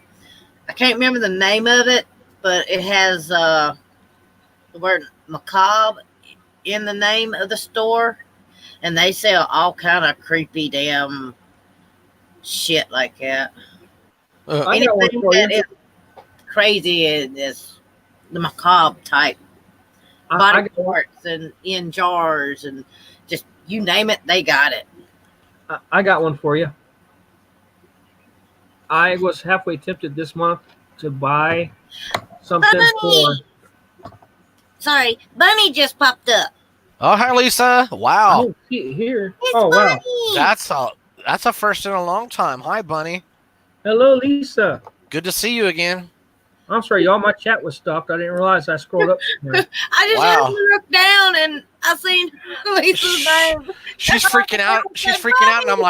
I can't remember the name of it, but it has the word macabre in the name of the store. And they sell all kind of creepy damn shit like that. I got one Anything for that you. is crazy is the macabre type. I Body got one. parts and in jars and just you name it, they got it. I got one for you. I was halfway tempted this month to buy something for. Bunny! Sorry, Bunny just popped up. Oh, hi, Lisa. Wow. Oh, here. It's Oh, wow. Bunny. That's a first in a long time. Hi, Bunny. Hello, Lisa. Good to see you again. I'm sorry, y'all. My chat was stopped. I didn't realize I scrolled up. Here. I just Wow. happened to look down and I seen Lisa's name. She's freaking out. She's freaking out, and I'm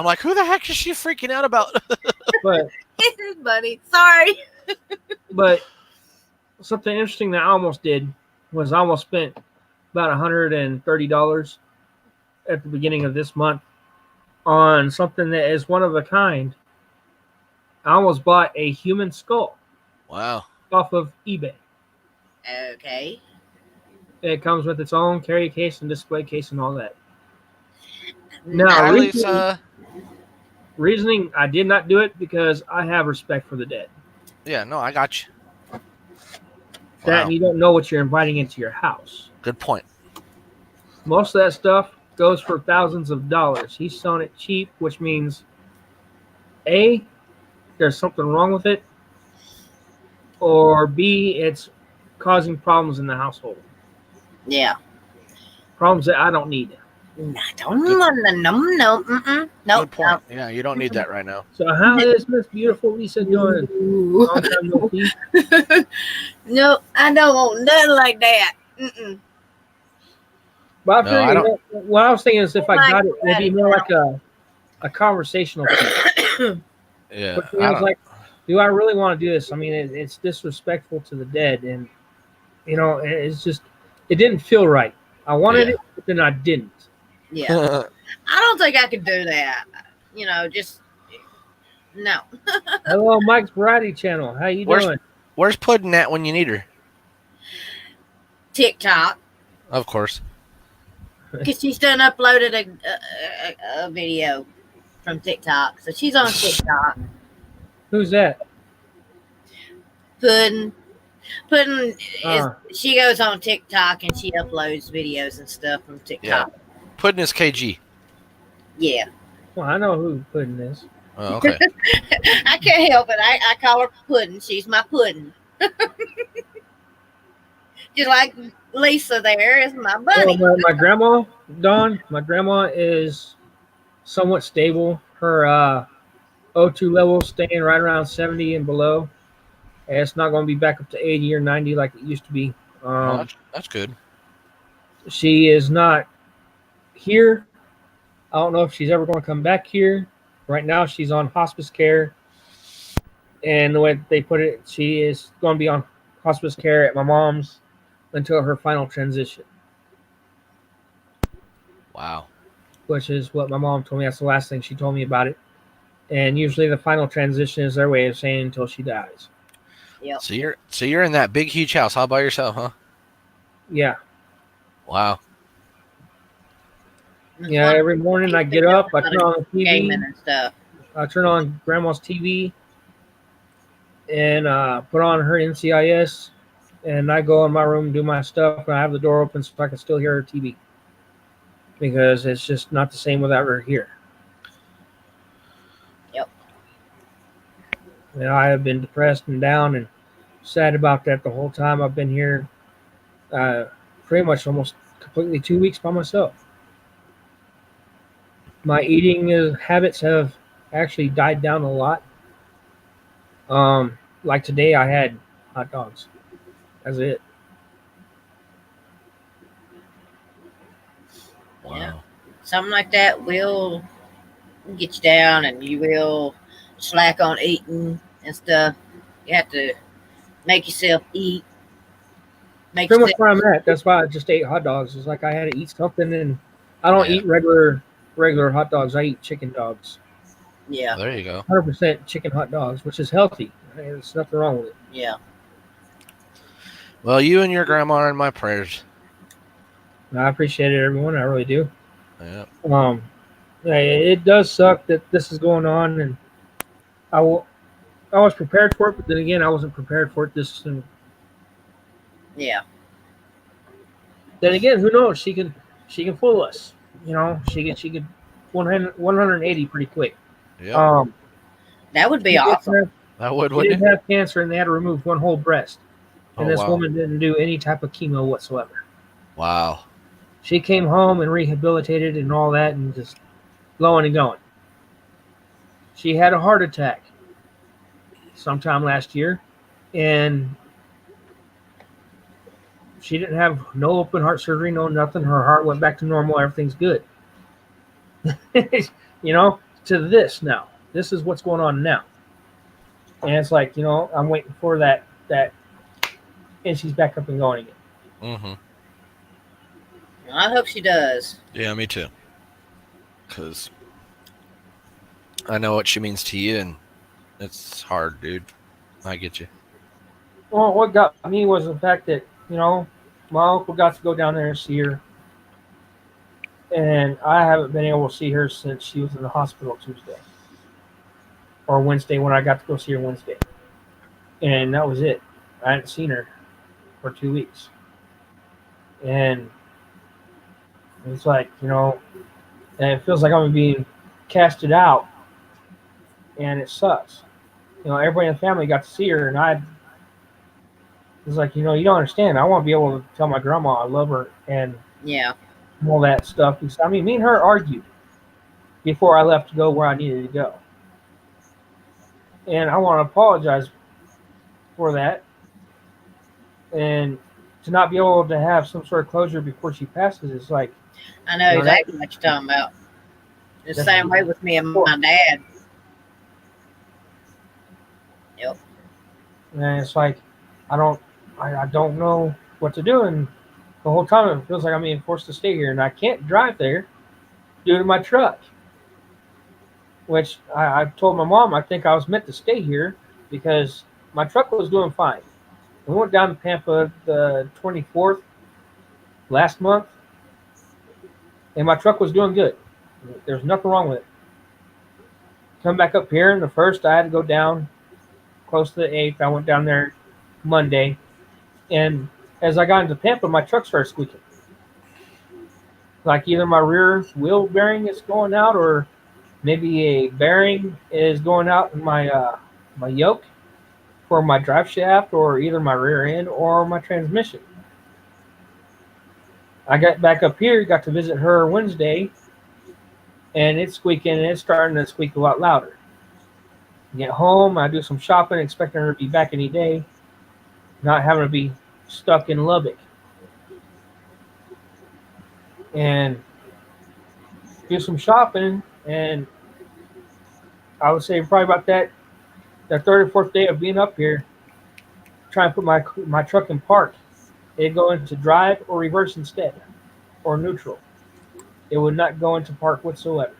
like, who the heck is she freaking out about? But It's Bunny. Sorry. but something interesting that I almost did was I almost spent about $130 at the beginning of this month on something that is one of a kind. I almost bought a human skull Wow. off of eBay. Okay. It comes with its own carry case and display case and all that. Hi, Now, Lisa. reasoning I did not do it because I have respect for the dead. Yeah, no, I got you. That Wow. and you don't know what you're inviting into your house. Good point. Most of that stuff goes for thousands of dollars. He's selling it cheap, which means A, there's something wrong with it, or B, it's causing problems in the household. Yeah. Problems that I don't need. No, no. Good Nope. point. Yeah, you don't need that right now. So how is Miss Beautiful Lisa doing? Long time no see. No, I don't want nothing like that. But I No, figured I don't- what I was thinking is if I Like got it, it'd be that. more like a conversational piece. Yeah. But I was like, do I really want to do this? I mean, it's disrespectful to the dead, and it's just it didn't feel right. I wanted Yeah. it, but then I didn't. Yeah. I don't think I could do that. Just no. Hello, Mike's Variety Channel. How you Where's- doing? Where's Puddin' at when you need her? TikTok, Of course. because she's done uploaded a video from TikTok, so she's on TikTok. Who's that? Puddin is Uh. she goes on TikTok and she uploads videos and stuff from TikTok. Puddin' is KG. Yeah. Well, I know who Puddin is. Oh, okay. I can't help it. I call her Puddin. She's my Puddin. Just like Lisa there is my bunny. Well, my grandma, Dawn, my grandma is somewhat stable. Her O2 level staying right around 70 and below. And it's not going to be back up to 80 or 90 like it used to be. Well, that's good. She is not here. I don't know if she's ever going to come back here. Right now, she's on hospice care. And the way they put it, she is going to be on hospice care at my mom's until her final transition, Wow. which is what my mom told me. That's the last thing she told me about it. And usually the final transition is their way of saying until she dies. Yep. So you're in that big huge house all by yourself, huh? Yeah. Wow. Yeah, every morning I get up, I turn on the gaming TV, and stuff. I turn on grandma's TV and put on her NCIS, and I go in my room and do my stuff, and I have the door open so I can still hear her TV because it's just not the same without her here. Yep. I have been depressed and down and sad about that the whole time I've been here, pretty much almost completely 2 weeks by myself. My eating habits have actually died down a lot. Like today, I had hot dogs. That's it. Wow. Yeah. Something like that will get you down, and you will slack on eating and stuff. You have to make yourself eat. Make Pretty much yourself, where I'm at. That's why I just ate hot dogs. It's like I had to eat something, and I don't Yeah. eat regular regular hot dogs. I eat chicken dogs. Yeah. There you go. 100% chicken hot dogs, which is healthy. There's nothing wrong with it. Yeah. Well, you and your grandma are in my prayers. And I appreciate it, everyone. I really do. Yeah. Yeah, it does suck that this is going on, and I will. I was prepared for it, but then again, I wasn't prepared for it this soon. Yeah. Then again, who knows? She can fool us. You know, she could 180 pretty quick. Yep. That would be She did awesome. have- That would, She wouldn't did it? have cancer, and they had to remove one whole breast. And Oh, this wow. woman didn't do any type of chemo whatsoever. Wow. She came home and rehabilitated and all that, and just glowing and going. She had a heart attack sometime last year, and she didn't have no open heart surgery, no nothing. Her heart went back to normal. Everything's good. You know, to this now. This is what's going on now. And it's like, you know, I'm waiting for that, and she's back up and going again. Mm-hmm. I hope she does. Yeah, me too. Because I know what she means to you, and it's hard, dude. I get you. Well, what got me was the fact that, you know, my uncle got to go down there and see her. And I haven't been able to see her since she was in the hospital Tuesday. Or Wednesday, when I got to go see her Wednesday. And that was it. I hadn't seen her for 2 weeks. And it's like, you know, and it feels like I'm being casted out. And it sucks. You know, everybody in the family got to see her, and I was like, you know, you don't understand. I want to be able to tell my grandma I love her and Yeah. all that stuff. I mean, me and her argued before I left to go where I needed to go. And I want to apologize for that. And to not be able to have some sort of closure before she passes is like, I know No, exactly what you're talking about. It's the same way with me and my dad. Yep. and it's like, I don't know what to do. And the whole time it feels like I'm being forced to stay here, and I can't drive there due to my truck. Which I told my mom I think I was meant to stay here because my truck was doing fine. We went down to Pampa the 24th last month, and my truck was doing good. There's nothing wrong with it. Come back up here, and the first I had to go down close to the 8th. I went down there Monday, and as I got into Pampa, my truck started squeaking. Like either my rear wheel bearing is going out, or maybe a bearing is going out in my my yoke for my drive shaft, or either my rear end or my transmission. I got back up here, got to visit her Wednesday, and it's squeaking, and it's starting to squeak a lot louder. Get home, I do some shopping, expecting her to be back any day, not having to be stuck in Lubbock. And do some shopping, and I would say probably about the third or fourth day of being up here, trying to put my truck in park. It'd go into drive or reverse instead, or neutral. It would not go into park whatsoever.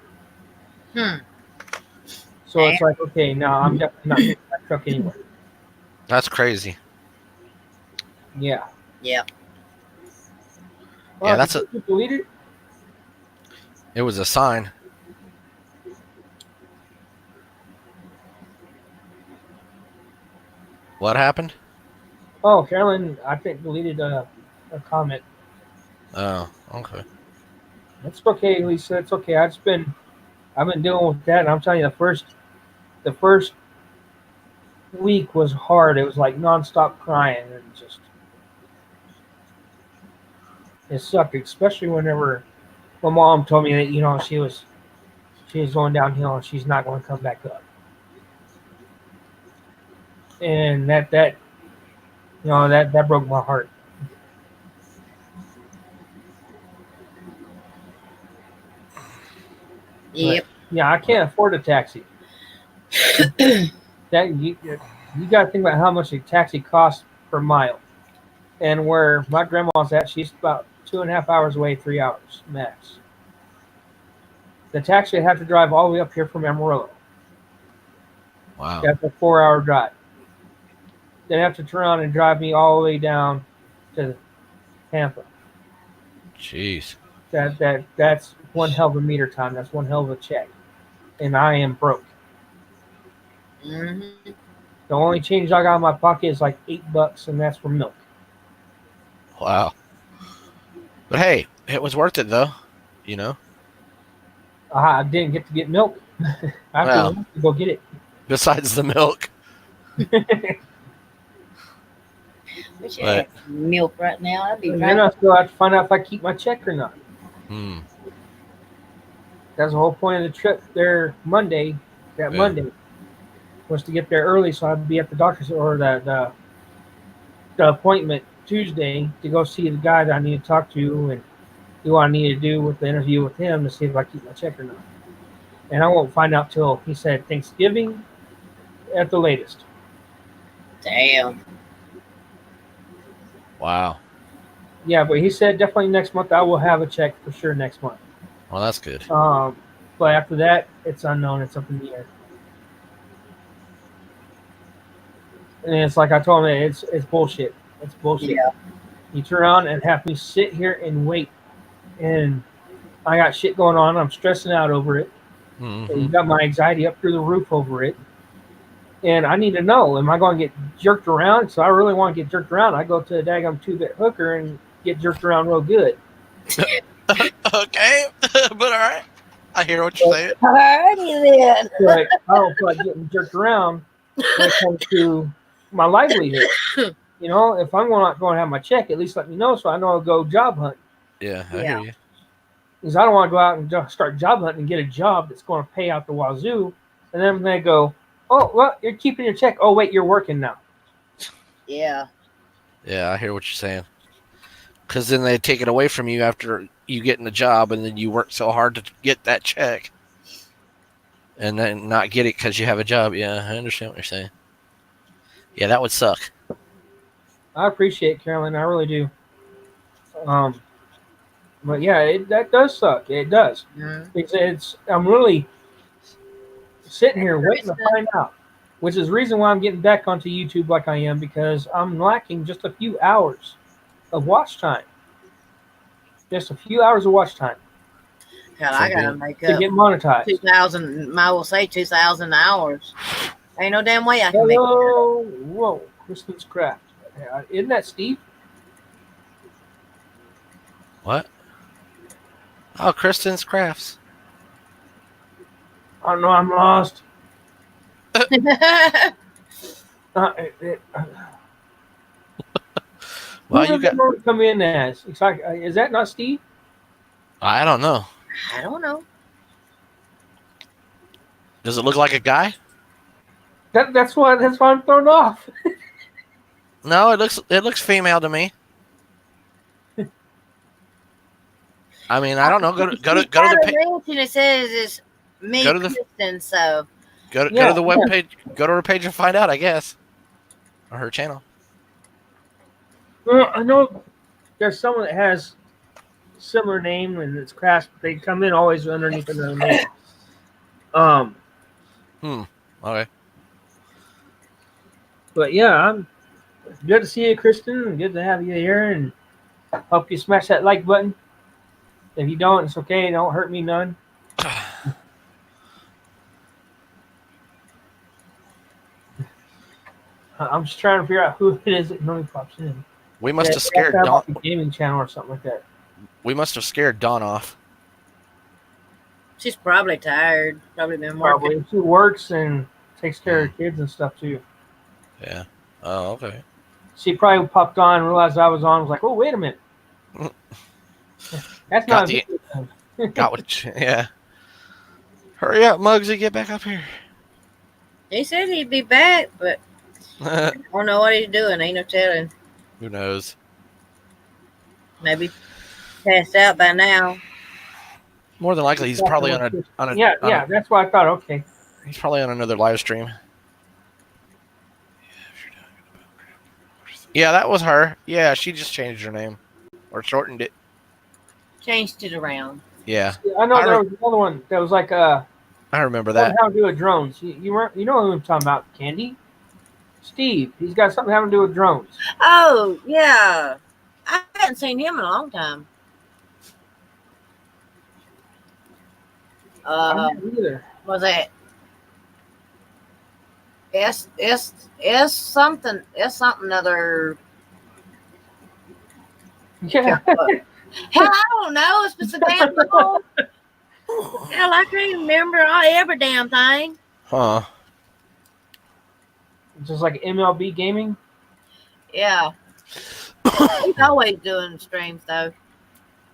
So it's like, okay, now I'm definitely not moving that truck anywhere. That's crazy. Yeah. Yeah. Yeah, that's did you delete it? It was a sign. What happened? Oh, Carolyn, I think deleted a comment. Oh, okay. It's okay, Lisa. It's okay. I've been dealing with that, and I'm telling you, the first week was hard. It was like nonstop crying, and just it sucked, especially whenever my mom told me that, you know, she was going downhill and she's not going to come back up, and that you know that broke my heart. Yep. Yeah, I can't afford a taxi. That you got to think about how much a taxi costs per mile, and where my grandma's at, she's about 2.5 hours away, 3 hours max. The taxi would have to drive all the way up here from Amarillo. Wow. That's a 4-hour drive. They'd have to turn around and drive me all the way down to Tampa. Jeez. That's one hell of a meter time. That's one hell of a check. And I am broke. Hmm. The only change I got in my pocket is like $8, and that's for milk. Wow. But hey, it was worth it though. You know. I didn't get to get milk. I have to go get it. Besides the milk. Wish I But- had some milk right now. I'd be And right. then I still have to find out if I keep my check or not. Hmm. That's the whole point of the trip there Monday. That Yeah. Monday was to get there early so I'd be at the doctor's or the appointment Tuesday to go see the guy that I need to talk to and do what I need to do with the interview with him to see if I keep my check or not. And I won't find out till he said Thanksgiving at the latest. Damn. Wow. Yeah, but he said definitely next month I will have a check for sure next month. Well, that's good. But after that, it's unknown. It's up in the air. And it's like I told him, it's bullshit. It's bullshit. Yeah. You turn around and have me sit here and wait, and I got shit going on. I'm stressing out over it. Mhm. And you got my anxiety up through the roof over it. And I need to know, am I going to get jerked around? So I really want to get jerked around. I go to a daggum 2-bit hooker and get jerked around real good. Okay, but all right. I hear what you're saying. Alrighty then. But I don't feel like getting jerked around when it comes to my livelihood. You know, if I'm not going to have my check, at least let me know so I know I'll go job hunt. Yeah, I Yeah. hear you. Because I don't want to go out and start job hunting and get a job that's going to pay out the wazoo. And then they go, oh, well, you're keeping your check. Oh, wait, you're working now. Yeah. Yeah, I hear what you're saying. Because then they take it away from you after you get in the job, and then you work so hard to get that check, and then not get it because you have a job. Yeah, I understand what you're saying. Yeah, that would suck. I appreciate it, Carolyn. I really do. But yeah, that does suck. It does. Mhm. I'm really sitting here waiting to find out, which is the reason why I'm getting back onto YouTube like I am, because I'm lacking just a few hours of watch time. Just a few hours of watch time Hell, I gotta make to up get monetized. 2,000. I will say 2,000 hours. Ain't no damn way I can make it. Hello, whoa, Kristen's Craft. Isn't that Steve? What? Oh, Kristen's Crafts. I don't know. I'm lost. Well, Who you does got. it come in as? It's like, is that not Steve? I don't know. I don't know. Does it look like a guy? That's why I'm thrown off. No, it looks female to me. I mean, I don't know. Go to the page. And it says it's me, Go to the- Kristen. So go Yeah, to the web page. Go to her page and find out. I guess, or her channel. Well, I know there's someone that has similar name and it's Crash, but they come in always underneath another name. Okay. But yeah, I'm good to see you, Kristen, and good to have you here, and hope you smash that like button. If you don't, it's okay. It don't hurt me none. I'm just trying to figure out who it is that normally pops in. We must Yeah, have scared that's Dawn. the gaming channel or something like that. We must have scared Dawn off. she's probably tired. Probably been working. Probably she works and takes care of her kids and stuff too. Yeah. Oh, okay. She probably popped on and realized I was on. Was like, oh, wait a minute. That's Got not. the- Got what? Yeah. Hurry up, Muggsy. Get back up here. He said he'd be back, but I don't know what he's doing. Ain't no telling. Who knows? Maybe passed out by now. More than likely, he's probably on a Yeah, on yeah. That's why I thought, okay. he's probably on another live stream. Yeah, that was her. Yeah, she just changed her name or shortened it. Changed it around. Yeah, I know I there re- was another one that was like I remember something that. having to do with drones. You know who I'm talking about, Candy? Steve. He's got something having to do with drones. Oh, yeah. I haven't seen him in a long time. I Uh, haven't either. was that S something other? Yeah. Hell, I don't know. It's been so damn long. Hell, I can't even remember every damn thing. Huh. Just like MLB gaming. Yeah, he's always doing streams though.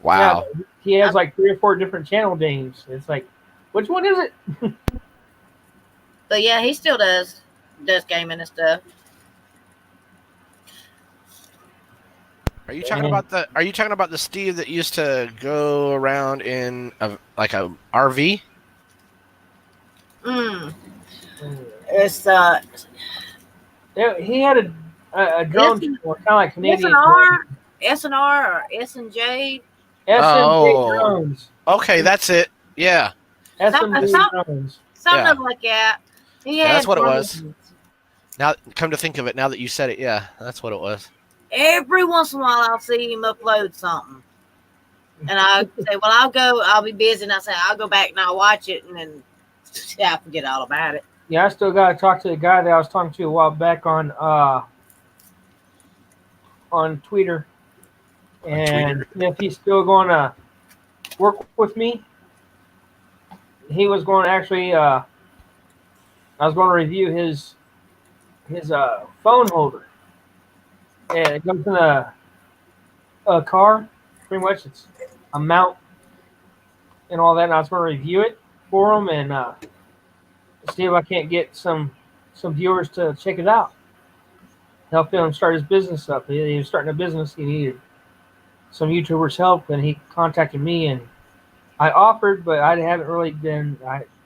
Wow. Yeah, he has like 3 or 4 different channel names. It's like, which one is it? But yeah, he still does gaming and stuff. Are you talking about the Steve that used to go around in like a RV? It's Yeah, he had a drone Listen, channel, kind of like Canadian SNR or S&J. SMJ drones. Okay, that's it. Yeah. SMJ drones. Something Yeah. like that. He Yeah, had that's what it was. drones. Now, come to think of it, now that you said it, yeah, that's what it was. Every once in a while, I'll see him upload something. And I say, well, I'll be busy. And I say, I'll go back and I'll watch it. And then I forget all about it. Yeah, I still got to talk to the guy that I was talking to a while back on Twitter. And if he's still going to work with me, he was going to actually, I was going to review his phone holder. And it comes in a car, pretty much. It's a mount and all that. And I was going to review it for him and see if I can't get some viewers to check it out. Help him start his business up. He was starting a business. He needed some YouTubers' help, and he contacted me, and I offered, but I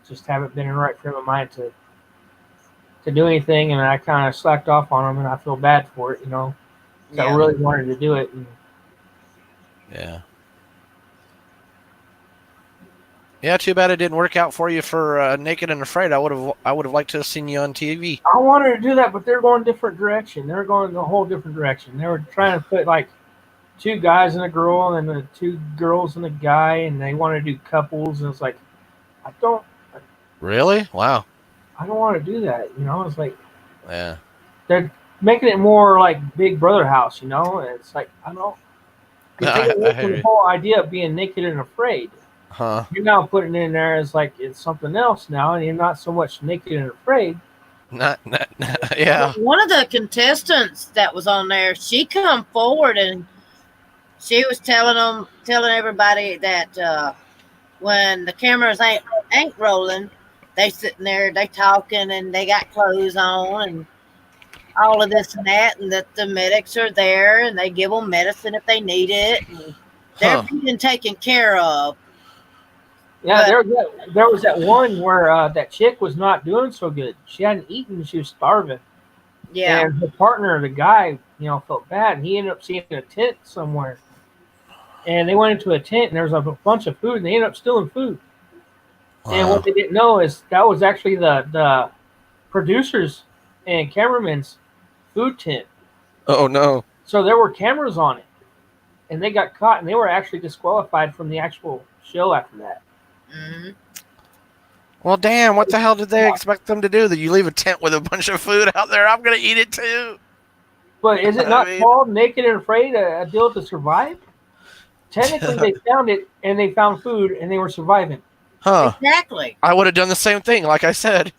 just haven't been in the right frame of mind to do anything, and I kind of slacked off on him, and I feel bad for it, So I really wanted to do it. And yeah. Yeah, too bad it didn't work out for you for Naked and Afraid. I would have liked to have seen you on TV. I wanted to do that, but they're going a different direction. They're going a whole different direction. They were trying to put like 2 guys and a girl, and then 2 girls and a guy, and they want to do couples, and it's like, I don't Really? Wow. want to do that, It's like Yeah. they're making it more like Big Brother house, and it's like I don't. The whole idea of being naked and afraid. Huh. You're now putting it in there as like it's something else now, and you're not so much naked and afraid. Not yeah. One of the contestants that was on there, she come forward and she was telling everybody that when the cameras ain't rolling, they sitting there, they talking, and they got clothes on, and all of this and that, and that the medics are there, and they give them medicine if they need it, and they're being taken care of. Yeah, there was that one where that chick was not doing so good. She hadn't eaten; she was starving. Yeah, and her partner, the guy, felt bad, and he ended up seeing a tent somewhere. And they went into a tent, and there was a bunch of food, and they ended up stealing food. Wow. And what they didn't know is that was actually the producers and cameraman's food tent. Oh, no. So there were cameras on it, and they got caught, and they were actually disqualified from the actual show after that. Mm-hmm. Well, damn, what the hell did they expect them to do? That you leave a tent with a bunch of food out there? I'm going to eat it too. But is it not called Naked and Afraid, a deal to survive? Technically, they found it, and they found food, and they were surviving. Huh. Exactly. I would have done the same thing, like I said.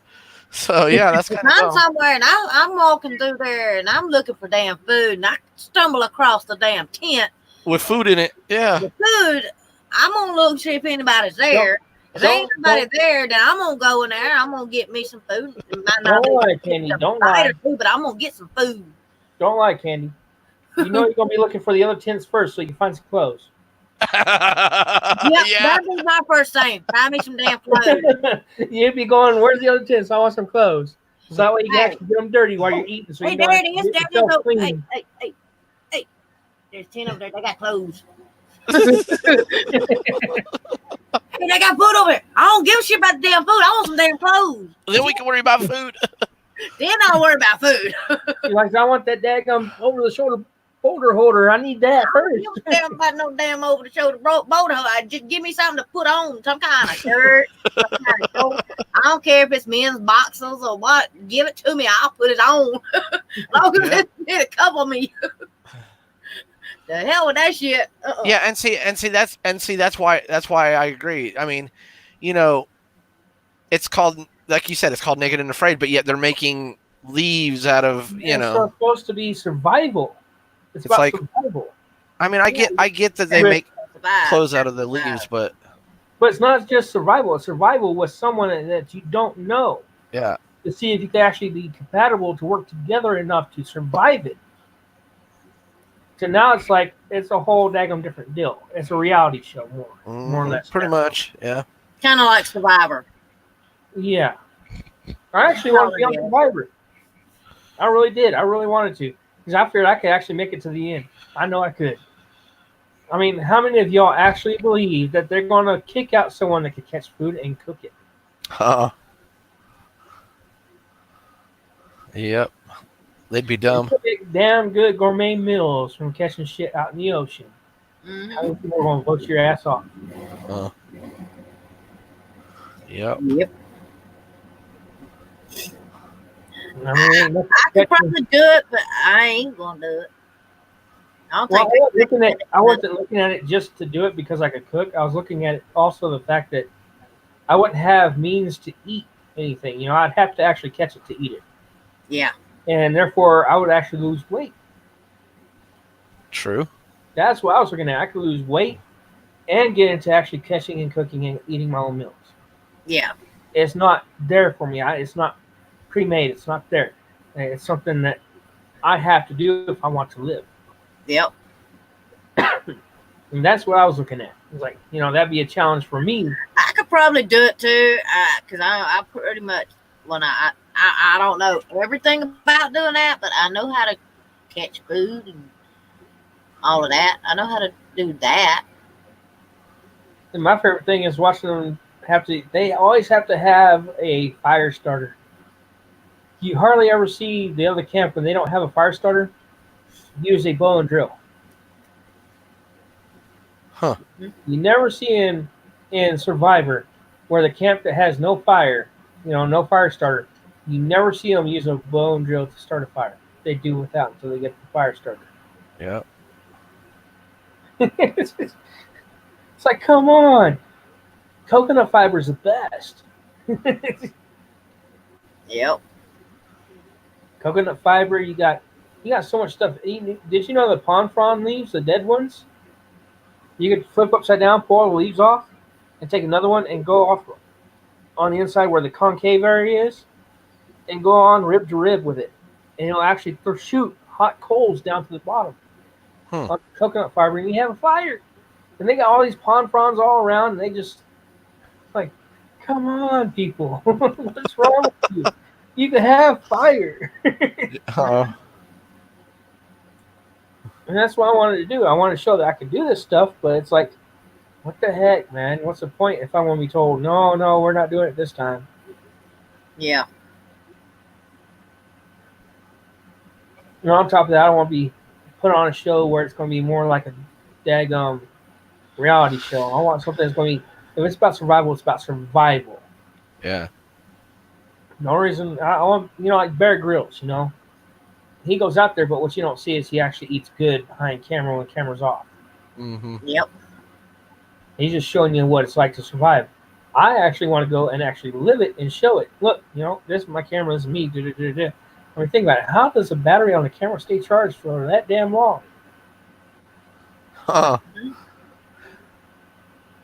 So, yeah, that's kind of I'm somewhere, and I'm walking through there, and I'm looking for damn food, and I stumble across the damn tent. With food in it, yeah. With food, I'm going to look see if anybody's there. If ain't nobody there, then I'm going to go in there. I'm going to get me some food. Don't lie, Candy. Don't lie. But I'm going to get some food. Don't lie, Candy. You're going to be looking for the other tents first so you can find some clothes. Yeah, that'd be my first thing. Find me some damn clothes. You'd be going, where's the other tents? I want some clothes. So that way you can actually get them dirty while you're eating. So Hey, you there it is. There's 10 over there. They got clothes. Hey, they got food over here. I don't give a shit about the damn food. I want some damn clothes. Then we can worry about food. Then I'll worry about food. Like, I want that daggum over the shoulder folder holder. I need that I first. don't give a damn about no damn over the shoulder boat. Just give me something to put on, some kind of shirt. Some kind of coat. I don't care if it's men's boxers or what. Give it to me. I'll put it on. As long as it cover me. The hell with that shit. Yeah, and see that's why I agree. I mean, it's called, like you said, it's called Naked and Afraid, but yet they're making leaves out of It's supposed to be survival. It's about like survival. I mean, I get that they make clothes out of the leaves, but it's not just survival. It's survival with someone that you don't know. Yeah. To see if you can actually be compatible to work together enough to survive it. So now it's like it's a whole daggum different deal. It's a reality show more or less. Pretty much, yeah. Kind of like Survivor. Yeah. I actually want to be on Survivor. I really did. I really wanted to. Because I figured I could actually make it to the end. I know I could. I mean, how many of y'all actually believe that they're going to kick out someone that could catch food and cook it? Yep. They'd be dumb. Make damn good gourmet meals from catching shit out in the ocean. Mm-hmm. How many people are going to vote your ass off? Yep. I mean, I could probably do it, but I ain't gonna do it. I wasn't looking at it just to do it because I could cook. I was looking at it also the fact that I wouldn't have means to eat anything. I'd have to actually catch it to eat it. Yeah. And therefore, I would actually lose weight. True. That's what I was looking at. I could lose weight and get into actually catching and cooking and eating my own meals. Yeah. It's not there for me. It's not pre-made. It's not there. It's something that I have to do if I want to live. Yep. And that's what I was looking at. It's like, that'd be a challenge for me. I could probably do it too, because I pretty much, I don't know everything about doing that, but I know how to catch food and all of that. I know how to do that. And my favorite thing is watching them they always have to have a fire starter. You hardly ever see the other camp when they don't have a fire starter use a bow and drill. Huh. You never see in Survivor where the camp that has no fire, no fire starter, you never see them use a bow and drill to start a fire. They do without until they get the fire starter. Yeah. It's like, come on. Coconut fiber is the best. Yep. Coconut fiber, you got so much stuff. Did you know the palm frond leaves, the dead ones? You could flip upside down, pull all the leaves off, and take another one and go off on the inside where the concave area is, and go on rib to rib with it. And it'll actually shoot hot coals down to the bottom on coconut fiber, and you have a fire. And they got all these palm fronds all around, and they just, like, come on, people. What's wrong with you? You can have fire. And that's what I wanted to do. I wanted to show that I could do this stuff, but it's like, what the heck, man? What's the point if I want to be told, no, we're not doing it this time? Yeah. On top of that, I don't want to be put on a show where it's going to be more like a daggum reality show. I want something that's going to be, if it's about survival, it's about survival. Yeah. No reason, I want, like Bear Grylls, he goes out there, but what you don't see is he actually eats good behind camera when the camera's off. Mm-hmm. Yep. He's just showing you what it's like to survive. I actually want to go and actually live it and show it. Look, this is my camera, this is me. I mean, think about it. How does a battery on the camera stay charged for that damn long? Huh.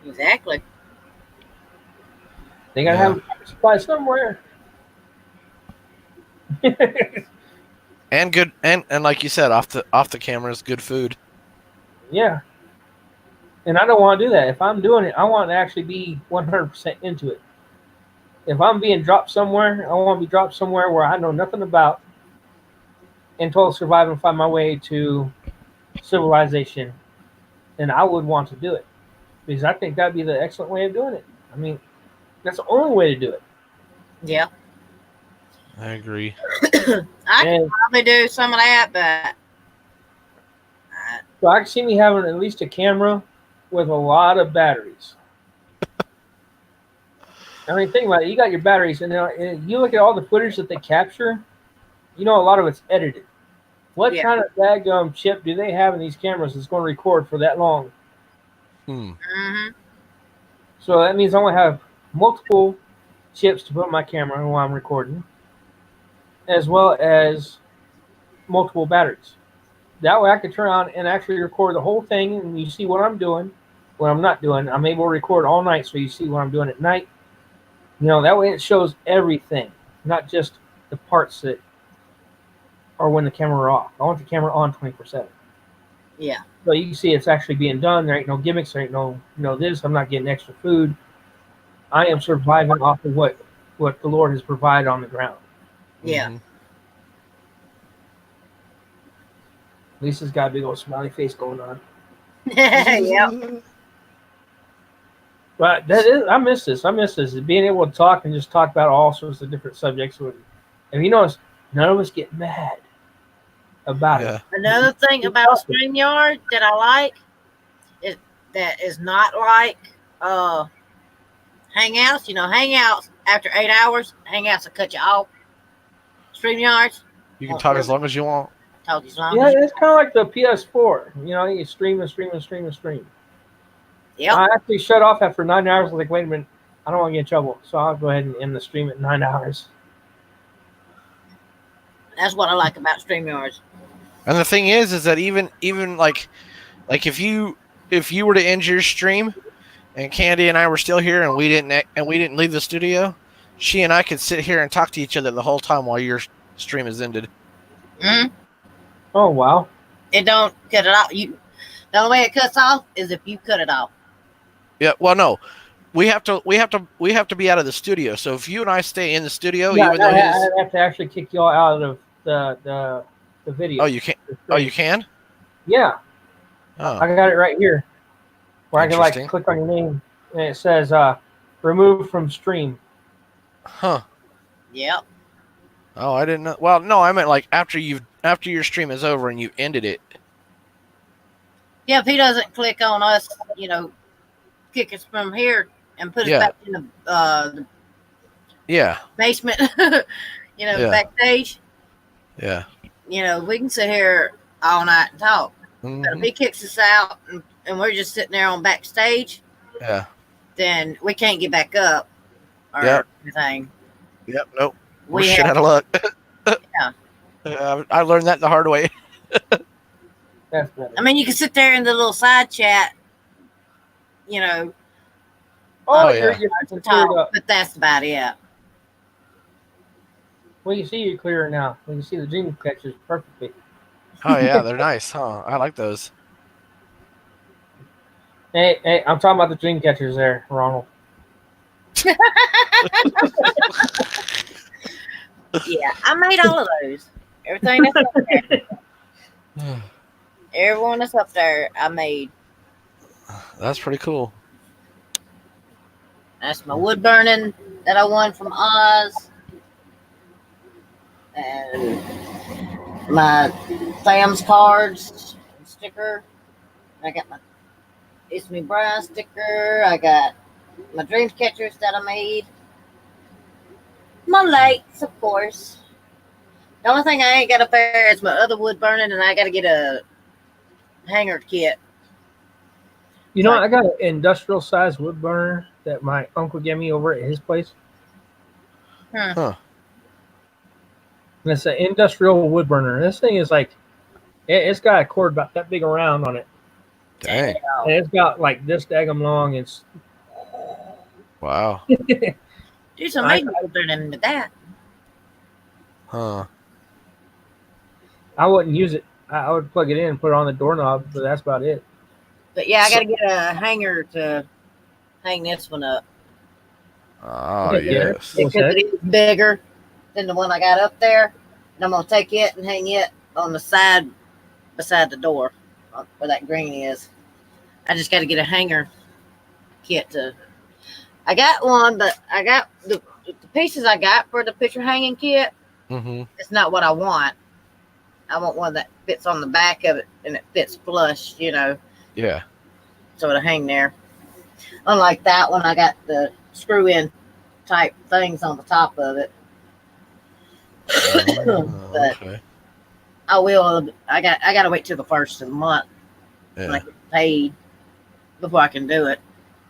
Exactly. They gotta have a supply somewhere. And good, and like you said, off the cameras, good food. Yeah. And I don't want to do that. If I'm doing it, I want to actually be 100% into it. If I'm being dropped somewhere, I want to be dropped somewhere where I know nothing about and told to survive and find my way to civilization and I would want to do it because I think that'd be the excellent way of doing it. I mean, that's the only way to do it. Yeah. I agree. I can And probably do some of that, but so I can see me having at least a camera with a lot of batteries. I mean, think about it. You got your batteries, and you look at all the footage that they capture. You know, a lot of it's edited. What Yeah. kind of daggum chip do they have in these cameras that's going to record for that long? mhm. So that means I'm going to have multiple chips to put in my camera while I'm recording, as well as multiple batteries. That way I can turn on and actually record the whole thing, and you see what I'm doing, what I'm not doing. I'm able to record all night, so you see what I'm doing at night. You know, that way it shows everything, not just the parts that are when the camera are off. I want the camera on 24/7. Yeah. So you can see it's actually being done. There ain't no gimmicks. There ain't no, this. I'm not getting extra food. I am surviving off of what the Lord has provided on the ground. Yeah. Mhm. Lisa's got a big old smiley face going on. Yep. But I miss this. I miss this. Being able to talk and just talk about all sorts of different subjects. And you notice, none of us get mad about Yeah. it. Another thing about StreamYard that I like is that is not like Hangouts. You know, Hangouts after 8 hours, Hangouts will cut you off. StreamYards, You can talk as long as you want. talk as long Yeah, as you it's kind of like the PS4. You know, you stream and stream and stream and stream. Yep. I actually shut off after 9 hours. I was like, wait a minute, I don't want to get in trouble, so I'll go ahead and end the stream at 9 hours. That's what I like about StreamYards. And the thing is that even like if you were to end your stream, and Candy and I were still here, and we didn't leave the studio, she and I could sit here and talk to each other the whole time while your stream is ended. Mm-hmm. Oh wow! It don't cut it off. The only way it cuts off is if you cut it off. Yeah. Well, no, we have to be out of the studio. So if you and I stay in the studio, Yeah, even though I have to actually kick y'all out of the video. oh you can't you can Yeah, oh I got it right here, where I can like Interesting. click on your name and it says "remove from stream." huh Yep. oh I didn't know. Well, no, I meant like after your stream is over and you ended it. Yeah, if he doesn't click on us, kick us from here and put us Yeah. back in the Yeah. basement, Yeah. backstage, Yeah. we can sit here all night and talk. Mhm. But if he kicks us out and we're just sitting there on backstage, Yeah. then we can't get back up or Yep. anything. Yep. Nope. We're We shit have, out of luck. Yeah. I learned that the hard way. That's better. I mean, you can sit there in the little side chat, Oh, Oh, you're, yeah. you're to cleared talk, up. but that's about it. Well, you see you're clearer now. We can see the dream catchers perfectly. Oh yeah, they're nice, huh? I like those. Hey, I'm talking about the dream catchers there, Ronald. Yeah, I made all of those. Everything that's up there. Everyone that's up there, I made. That's pretty cool. That's my wood burning that I won from Oz. And my Sam's cards sticker. I got my It's Me Brian sticker. I got my dreams catchers that I made. My lights, of course. The only thing I ain't got up there is my other wood burning, and I got to get a hanger kit. You know, I got an industrial sized wood burner that my uncle gave me over at his place. Huh. And it's an industrial wood burner. This thing is like, it's got a cord about that big around on it. Dang. And it's got like this daggum long. It's Wow. Do some major wood burning with that. Huh. I wouldn't use it. I would plug it in and put it on the doorknob, but that's about it. But yeah, I got to get a hanger to hang this one up. Oh Yeah. yes. What's Because that? it is bigger than the one I got up there. And I'm going to take it and hang it on the side beside the door where that green is. I just got to get a hanger kit to. I got one, but I got the pieces I got for the picture hanging kit. Mm-hmm. It's not what I want. I want one that fits on the back of it and it fits flush, Yeah. so it'll hang there. Unlike that one, I got the screw in type things on the top of it. But Okay. I will. I got to wait till the first of the month when I Yeah. get paid before I can do it.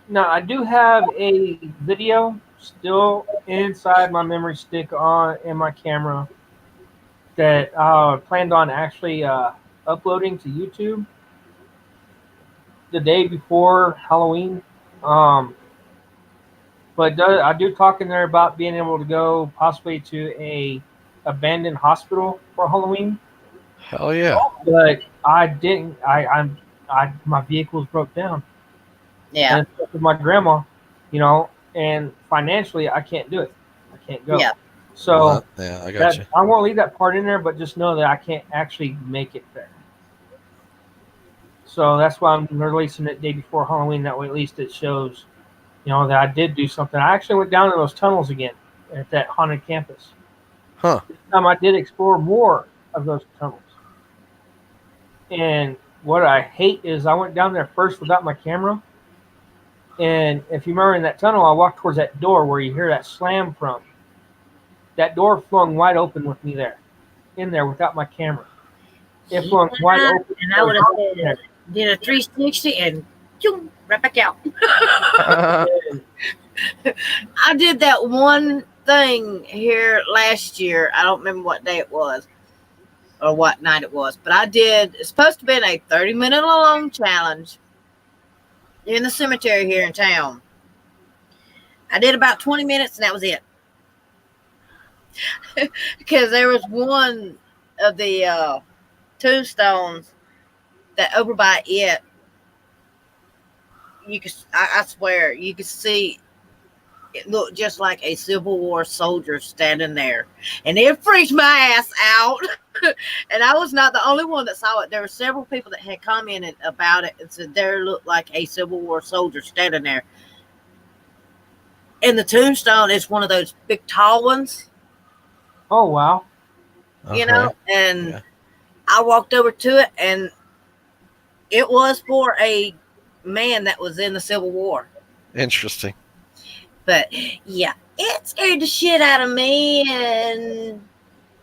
Now, I do have a video still inside my memory stick on in my camera that I planned on actually uploading to YouTube the day before Halloween. But I do talk in there about being able to go possibly to a abandoned hospital for Halloween. Hell yeah. But I didn't. I my vehicles broke down, Yeah, and it's with my grandma, and financially I can't do it. I can't go. yeah. So Yeah, I got that you. I won't leave that part in there, but just know that I can't actually make it there. So that's why I'm releasing it day before Halloween. That way, at least it shows, that I did do something. I actually went down in those tunnels again at that haunted campus. Huh. This time I did explore more of those tunnels. And what I hate is I went down there first without my camera. And if you remember in that tunnel, I walked towards that door where you hear that slam from. That door flung wide open with me there, in there without my camera. It flung wide open. And I would have did a 360 and choom, right back out. And I did that one thing here last year. I don't remember what day it was or what night it was, but I did. It's supposed to be a 30-minute long challenge in the cemetery here in town. I did about 20 minutes and that was it. Because there was one of the tombstones that over by it, you could, I swear, you could see it looked just like a Civil War soldier standing there. And it freaked my ass out. And I was not the only one that saw it. There were several people that had commented about it and said there looked like a Civil War soldier standing there. And the tombstone is one of those big tall ones, oh wow. you know, and Yeah. I walked over to it and it was for a man that was in the Civil War. Interesting. But yeah, it scared the shit out of me, and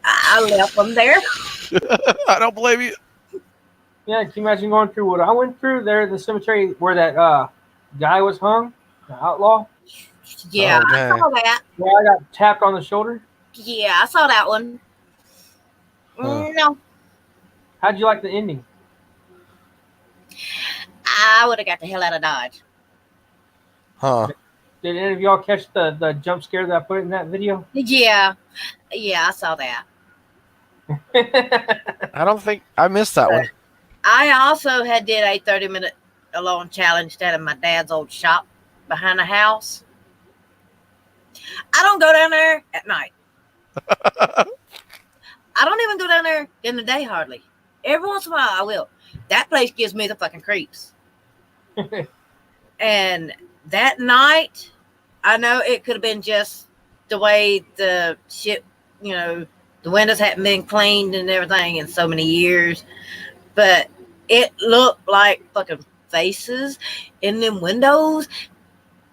I left them there. I don't blame you. Yeah, can you imagine going through what I went through there in the cemetery where that guy was hung, the outlaw? Yeah, Oh, I dang. saw that. Where I got tapped on the shoulder? Yeah, I saw that one. Huh. No, How'd you like the ending? I would have got the hell out of Dodge. Huh. Did any of y'all catch the jump scare that I put in that video? Yeah, I saw that. I don't think I missed that one. I also did a 30-minute alone challenge down in my dad's old shop behind the house. I don't go down there at night. I don't even go down there in the day hardly. Every once in a while I will. That place gives me the fucking creeps. And that night, I know it could have been just the way the shit, the windows hadn't been cleaned and everything in so many years, but it looked like fucking faces in them windows,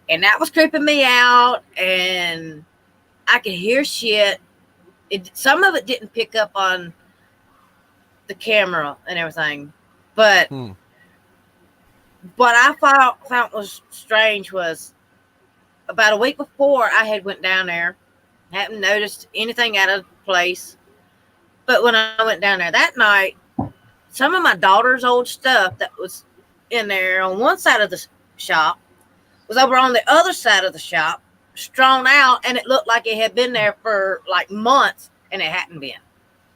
and that was creeping me out, and I could hear shit. Some of it didn't pick up on the camera and everything, but what I found was strange was about a week before I had went down there, hadn't noticed anything out of place. But when I went down there that night, some of my daughter's old stuff that was in there on one side of the shop was over on the other side of the shop, strewn out, and it looked like it had been there for like months, and it hadn't been.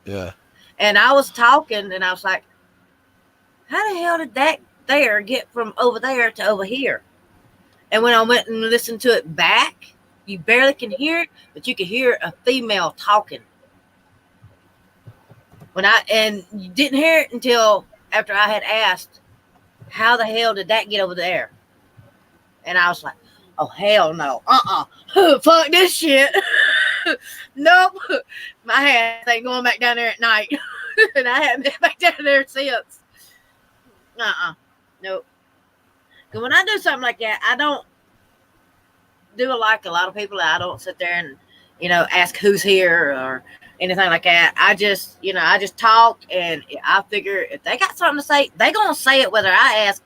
Yeah. And I was talking, and I was like, how the hell did that there get from over there to over here? And when I went and listened to it back, you barely can hear it, but you could hear a female talking. And you didn't hear it until after I had asked how the hell did that get over there? And I was like, oh, hell no. Fuck this shit. Nope. My ass ain't going back down there at night. And I haven't been back down there since. Nope. Because when I do something like that, I don't do like a lot of people. I don't sit there and, ask who's here or anything like that. I just talk, and I figure if they got something to say, they going to say it whether I ask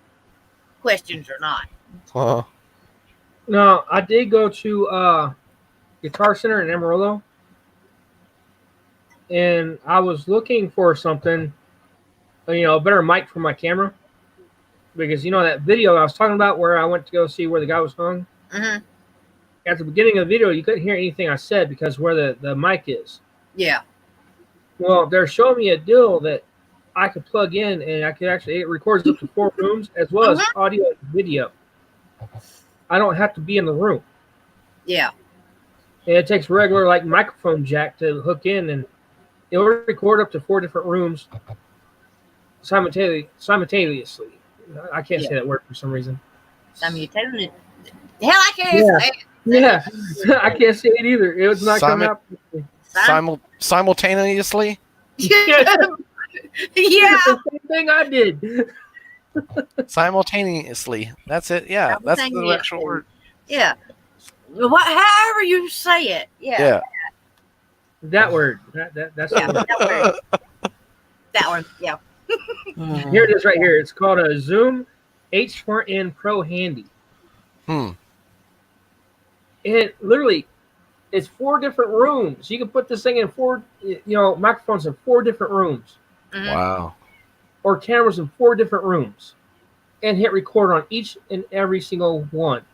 questions or not. Huh. No, I did go to Guitar Center in Amarillo, and I was looking for something, a better mic for my camera, because that video I was talking about where I went to go see where the guy was hung. Mm-hmm. At the beginning of the video, you couldn't hear anything I said because where the mic is. Yeah. Well, they're showing me a deal that I could plug in, and it records up to 4 rooms as well as audio and video. I don't have to be in the room. Yeah. And it takes regular microphone jack to hook in, and it'll record up to 4 different rooms simultaneously. I can't say that word for some reason. Simultaneously. Hell, I can't say it. Yeah, I can't say it either. It was not coming out. Simultaneously? Yeah. Yeah. The same thing I did. Simultaneously. That's it. Yeah, that's the actual word. Yeah. However you say it. Yeah. That word. That's Yeah, the word. that word. That one. Yeah. Here it is right here. It's called a Zoom H4n Pro Handy. And literally, it's 4 different rooms. You can put this thing in 4, microphones in 4 different rooms. Mm-hmm. Wow. Or cameras in 4 different rooms. And hit record on each and every single one.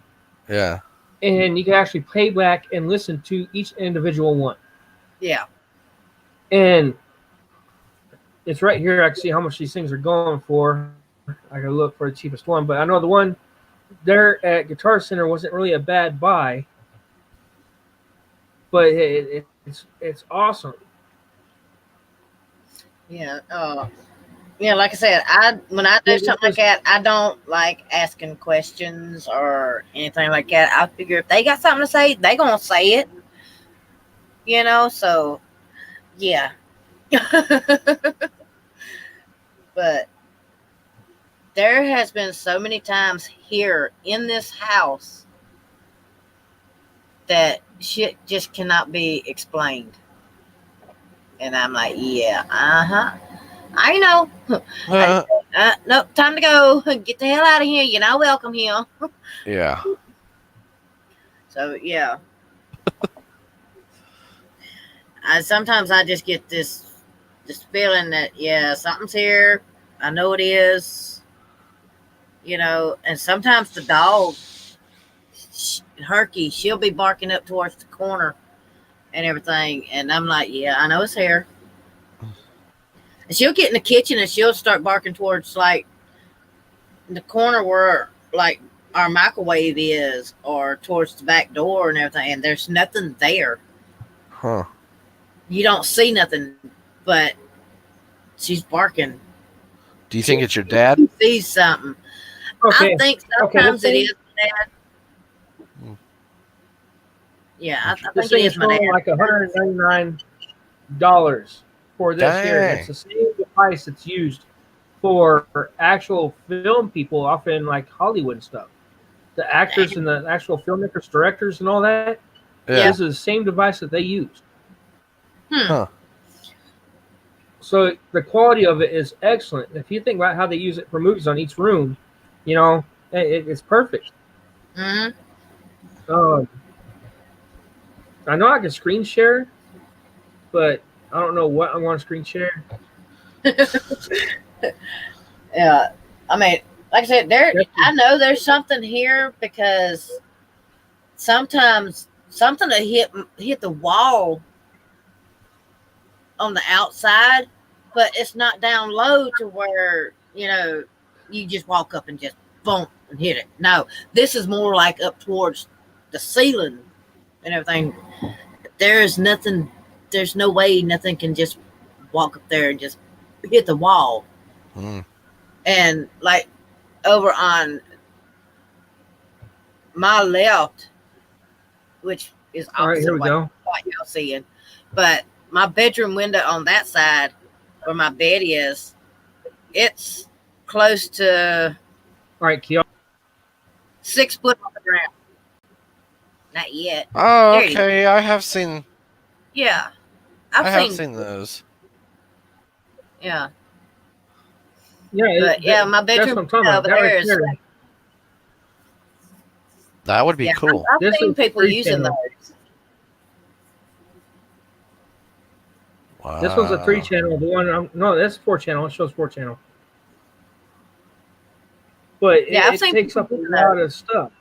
Yeah. And you can actually play back and listen to each individual one. Yeah. And it's right here. I can see how much these things are going for. I can look for the cheapest one. But I know the one there at Guitar Center wasn't really a bad buy. But it's awesome. Yeah. Like I said, when I do something like that, I don't like asking questions or anything like that. I figure if they got something to say, they gonna say it. So yeah. But there has been so many times here in this house that shit just cannot be explained. And I'm like, yeah, I know. Nope, time to go. Get the hell out of here. You're not welcome here. Yeah. So, yeah. Sometimes I just get this feeling that, yeah, something's here. I know it is. And sometimes the dog, Herky, she'll be barking up towards the corner and everything. And I'm like, yeah, I know it's here. And she'll get in the kitchen and she'll start barking towards the corner where our microwave is, or towards the back door and everything. And there's nothing there. Huh. You don't see nothing, but she's barking. Do you think it's your dad? She sees something. Okay. I think sometimes it is my dad. Yeah, I think This it thing is is my dad. like $199 for this here. Dang. It's the same device that's used for actual film people, often like Hollywood and stuff. The actors and the actual filmmakers, directors, and all that. Yeah. This is the same device that they used. Huh. So the quality of it is excellent. If you think about how they use it for movies on each room, it's perfect. Mm-hmm. I know I can screen share, but I don't know what I want to screen share. Yeah, I mean, like I said, I know there's something here because sometimes something will hit the wall on the outside, but it's not down low to where you just walk up and just boom and hit it. No, this is more like up towards the ceiling and everything. There's nothing. There's no way nothing can just walk up there and just hit the wall. Mm. And over on my left, which is All right, opposite here of we go. what y'all seeing. But my bedroom window on that side where my bed is, it's close to All right, Kiara. 6 foot off the ground. Not yet. Oh, There you go. okay. I have seen Yeah. I I've have seen, seen those. yeah. Yeah, But yeah, my that's bedroom what I'm talking window about. over That there right is there. like, That would be yeah, cool. I've This seen is the people 3 using channel. those. Wow. This one's a 3 channel. The one no, that's 4 channel. It shows 4 channel. But Yeah, I've it seen takes people up a using lot those. of stuff.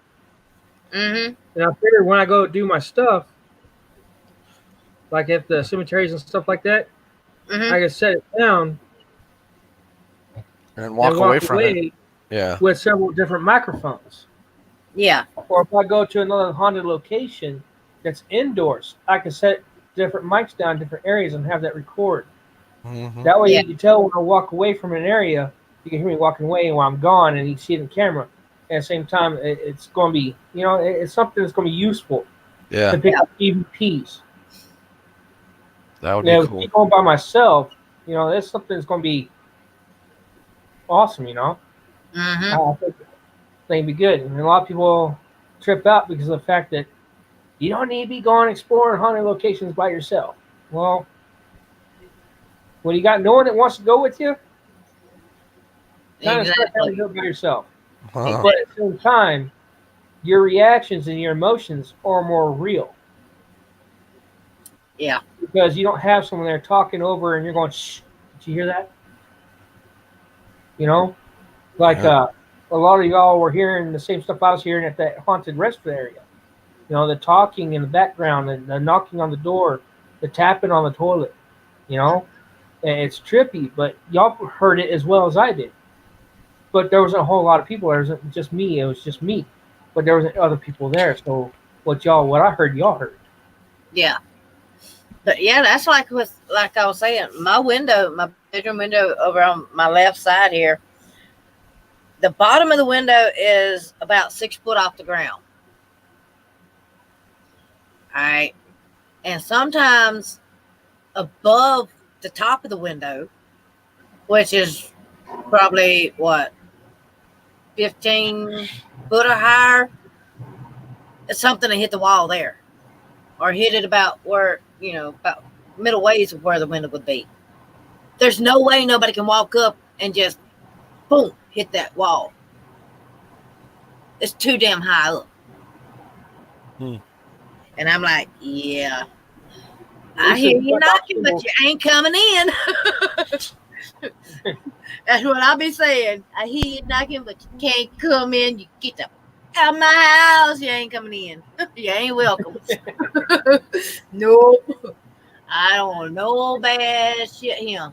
Mm-hmm. And I figure when I go do my stuff, like at the cemeteries and stuff like that, Mm-hmm. I can set it down And walk and away walk from it. away Yeah. with several different microphones. Yeah. Or if I go to another haunted location that's indoors, I can set different mics down in different areas and have that record. Hmm. That way Yeah. you can tell when I walk away from an area, you can hear me walking away while I'm gone and you can see it in camera. At the same time, it's going to be, it's something that's going to be useful Yeah. to pick up EVPs. That would If be me cool. going by myself, that's something that's going to be awesome, Mm-hmm. I think it'd be good. And a lot of people trip out because of the fact that you don't need to be going exploring haunted locations by yourself. Well, when you got no one that wants to go with you, kind of start having to Exactly. do it by yourself. Huh. But at the same time, your reactions and your emotions are more real Yeah. because you don't have someone there talking over and you're going, shh, did you hear that? Like Yeah. a lot of y'all were hearing the same stuff I was hearing at that haunted restaurant area. The talking in the background and the knocking on the door, the tapping on the toilet, And it's trippy, but y'all heard it as well as I did. But there wasn't a whole lot of people. There wasn't just me. It was just me. But there wasn't other people there. So what I heard, y'all heard. Yeah. But yeah, that's like I was saying, my bedroom window over on my left side here, the bottom of the window is about 6 foot off the ground. All right. And sometimes above the top of the window, which is probably 15 foot or higher, it's something that hit the wall there. Or hit it about where, about middle ways of where the window would be. There's no way nobody can walk up and just boom, hit that wall. It's too damn high up. And I'm like, yeah, I hear you knocking, but you ain't coming in. That's what I'll be saying. I hear you knocking, but you can't come in. You get the out of my house. You ain't coming in. You ain't welcome. Nope. I don't want no bad shit here.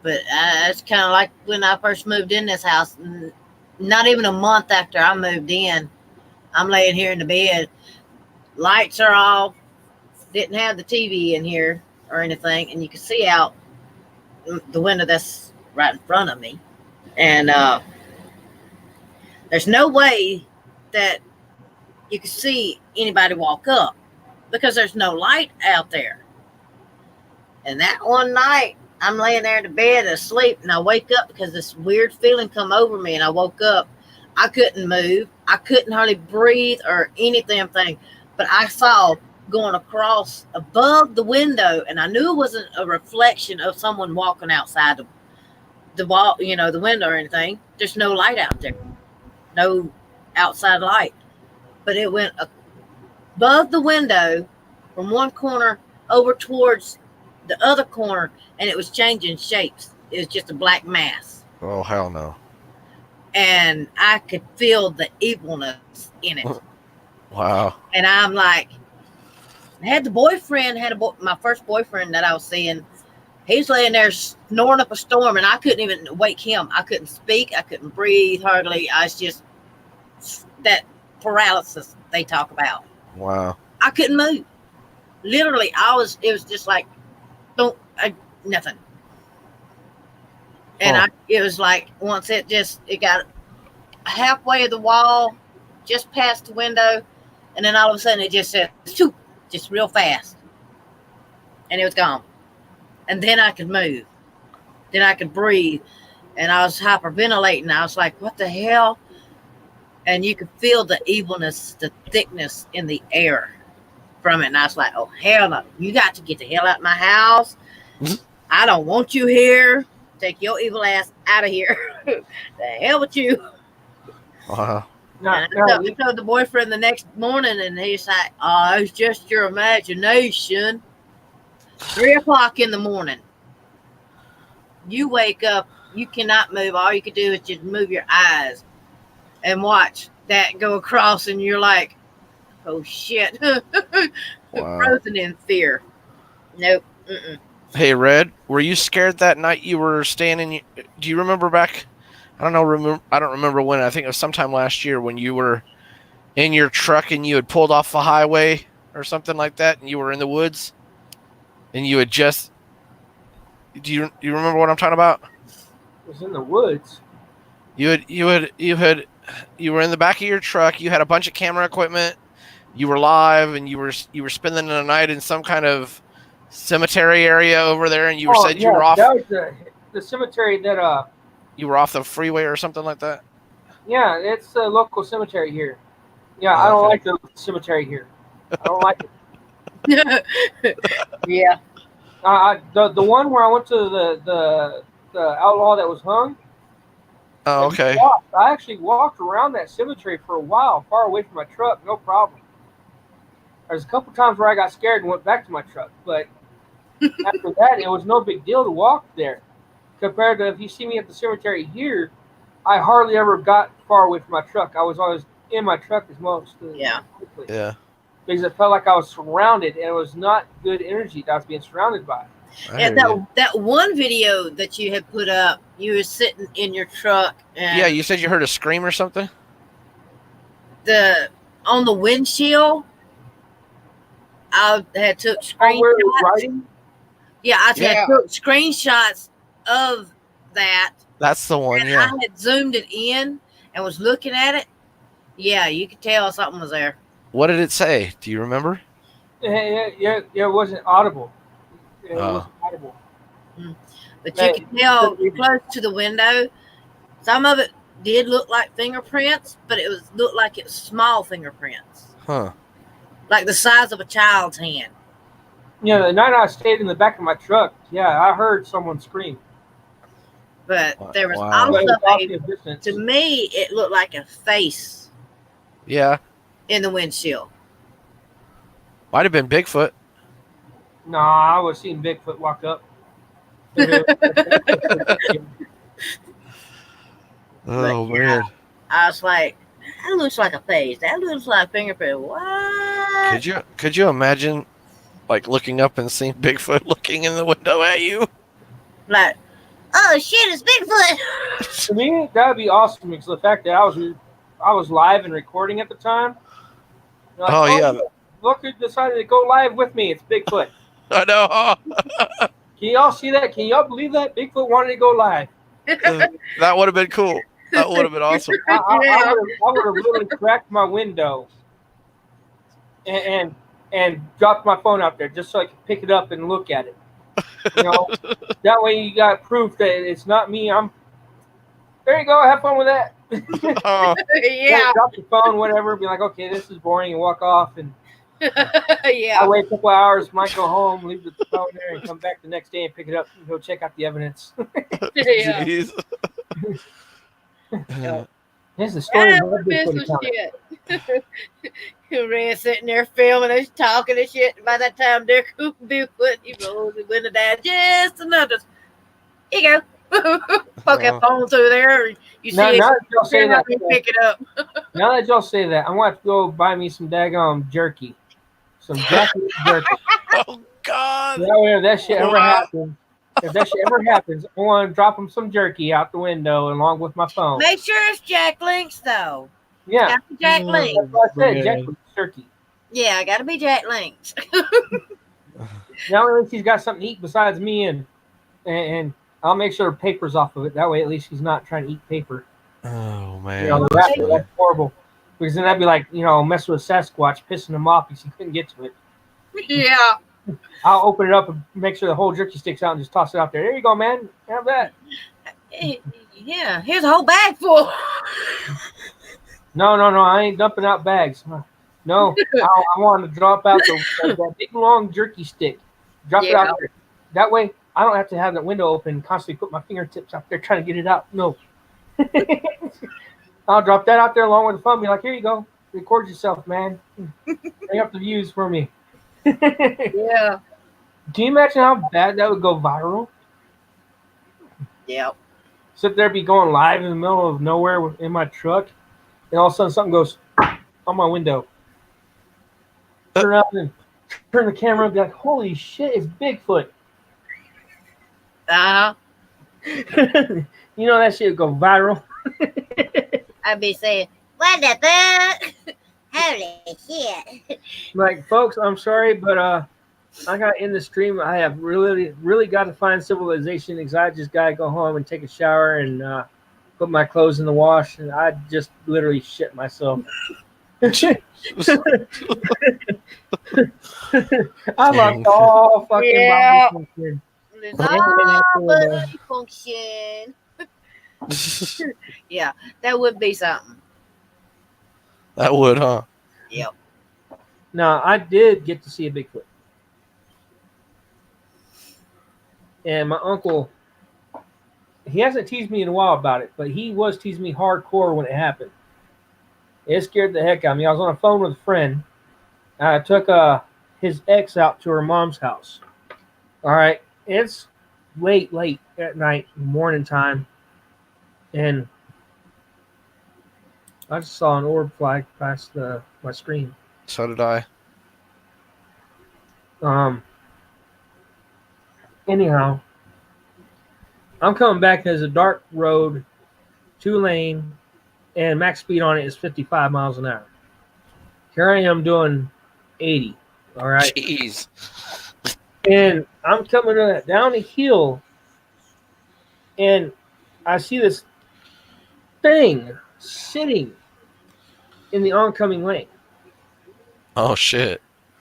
But it's kind of like when I first moved in this house. Not even a month after I moved in, I'm laying here in the bed. Lights are off. Didn't have the TV in here or anything. And you can see out the window that's right in front of me. And there's no way that you can see anybody walk up because there's no light out there. And that one night, I'm laying there in the bed asleep, and I wake up because this weird feeling come over me, and I woke up. I couldn't move. I couldn't hardly breathe or anything. But I saw going across above the window, and I knew it wasn't a reflection of someone walking outside the wall, the window or anything. There's no light out there. No outside light. But it went above the window from one corner over towards the other corner, and it was changing shapes. It was just a black mass. Oh, hell no. And I could feel the evilness in it. Wow. And I'm like, my first boyfriend that I was seeing, he's laying there snoring up a storm, and I couldn't even wake him. I couldn't speak. I couldn't breathe hardly. I was just that paralysis they talk about. Wow. I couldn't move. Literally, it was just like, nothing. And Huh. it was like once it got halfway of the wall, just past the window, and then all of a sudden it just said, "Shoot," just real fast, and it was gone. And then I could move, then I could breathe, and I was hyperventilating. I was like, "What the hell?" And you could feel the evilness, the thickness in the air from it. And I was like, "Oh hell no! You got to get the hell out of my house. I don't want you here. Take your evil ass out of here. The hell with you." Wow. No, And no, I told the boyfriend the next morning, and he's like, "Oh, it's just your imagination." 3 o'clock in the morning, you wake up, you cannot move. All you can do is just move your eyes and watch that go across, and you're like, "Oh shit!" Wow. Frozen in fear. Nope. Mm-mm. Hey, Red, were you scared that night you were staying in? Do you remember back? I don't know. I don't remember when. I think it was sometime last year when you were in your truck and you had pulled off the highway or something like that, and you were in the woods, and you had just. Do you remember what I'm talking about? it was in the woods. You were in the back of your truck. You had a bunch of camera equipment. You were live, and you were spending the night in some kind of cemetery area over there, and you said you were off. That was the cemetery that You were off the freeway or something like that. yeah, it's a local cemetery here. Yeah, Oh, I don't okay. like the cemetery here. I don't like it. Yeah. The one where I went to the outlaw that was hung. Oh, okay. I actually walked around that cemetery for a while, far away from my truck, no problem. There's a couple times where I got scared and went back to my truck, but after that, it was no big deal to walk there. Compared to if you see me at the cemetery here, I hardly ever got far away from my truck. I was always in my truck as most. Yeah. Yeah. Because it felt like I was surrounded, and it was not good energy that I was being surrounded by. I And hear you. that one video that you had put up, you were sitting in your truck, and Yeah, you said you heard a scream or something. on the windshield, I had took Oh, where it was screenshots. riding? Yeah, I Yeah. had took screenshots of that, That's the one. and Yeah. I had zoomed it in and was looking at it. Yeah, you could tell something was there. What did it say? Do you remember? Yeah, it wasn't audible. It Oh. wasn't audible. But Hey, you could tell close to the window. Some of it did look like fingerprints, but it looked like it was small fingerprints, Huh. like the size of a child's hand. Yeah, the night I stayed in the back of my truck, yeah, I heard someone scream. But there was Wow. But it also was off in the distance. to me, it looked like a face Yeah. in the windshield. Might have been Bigfoot. Nah, I was seeing Bigfoot walk up. Oh But, man. I was like, that looks like a face. That looks like a fingerprint. What? Could you imagine like looking up and seeing Bigfoot looking in the window at you? Like, oh shit, it's Bigfoot. To me, that would be awesome because the fact that I was live and recording at the time. Like, Oh, yeah. Look who decided to go live with me. It's Bigfoot. I know. Can y'all see that? Can y'all believe that? Bigfoot wanted to go live. That would have been cool. That would have been awesome. I would have literally cracked my window and dropped my phone out there just so I could pick it up and look at it. You know, that way you got proof that it's not me. There you go. Have fun with that. Oh, Yeah. Drop the phone, whatever. Be like, okay, this is boring, and walk off. And I Yeah. wait a couple hours, might go home, leave the phone there, and come back the next day and pick it up and go check out the evidence. Yeah. jeez. Here's the story of my That's Bigfoot some account. shit. Red sitting there filming us talking and shit. By that time, they're Bigfoot. He rolls the window down just another. Here you go. Poke that phone through there. You see Now it. that y'all say that, You pick it up. now that y'all say that, I'm gonna have to go buy me some daggone jerky, some Japanese jerky. Oh God. That way, if that shit ever Wow. happens, I want to drop them some jerky out the window along with my phone. Make sure it's Jack Link's though. Yeah, Got to be Jack Link. that's what I said. Yeah. Japanese jerky. Yeah, got to be Jack Link's. Now at least he's got something to eat besides me and I'll make sure the paper's off of it. That way, at least he's not trying to eat paper. Oh You man, know, that's that's funny. horrible. Because then that'd be like, messing with Sasquatch, pissing him off because he couldn't get to it. Yeah. I'll open it up and make sure the whole jerky sticks out and just toss it out there. There you go, man. Have that. Yeah. Here's a whole bag full. No. I ain't dumping out bags. No, I want to drop out that big long jerky stick. Drop it out there. That way, I don't have to have that window open and constantly put my fingertips out there trying to get it out. No. I'll drop that out there along with the phone. Be like, here you go. Record yourself, man. Bring up the views for me. Yeah. Can you imagine how bad that would go viral? Yep. Sit there, be going live in the middle of nowhere in my truck, and all of a sudden something goes on my window. Turn around and turn the camera and be like, holy shit, it's Bigfoot. Uh-huh. You know that shit would go viral. I'd be saying, what the fuck? Holy shit. Like, folks, I'm sorry, but I got in the stream. I have really got to find civilization because I just got to go home and take a shower and put my clothes in the wash. And I just literally shit myself. I lost all fucking Yeah. body function. Body function. Yeah, that would be something. That would, huh? Yep. Now, I did get to see a Bigfoot. And my uncle, he hasn't teased me in a while about it, but he was teasing me hardcore when it happened. It scared the heck out of me. I was on the phone with a friend. I took his ex out to her mom's house. All right. It's late at night, morning time. And I just saw an orb fly past my screen. So did I. Anyhow, I'm coming back. There's a dark road, 2-lane, and max speed on it is 55 miles an hour. Here I am doing 80. All right. Jeez. And I'm coming down a hill, and I see this thing sitting in the oncoming lane. Oh shit.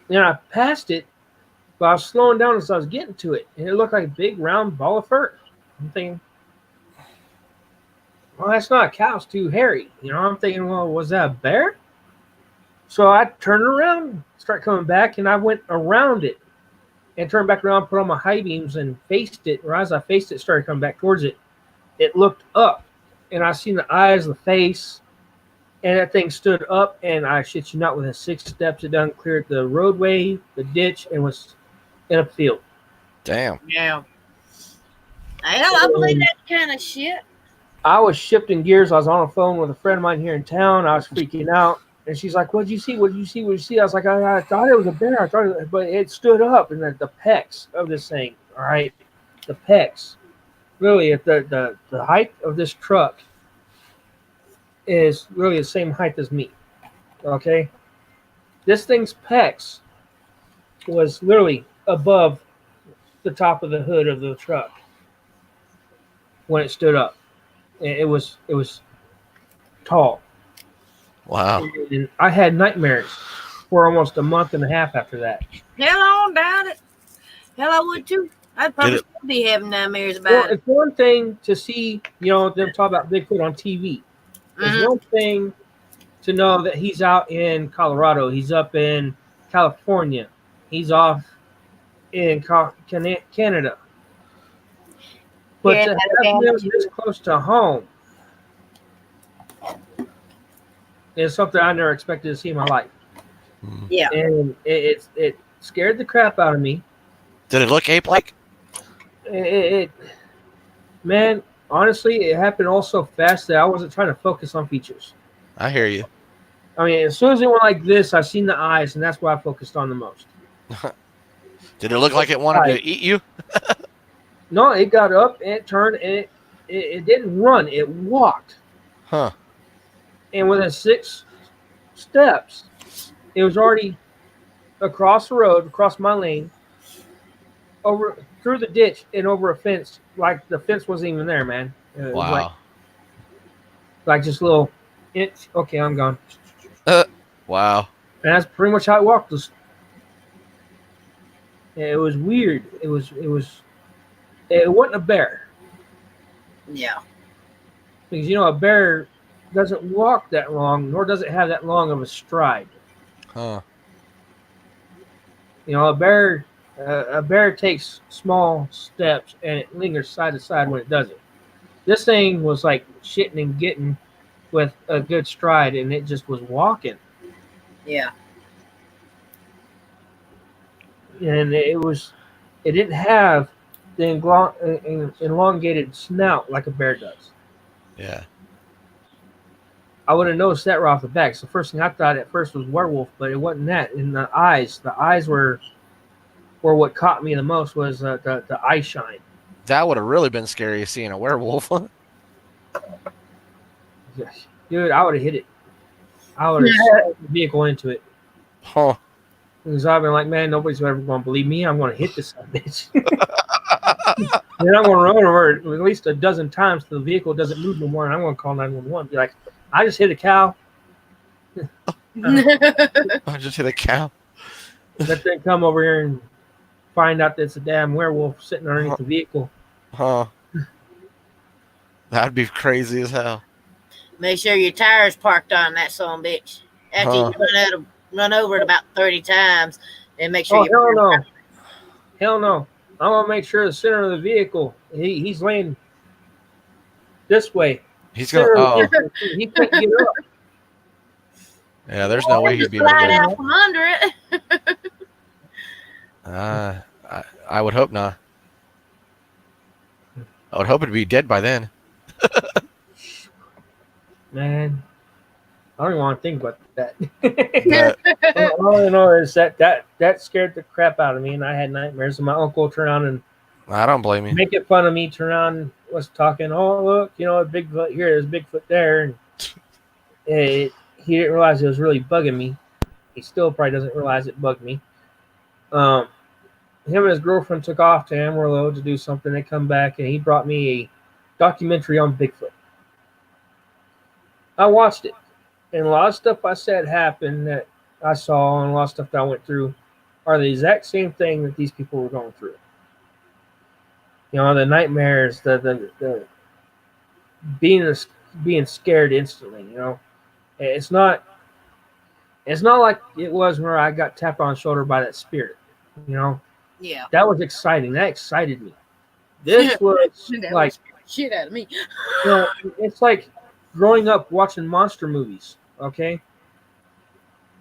And I passed it, but I was slowing down as I was getting to it, and it looked like a big round ball of fur. I'm thinking, well, that's not a cow, it's too hairy. I'm thinking, well, was that a bear? So I turned around, start coming back, and I went around it and turned back around, put on my high beams and faced it. Or as I faced it, started coming back towards it. It looked up, and I seen the eyes, the face, and that thing stood up, and I shit you not, within 6 steps, it done cleared the roadway, the ditch, and was in a field. Damn. Yeah. I believe that kind of shit. I was shifting gears. I was on the phone with a friend of mine here in town. I was freaking out. And she's like, what'd you see? What'd you see? What'd you see? I was like, I thought it was a bear. But it stood up. And the pecs of this thing, all right? The pecs. Really, the height of this truck is really the same height as me. Okay? This thing's pecs was literally above the top of the hood of the truck when it stood up. It was tall. Wow. And I had nightmares for almost a month and a half after that. Hell, I don't doubt it. Hell, I would too. I'd probably still be having nightmares about Well, it. it's one thing to see, them talk about Bigfoot on TV. It's one thing to know that he's out in Colorado. He's up in California. He's off in Canada. But Yeah, to have him this close to home is something I never expected to see in my life. Yeah. And it scared the crap out of me. Did it look ape-like? Man, honestly, it happened all so fast that I wasn't trying to focus on features. I hear you. I mean, as soon as it went like this, I seen the eyes, and that's what I focused on the most. Did it look like it wanted to eat you? No, it got up and it turned, and it didn't run. It walked. Huh. And within 6 steps, it was already across the road, across my lane, over through the ditch and over a fence. Like the fence wasn't even there, man. It was Wow. like just a little inch. Okay, I'm gone. Wow. And that's pretty much how it walked. It was weird. It wasn't a bear Yeah. because a bear doesn't walk that long, nor does it have that long of a stride. Huh. A bear takes small steps and it lingers side to side when it does it. This thing was like shitting and getting with a good stride, and it just was walking. Yeah. And it didn't have the elongated snout like a bear does. Yeah. I would have noticed that right off the bat. So the first thing I thought at first was werewolf, but it wasn't that. And the eyes were what caught me the most was the eye shine. That would have really been scary seeing a werewolf. Dude, I would have hit it. I would have slammed the vehicle into it. Huh. Because I've been like, man, nobody's ever going to believe me. I'm going to hit this bitch. Then I'm going to run over it at least a dozen times so the vehicle doesn't move no more, and I'm going to call 911. Be like, I just hit a cow. I just hit a cow. Let them come over here and find out that it's a damn werewolf sitting underneath the vehicle. Huh. That'd be crazy as hell. Make sure your tires parked on that son of a bitch. After you run over it about 30 times, and make sure Hell no. I'm going to make sure the center of the vehicle, he's laying this way. He's going to, He can't get up. yeah, there's no way he'd be able to slide get out from under it. I would hope not. I would hope it'd be dead by then. Man, I don't even want to think about that. But, All I know is that scared the crap out of me, and I had nightmares. And my uncle turned around and I don't blame you. making fun of me. Turned around and was talking. Oh, look, Bigfoot here. There's Bigfoot there. And he didn't realize it was really bugging me. He still probably doesn't realize it bugged me. Him and his girlfriend took off to Amarillo to do something. They come back, and he brought me a documentary on Bigfoot. I watched it, and a lot of stuff I said happened that I saw, and a lot of stuff that I went through are the exact same thing that these people were going through. The nightmares, the being scared instantly. It's not like it was where I got tapped on the shoulder by that spirit. Yeah. That was exciting. That excited me. This was That like shit out of me. it's like growing up watching monster movies. Okay,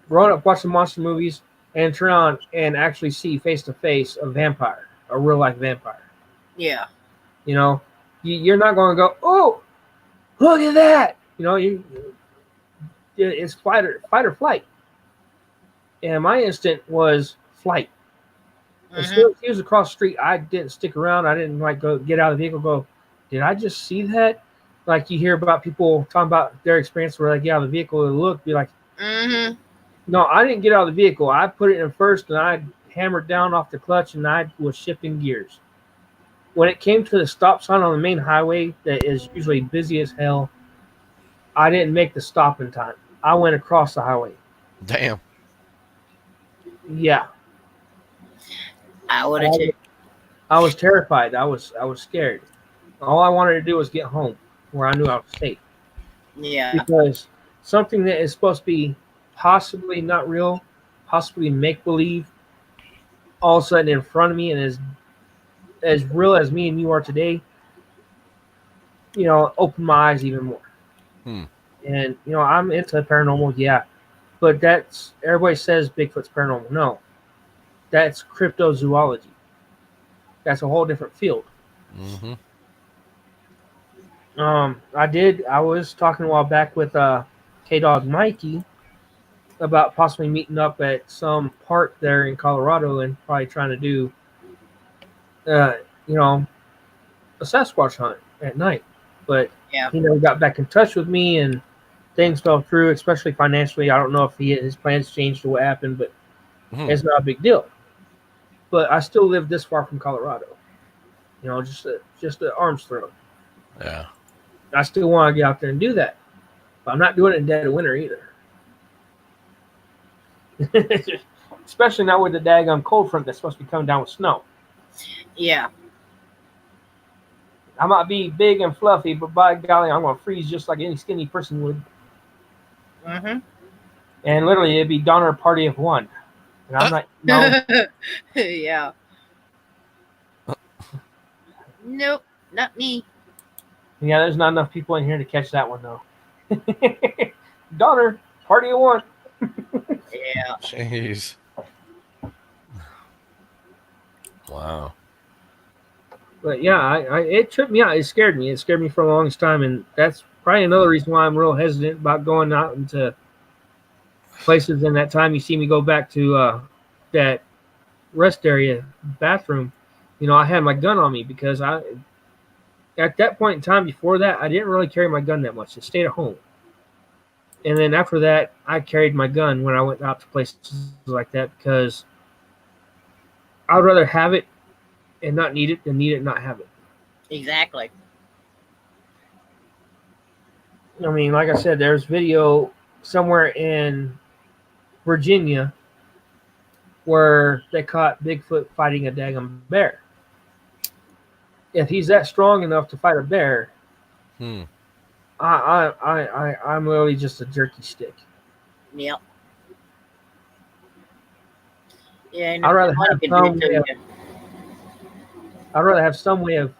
growing up watching monster movies and turn on and actually see face to face a vampire, a real life vampire. Yeah. You're not going to go, oh, look at that. It's fight or flight. And my instinct was flight. As soon as he was across the street, I didn't stick around. I didn't go get out of the vehicle. Go, did I just see that? Like you hear about people talking about their experience where they get out of the vehicle and look, be like, no, I didn't get out of the vehicle. I put it in first and I hammered down off the clutch and I was shifting gears. When it came to the stop sign on the main highway that is usually busy as hell, I didn't make the stop in time. I went across the highway. Damn. Yeah. I would have too. I was terrified. I was scared. All I wanted to do was get home where I knew I was safe. Yeah. Because something that is supposed to be possibly not real, possibly make-believe, all of a sudden in front of me and as real as me and you are today, opened my eyes even more. And, I'm into paranormal, yeah. But everybody says Bigfoot's paranormal. No. That's cryptozoology. That's a whole different field. Mm-hmm. I was talking a while back with K-Dog Mikey about possibly meeting up at some park there in Colorado and probably trying to do, a Sasquatch hunt at night. But he never got back in touch with me and things fell through, especially financially. I don't know if his plans changed or what happened, but it's not a big deal. but I still live this far from Colorado. You know, just an arm's throw. Yeah. I still want to get out there and do that, but I'm not doing it in dead of winter either. Especially not with the daggum cold front that's supposed to be coming down with snow. Yeah. I might be big and fluffy, but by golly, I'm gonna freeze just like any skinny person would. Mm-hmm. And literally, it'd be Donner Party of one. And I'm not. No. Yeah. Nope, not me. Yeah, there's not enough people in here to catch that one though. Donner Party of one. Yeah. Jeez. Wow. But yeah, it tripped me out. It scared me. It scared me for the longest time, and that's probably another reason why I'm real hesitant about going out into places. In that time, you see me go back to that rest area bathroom. You know, I had my gun on me because at that point in time before that, I didn't really carry my gun that much. I stayed at home. And then after that, I carried my gun when I went out to places like that because I would rather have it and not need it than need it and not have it. Exactly. I mean, like I said, there's video somewhere in Virginia where they caught Bigfoot fighting a daggum bear. If he's that strong enough to fight a bear, I'm really just a jerky stick. Yep. Yeah, I'd rather have some way of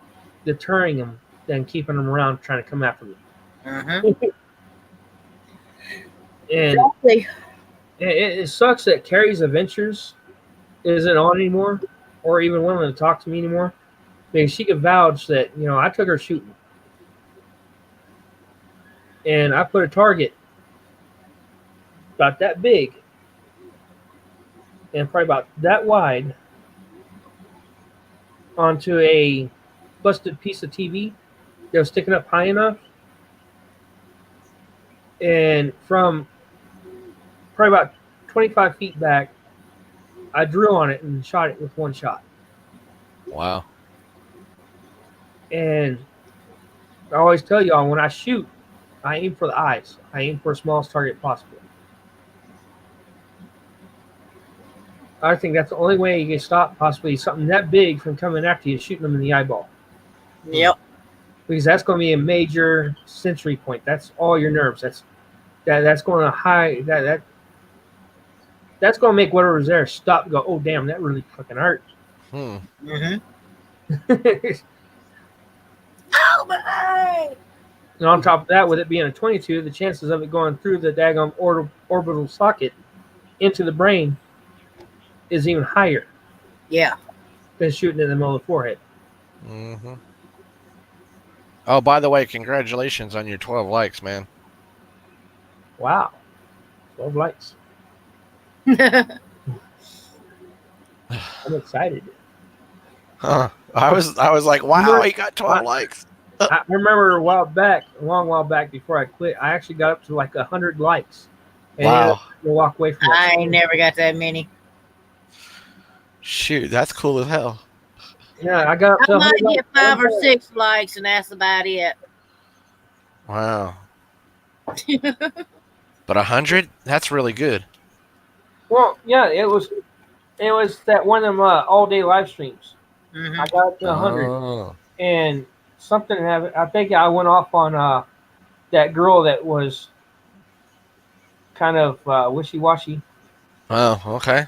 deterring him than keeping him around trying to come after me. Mm-hmm. And Exactly. it sucks that Carrie's Adventures isn't on anymore, or even willing to talk to me anymore, because she could vouch that, you know, I took her shooting, and I put a target about that big and probably about that wide onto a busted piece of TV that was sticking up high enough, and from probably about 25 feet back, I drew on it and shot it with one shot. Wow. And I always tell y'all, when I shoot, I aim for the eyes. I aim for the smallest target possible. I think that's the only way you can stop possibly something that big from coming after you, shooting them in the eyeball. Yep. Because that's going to be a major sensory point. That's all your nerves. That's going to that's going to make whatever's there stop and go, oh, damn, that really fucking hurt. Mm-hmm. Oh, my eye! And on top of that, with it being a 22, the chances of it going through the daggone orbital socket into the brain is even higher Yeah. than shooting in the middle of the forehead. Mm-hmm. Oh, by the way, congratulations on your 12 likes, man. Wow. 12 likes. I'm excited. Huh. I was like, wow, he got 12 likes. I remember a long while back before I quit, I actually got up to like 100 likes. And Wow. to walk away from it. I ain't never got that many. Shoot, that's cool as hell. Yeah, I got up to I might 100 get 5 or likes. 6 likes, and that's about it. Wow. But 100? That's really good. Well, yeah, it was that one of them all day live streams. Mm-hmm. I got up to 100, Oh. and something happened. I think I went off on that girl that was kind of wishy-washy. Oh, okay.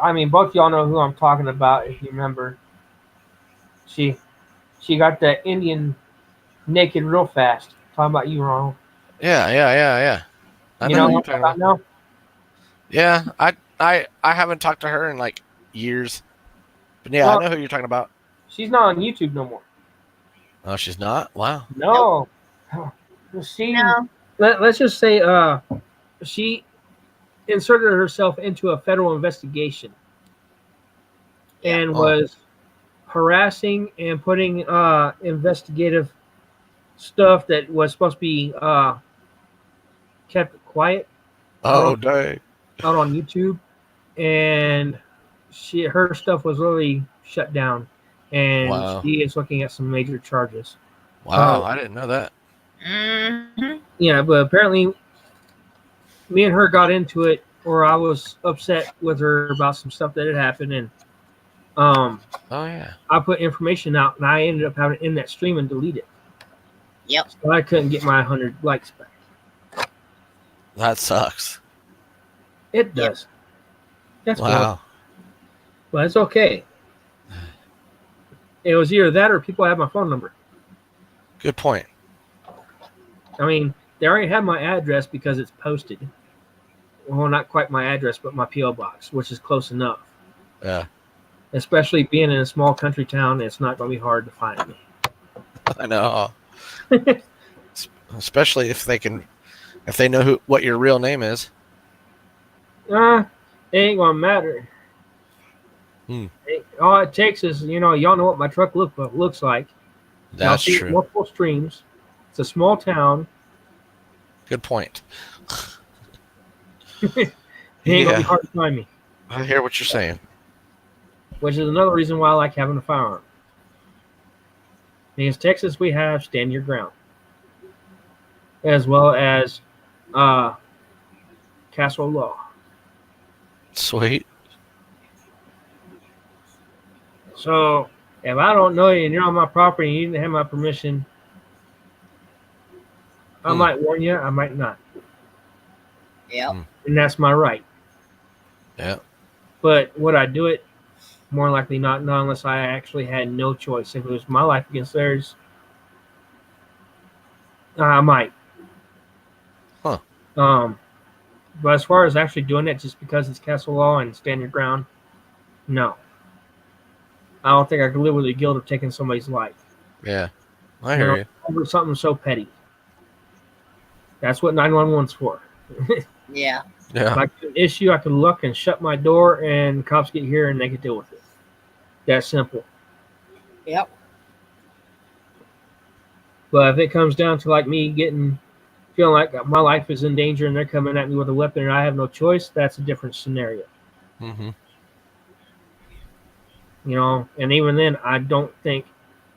I mean, both y'all know who I'm talking about. If you remember, she got that Indian naked real fast. Talking about you, Ronald. Yeah. I You know who what you're I'm talking talking about now? Yeah, I haven't talked to her in like years. But yeah, Well, I know who you're talking about. She's not on YouTube no more. Oh, she's not? Wow. No. She. No. Let's just say she inserted herself into a federal investigation and was harassing and putting investigative stuff that was supposed to be kept quiet Oh, dang. out on YouTube, and her stuff was really shut down, and Wow. she is looking at some major charges. Wow, I didn't know that. Mm-hmm. Yeah, but apparently, me and her got into it, or I was upset with her about some stuff that had happened, and Oh yeah. I put information out, and I ended up having to end that stream and delete it. Yep. So I couldn't get my 100 likes back. That sucks. It does. That's cool. Wow. But it's okay. It was either that or people had my phone number. Good point. I mean, they already had my address because it's posted. Well, not quite my address, but my P.O. box, which is close enough. Yeah. Especially being in a small country town, it's not going to be hard to find me. I know. Especially if they know what your real name is. It ain't going to matter. All it takes is, y'all know what my truck looks like. That's Y'all see true. multiple streams. It's a small town. Good point. It ain't going to be hard to find me. I hear what you're saying. Which is another reason why I like having a firearm. Because Texas, we have stand your ground, as well as castle law. Sweet. So if I don't know you and you're on my property and you didn't have my permission, I might warn you, I might not. Yep. And that's my right. Yeah. But would I do it? More likely not unless I actually had no choice. If it was my life against theirs, I might. Huh. But as far as actually doing it just because it's castle law and stand your ground, no. I don't think I could live with the guilt of taking somebody's life. Yeah. I hear you. Over something so petty. That's what 911's for. Yeah. Yeah. If I get an issue, I can look and shut my door and cops get here and they can deal with it. That simple. Yep. But if it comes down to like me feeling like my life is in danger and they're coming at me with a weapon and I have no choice, that's a different scenario. Mm-hmm. And even then, I don't think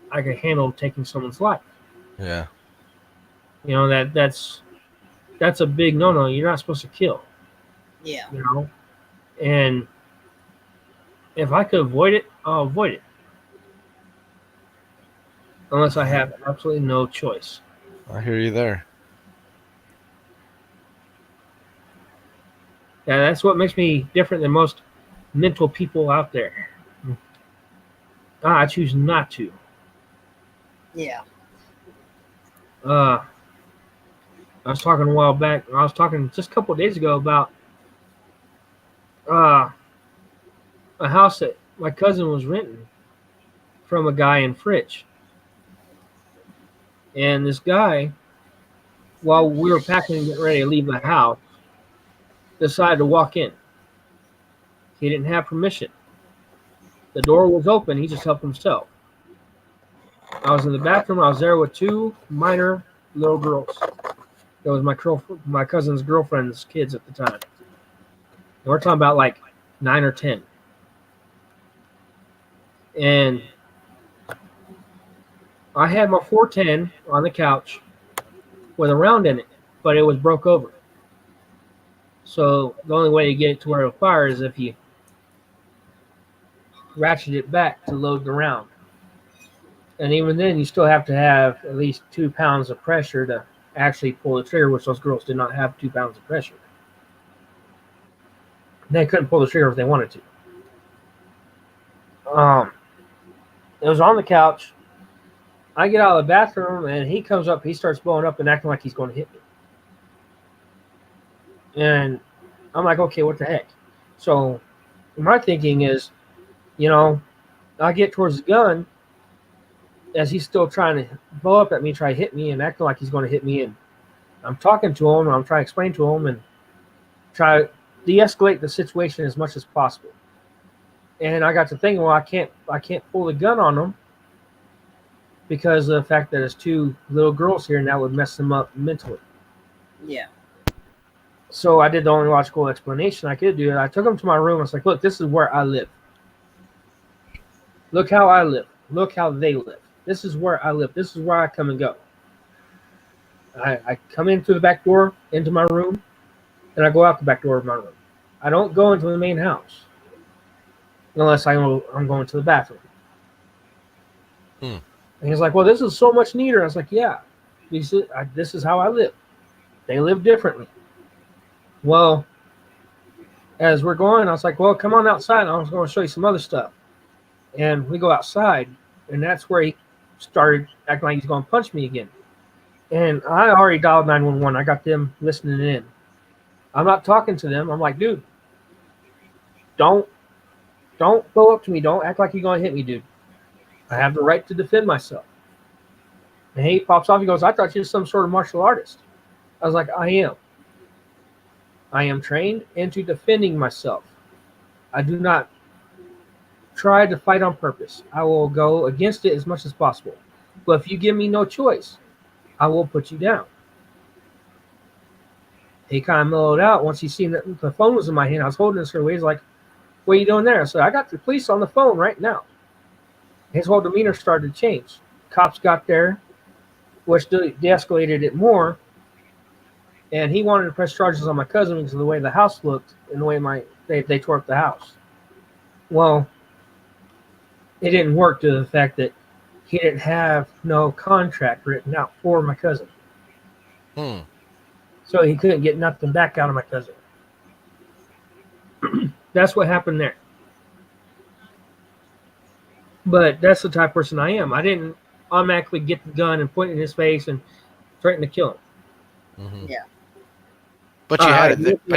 I could handle taking someone's life. Yeah. That's a big no-no. You're not supposed to kill. Yeah. And if I could avoid it, I'll avoid it. Unless I have absolutely no choice. I hear you there. Yeah, that's what makes me different than most mental people out there. I choose not to. Yeah. I was talking a while back. I was talking just a couple of days ago about a house that my cousin was renting from a guy in Fritch. And this guy, while we were packing and getting ready to leave the house, decided to walk in. He didn't have permission. The door was open. He just helped himself. I was in the bathroom. I was there with two minor little girls. That was my cousin's girlfriend's kids at the time. And we're talking about like 9 or 10. And I had my 410 on the couch with a round in it, but it was broke over. So the only way to get it to where it will fire is if you ratchet it back to load the round. And even then, you still have to have at least 2 pounds of pressure to actually pull the trigger, which those girls did not have 2 pounds of pressure. They couldn't pull the trigger if they wanted to. It was on the couch. I get out of the bathroom, and he comes up. He starts blowing up and acting like he's going to hit me. And I'm like, okay, what the heck? So my thinking is, I get towards the gun as he's still trying to blow up at me, try to hit me, and acting like he's going to hit me. And I'm talking to him, and I'm trying to explain to him and try to de-escalate the situation as much as possible. And I got to thinking, well, I can't pull the gun on him because of the fact that there's 2 little girls here, and that would mess them up mentally. Yeah. So I did the only logical explanation I could do. I took him to my room. I was like, look, this is where I live. Look how I live. Look how they live. This is where I live. This is where I come and go. I come in through the back door into my room, and I go out the back door of my room. I don't go into the main house unless I'm going to the bathroom. Hmm. And he's like, well, this is so much neater. I was like, yeah, this is how I live. They live differently. Well, as we're going, I was like, well, come on outside. I was going to show you some other stuff. And we go outside, and that's where he started acting like he's going to punch me again. And I already dialed 911. I got them listening in. I'm not talking to them. I'm like, dude, don't go up to me. Don't act like you're going to hit me, dude. I have the right to defend myself. And he pops off. He goes, I thought you were some sort of martial artist. I was like, I am. I am trained into defending myself. I do not try to fight on purpose. I will go against it as much as possible. But if you give me no choice, I will put you down. He kind of mellowed out once he seen that the phone was in my hand. I was holding this for a way. He's like, what are you doing there? I said, I got the police on the phone right now. His whole demeanor started to change. Cops got there, which de-escalated it more. And he wanted to press charges on my cousin because of the way the house looked and the way they tore up the house. Well, it didn't work to the fact that he didn't have no contract written out for my cousin. So he couldn't get nothing back out of my cousin. That's what happened there. But that's the type of person I am. I didn't automatically get the gun and point it in his face and threaten to kill him. Mm-hmm. Yeah. But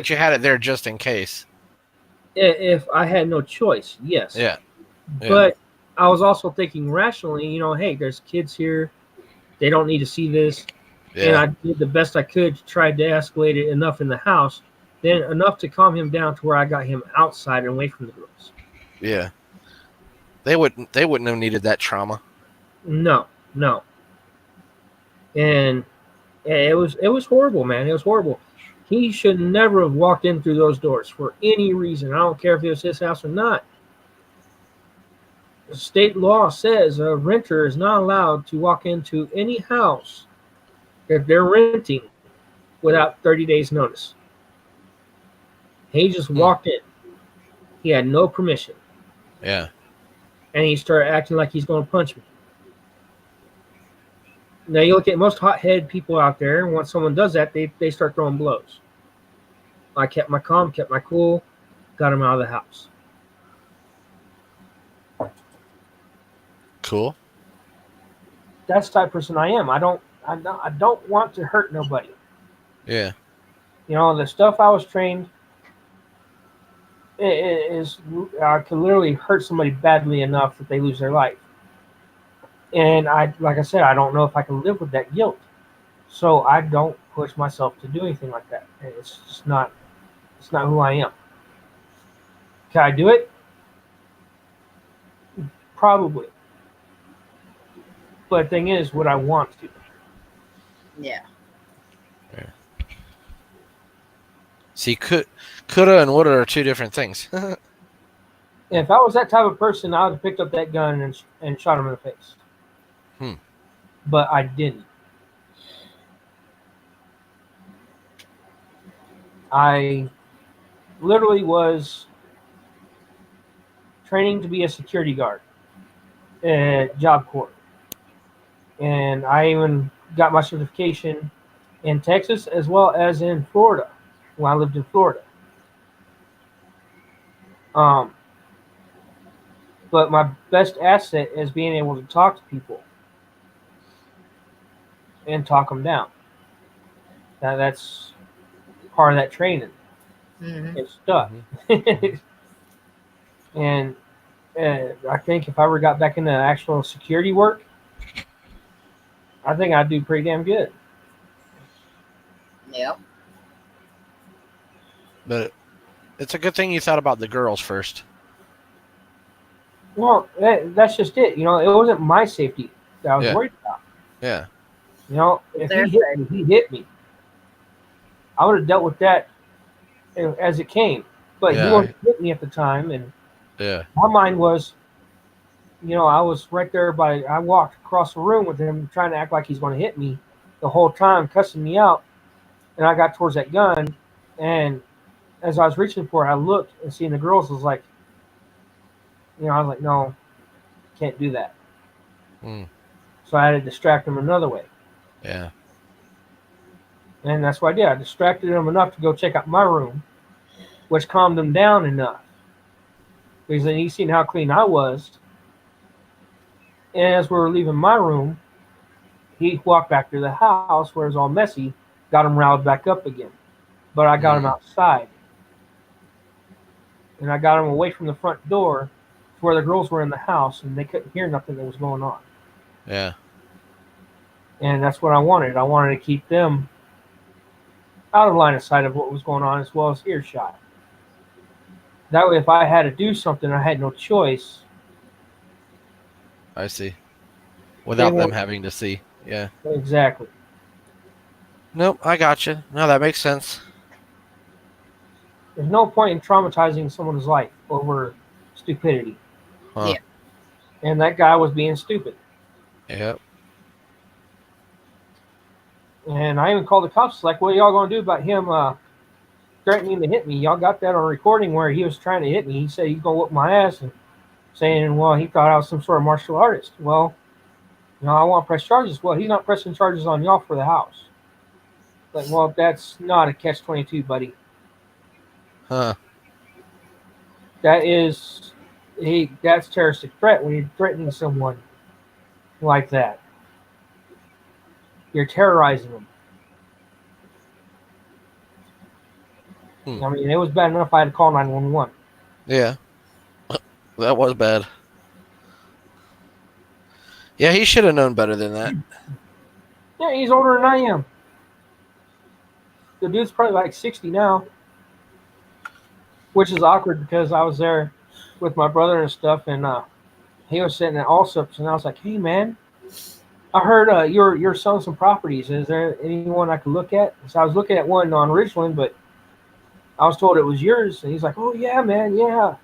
you had it there just in case. If I had no choice, yes. Yeah. But I was also thinking rationally, hey, there's kids here. They don't need to see this. Yeah. And I did the best I could to try to escalate it enough in the house, then enough to calm him down to where I got him outside and away from the girls. Yeah. They wouldn't have needed that trauma. No. And it was horrible, man. It was horrible. He should never have walked in through those doors for any reason. I don't care if it was his house or not. The state law says a renter is not allowed to walk into any house that they're renting without 30 days notice. He just walked in. He had no permission. Yeah. And he started acting like he's going to punch me. Now you look at most hot-headed people out there, and once someone does that, they start throwing blows. I kept my calm, kept my cool, got him out of the house. Cool. That's the type of person I am. I don't want to hurt nobody. Yeah. The stuff I was trained is I can literally hurt somebody badly enough that they lose their life. And like I said, I don't know if I can live with that guilt. So I don't push myself to do anything like that. It's just not who I am. Can I do it? Probably. But the thing is, would I want to? Yeah. See, coulda and woulda are two different things. If I was that type of person, I would have picked up that gun and shot him in the face. But I didn't. I literally was training to be a security guard at Job Corps. And I even got my certification in Texas as well as in Florida when I lived in Florida. But my best asset is being able to talk to people and talk them down. Now that's part of that training. Mm-hmm. It's stuff. And I think if I ever got back into actual security work, I think I'd do pretty damn good. Yep. But it's a good thing you thought about the girls first. Well, that's just it. It wasn't my safety that I was worried about. Yeah. If he hit me, I would have dealt with that as it came. But he wasn't hit me at the time, and my mind was, I was right there I walked across the room with him trying to act like he's going to hit me the whole time, cussing me out. And I got towards that gun, and as I was reaching for it, I looked and seeing the girls was like, I was like, no, can't do that. Mm. So I had to distract him another way. Yeah. And that's what I did. I distracted him enough to go check out my room, which calmed him down enough. Because then he seen how clean I was. And as we were leaving my room, he walked back to the house where it was all messy, got him riled back up again. But I got him outside. And I got him away from the front door to where the girls were in the house and they couldn't hear nothing that was going on. Yeah. And that's what I wanted. I wanted to keep them out of line of sight of what was going on as well as earshot. That way, if I had to do something, I had no choice. I see. Without They them won't- having to see. Yeah. Exactly. Nope, I got you. No, that makes sense. There's no point in traumatizing someone's life over stupidity. Huh. Yeah. And that guy was being stupid. Yep. And I even called the cops, like, what are y'all going to do about him threatening to hit me? Y'all got that on recording where he was trying to hit me. He said he's going to whoop my ass and saying, well, he thought I was some sort of martial artist. Well, I want to press charges. Well, he's not pressing charges on y'all for the house. Like, well, that's not a catch-22, buddy. Huh. That's terroristic threat when you're threatening someone like that. You're terrorizing them. I mean, it was bad enough I had to call 911. Yeah. That was bad. Yeah, he should have known better than that. Yeah, he's older than I am. The dude's probably like 60 now, which is awkward because I was there with my brother and stuff, and he was sitting at Allsups, and I was like, "Hey, man, I heard you're selling some properties. Is there anyone I could look at?" So I was looking at one on Ridgeland, but I was told it was yours, and he's like, "Oh yeah, man, yeah,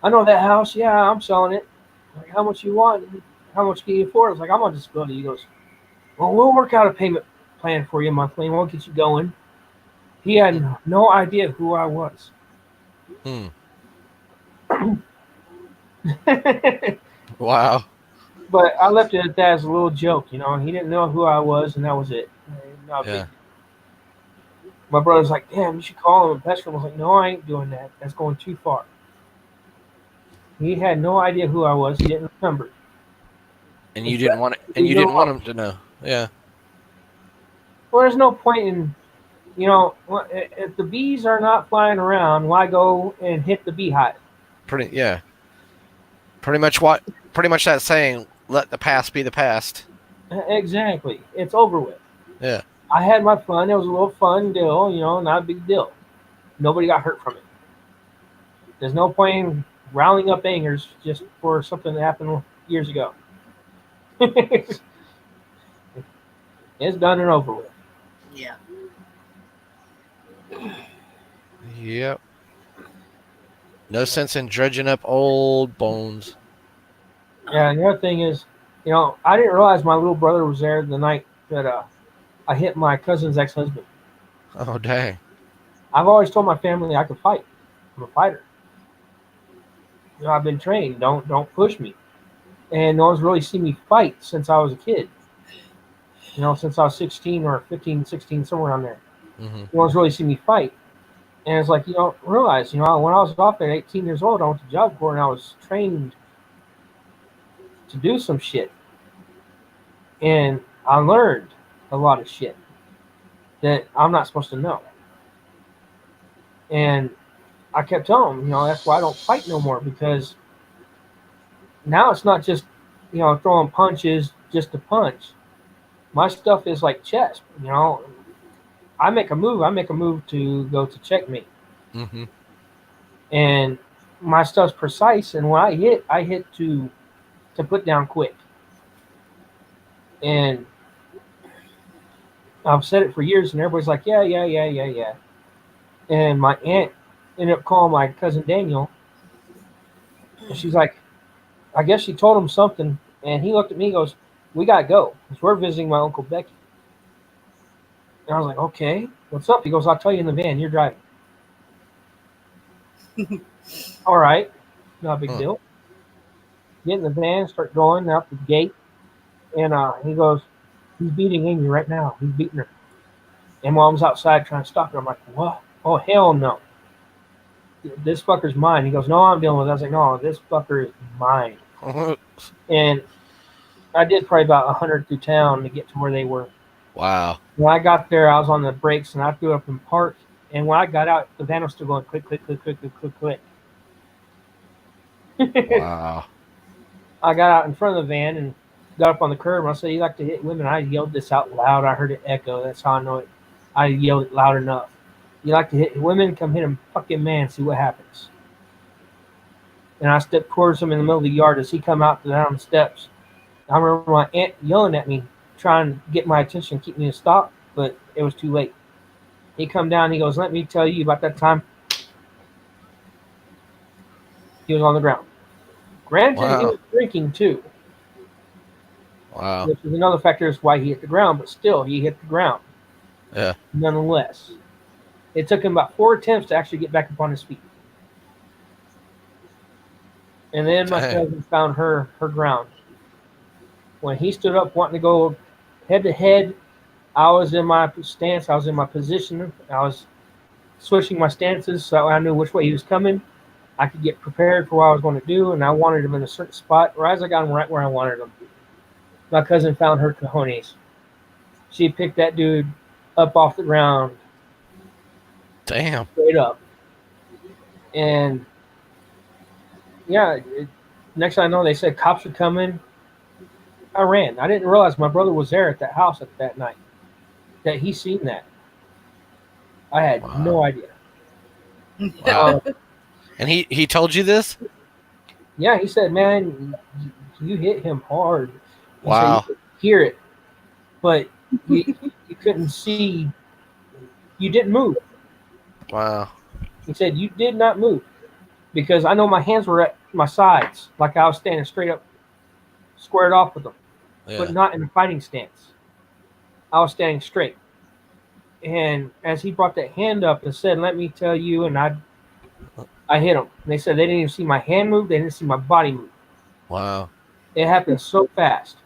I know that house. Yeah, I'm selling it. Like, how much you want? How much can you afford?" I was like, "I'm on disability." He goes, "Well, we'll work out a payment plan for you monthly, and we'll get you going." He had no idea who I was. Wow. But I left it at that as a little joke, He didn't know who I was, and that was it. Yeah. My brother's like, "Damn, you should call him and pester him." I was like, "No, I ain't doing that. That's going too far." He had no idea who I was. He didn't remember. And you didn't want it, and you didn't want him to know. Yeah. Well, there's no point in, if the bees are not flying around, why go and hit the beehive? Pretty much that saying, let the past be the past. Exactly. It's over with. Yeah. I had my fun. It was a little fun deal, not a big deal. Nobody got hurt from it. There's no point in rounding up angers just for something that happened years ago. It's done and over with. Yeah. Yep. No sense in dredging up old bones. Yeah, and the other thing is, I didn't realize my little brother was there the night that I hit my cousin's ex-husband. Oh, dang. I've always told my family I can fight. I'm a fighter. I've been trained. Don't push me. And no one's really seen me fight since I was a kid. Since I was 16 or 15, 16, somewhere around there. Mm-hmm. No one's really seen me fight. And it's like, you don't realize, when I was off there at 18 years old, I went to job corps and I was trained to do some shit. And I learned a lot of shit that I'm not supposed to know. And I kept telling them, that's why I don't fight no more, because now it's not just, throwing punches just to punch. My stuff is like chess, I make a move to go to checkmate. Mm-hmm. And my stuff's precise, and when I hit to put down quick. And I've said it for years, and everybody's like, yeah. And my aunt ended up calling my cousin Daniel, and she's like, I guess she told him something, and he looked at me and goes, "We got to go because we're visiting my Uncle Becky." And I was like, "Okay, what's up?" He goes, "I'll tell you in the van. You're driving." All right, not a big deal. Get in the van, start going out the gate, and he goes, "He's beating Amy right now. He's beating her." And Mom's outside trying to stop her. I'm like, "What? Oh, hell no. This fucker's mine." He goes, "No, I'm dealing with it." I was like, "No, this fucker is mine." And I did probably about 100 through town to get to where they were. Wow. When I got there, I was on the brakes and I threw up in park. And when I got out, the van was still going click, click, click, click, click, click, click. Wow. I got out in front of the van and got up on the curb. And I said, "You like to hit women?" I yelled this out loud. I heard it echo. That's how I know it. I yelled it loud enough. "You like to hit women? Come hit him, fucking man. See what happens." And I stepped towards him in the middle of the yard as he come out down the steps. I remember my aunt yelling at me, trying to get my attention, keep me to stop, but it was too late. He come down. He goes, "Let me tell you about that time." He was on the ground. Granted, he Wow. was drinking too, Wow. which is another factor is why he hit the ground. But still, he hit the ground. Yeah. Nonetheless, it took him about 4 attempts to actually get back up on his feet. And then my Dang. cousin found her ground. When he stood up wanting to go head to head, I was in my stance. I was in my position. I was switching my stances so I knew which way he was coming. I could get prepared for what I was going to do, and I wanted him in a certain spot. Or as I got him right where I wanted him. My cousin found her cojones. She picked that dude up off the ground, Damn. straight up. And yeah, next thing I know, they said cops are coming. I ran. I didn't realize my brother was there at that house at that night. That he seen that. I had Wow. no idea. Wow. And he told you this? Yeah, he said, "Man, you hit him hard." He Wow. said, "You could hear it, but you couldn't see. You didn't move." Wow. He said, "You did not move." Because I know my hands were at my sides, like I was standing straight up, squared off with them, but Yeah. not in a fighting stance. I was standing straight. And as he brought that hand up and said, "Let me tell you," and I hit him. And they said they didn't even see my hand move. They didn't see my body move. Wow. It happened so fast.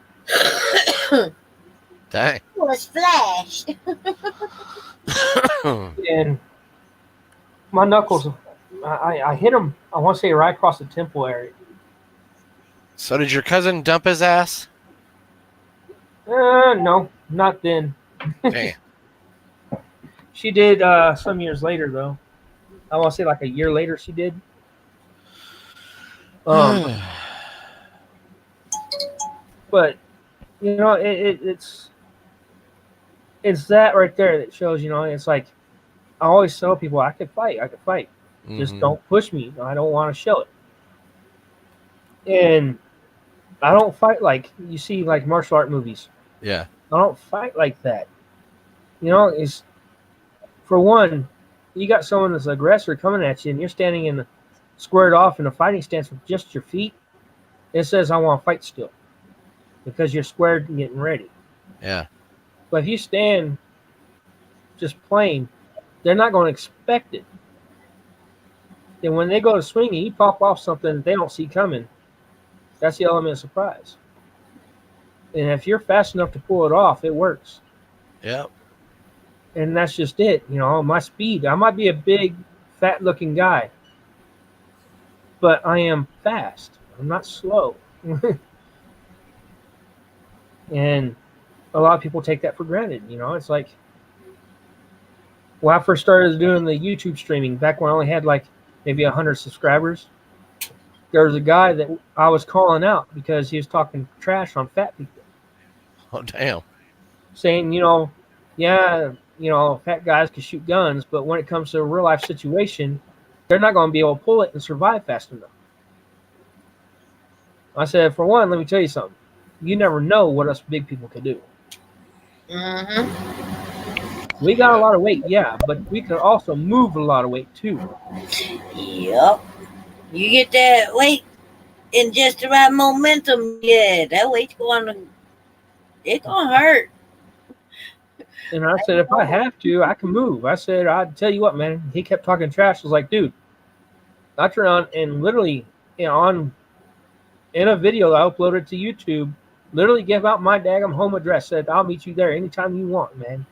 Dang. Was flashed. And my knuckles, I hit him, I want to say right across the temple area. So did your cousin dump his ass? No, not then. Damn. She did some years later, though. I want to say like a year later she did. But you know, it's that right there that shows. You know, it's like I always tell people, I could fight. Just Mhm. don't push me. I don't want to show it. And I don't fight like you see like martial art movies. Yeah. I don't fight like that. You know, it's for one, you got someone that's an aggressor coming at you, and you're standing in squared off in a fighting stance with just your feet. It says, "I want to fight still," because you're squared and getting ready. Yeah. But if you stand just plain, they're not going to expect it. Then when they go to swing you pop off something that they don't see coming. That's the element of surprise. And if you're fast enough to pull it off, it works. Yep. And that's just it. You know, my speed. I might be a big, fat-looking guy, but I am fast. I'm not slow. And a lot of people take that for granted. You know, it's like when I first started doing the YouTube streaming, back when I only had like maybe 100 subscribers, there was a guy that I was calling out because he was talking trash on fat people. Oh damn. Saying, you know, yeah, you know, fat guys can shoot guns, but when it comes to a real life situation, they're not going to be able to pull it and survive fast enough. I said, for one, let me tell you something. You never know what us big people can do. Mm-hmm. We got a lot of weight, yeah, but we can also move a lot of weight too. Yep. You get that weight, in just the right momentum. Yeah, that way it's gonna hurt. And I said, if I have to, I can move. I said, I'd tell you what, man. He kept talking trash. I was like, dude, I turned on and literally, in a video that I uploaded to YouTube, literally gave out my daggum home address. Said, I'll meet you there anytime you want, man.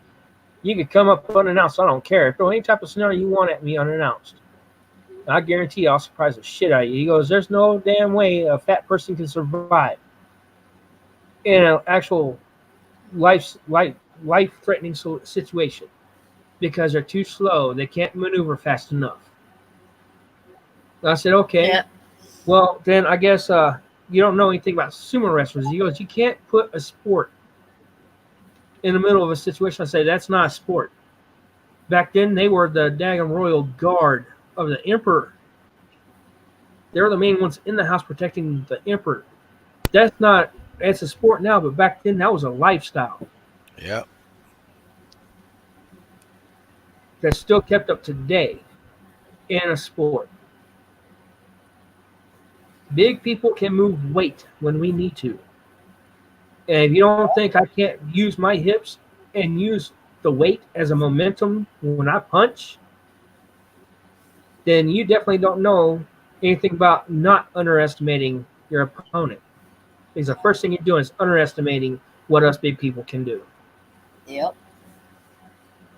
You could come up unannounced. I don't care. Throw any type of scenario you want at me unannounced. I guarantee I'll surprise the shit out of you. He goes, there's no damn way a fat person can survive in an actual life-threatening situation because they're too slow. They can't maneuver fast enough. I said, okay. Yeah. Well, then I guess you don't know anything about sumo wrestlers. He goes, you can't put a sport in the middle of a situation. I say, that's not a sport. Back then, they were the daggum royal guard of the emperor. They were the main ones in the house protecting the emperor. It's a sport now, but back then, that was a lifestyle. Yep. That's still kept up today in a sport. Big people can move weight when we need to. And if you don't think I can't use my hips and use the weight as a momentum when I punch, then you definitely don't know anything about not underestimating your opponent. Because the first thing you're doing is underestimating what us big people can do. Yep.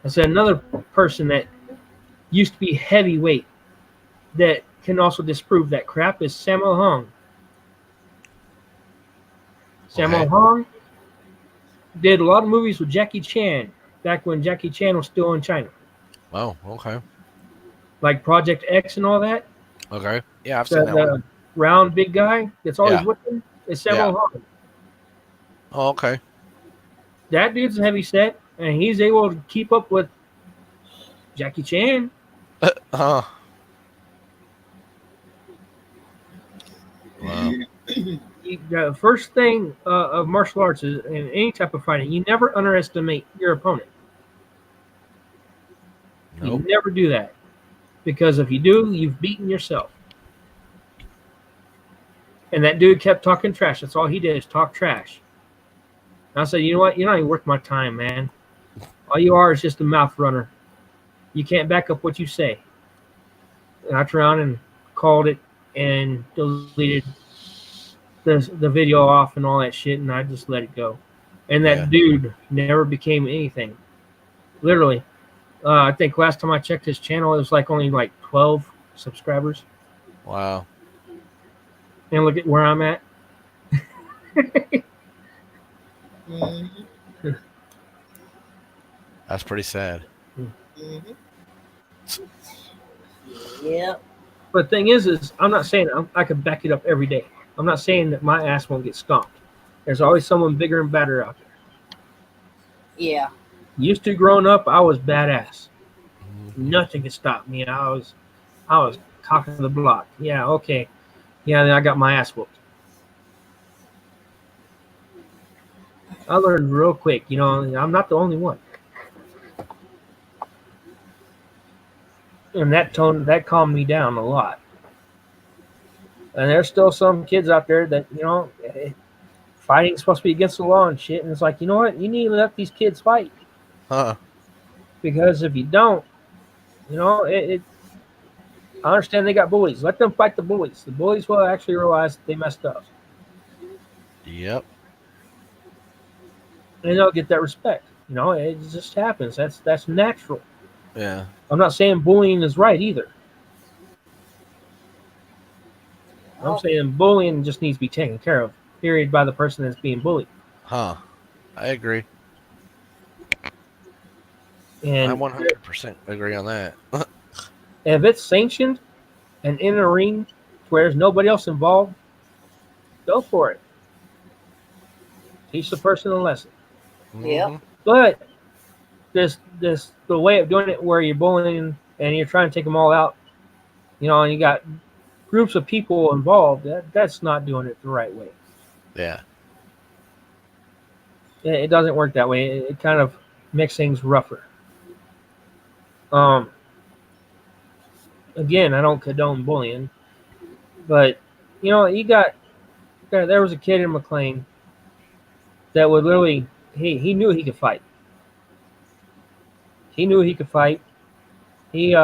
I said another person that used to be heavyweight that can also disprove that crap is Sammo Hung. Sammo Hung did a lot of movies with Jackie Chan back when Jackie Chan was still in China. Oh, okay. Like Project X and all that. Okay. Yeah, I've seen that one. The round big guy that's always Yeah. with him is Sammo Hung. Oh, okay. That dude's heavy set, and he's able to keep up with Jackie Chan. Wow. The first thing of martial arts is in any type of fighting, you never underestimate your opponent. Nope. You never do that. Because if you do, you've beaten yourself. And that dude kept talking trash. That's all he did is talk trash. And I said, you know what? You're not even worth my time, man. All you are is just a mouth runner. You can't back up what you say. And I turned around and called it and deleted the video off and all that shit, and I just let it go. And that dude never became anything. Literally. I think last time I checked his channel, it was only 12 subscribers. Wow. And look at where I'm at. Mm-hmm. That's pretty sad. Mm-hmm. Yep. But the thing is I'm not saying I could back it up every day. I'm not saying that my ass won't get stomped. There's always someone bigger and badder out there. Yeah. Used to growing up, I was badass. Nothing could stop me. I was cock of the block. Yeah, okay. Yeah, then I got my ass whooped. I learned real quick. I'm not the only one. And that calmed me down a lot. And there's still some kids out there that, fighting's supposed to be against the law and shit. And it's like, you know what? You need to let these kids fight. Huh. Because if you don't, I understand they got bullies. Let them fight the bullies. The bullies will actually realize that they messed up. Yep. And they'll get that respect. It just happens. That's natural. Yeah. I'm not saying bullying is right either. I'm saying bullying just needs to be taken care of, period, by the person that's being bullied. Huh. I agree. And I 100% agree on that. if it's sanctioned and in a ring where there's nobody else involved, go for it. Teach the person a lesson. Yep. But the way of doing it where you're bullying and you're trying to take them all out, and you got groups of people involved, that's not doing it the right way. Yeah. It doesn't work that way. It kind of makes things rougher. Again, I don't condone bullying, but You know, there was a kid in McLean that would literally he knew he could fight. He knew he could fight. He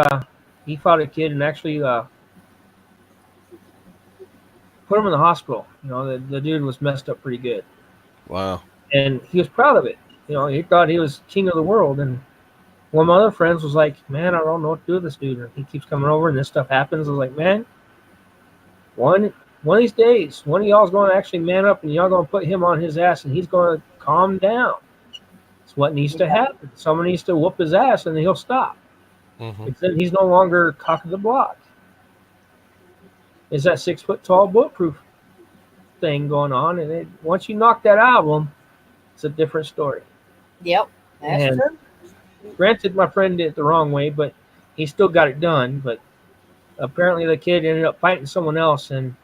fought a kid and actually put him in the hospital. You know, the dude was messed up pretty good, Wow. and he was proud of it. You know, he thought he was king of the world. And one of my other friends was like, "Man, I don't know what to do with this dude. And he keeps coming over, and this stuff happens." I was like, "Man, one of these days, one of y'all's going to actually man up, and y'all going to put him on his ass, and he's going to calm down. It's what needs to happen. Someone needs to whoop his ass, and then he'll stop. Mm-hmm. Because then he's no longer cock of the block. It's that 6 foot tall bulletproof thing going on, and once you knock that out of him, it's a different story." Yep, that's And true. granted, my friend did it the wrong way, but he still got it done. But apparently, the kid ended up fighting someone else, and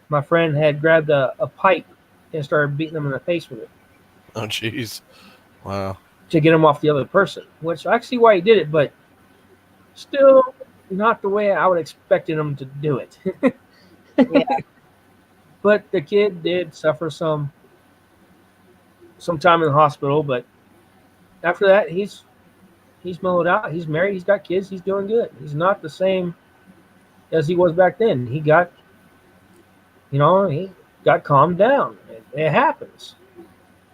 my friend had grabbed a pipe and started beating him in the face with it Oh, jeez. Wow. to get him off the other person. Which I see why he did it, but still not the way I would expected him to do it. Yeah. But the kid did suffer some time in the hospital, but after that he's mellowed out. He's married, he's got kids, he's doing good. He's not the same as he was back then. He got calmed down. It happens.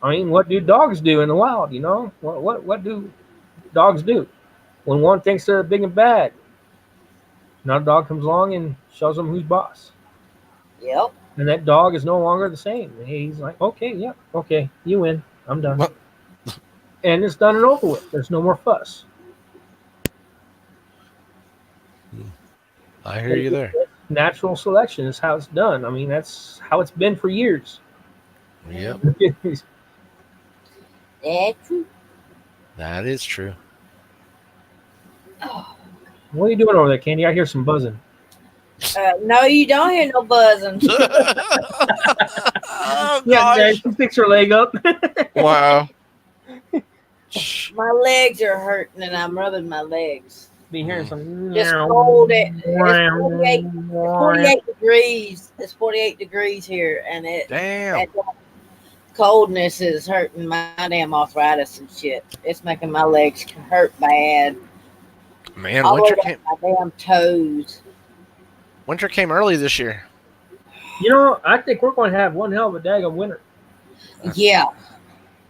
I mean, what do dogs do in the wild? You know, what do dogs do when one thinks they're big and bad? Another dog comes along and shows them who's boss. Yep. And that dog is no longer the same. He's like, okay, yeah, okay, you win. I'm done. What? And it's done and over with. There's no more fuss. I hear you there. Natural selection is how it's done. I mean, that's how it's been for years. Yep. That's true. That is true. What are you doing over there, Candy? I hear some buzzing. No, you don't hear no buzzing. Oh, Yeah, gosh. she picks her leg up. Wow. My legs are hurting, and I'm rubbing my legs. Be hearing some. Just cold. It's 48 degrees. It's 48 degrees here, and Damn. that coldness is hurting my damn arthritis and shit. It's making my legs hurt bad. Man, All the winter way came. down my damn toes. Winter came early this year. You know, I think we're going to have one hell of a daggone winter. Yeah.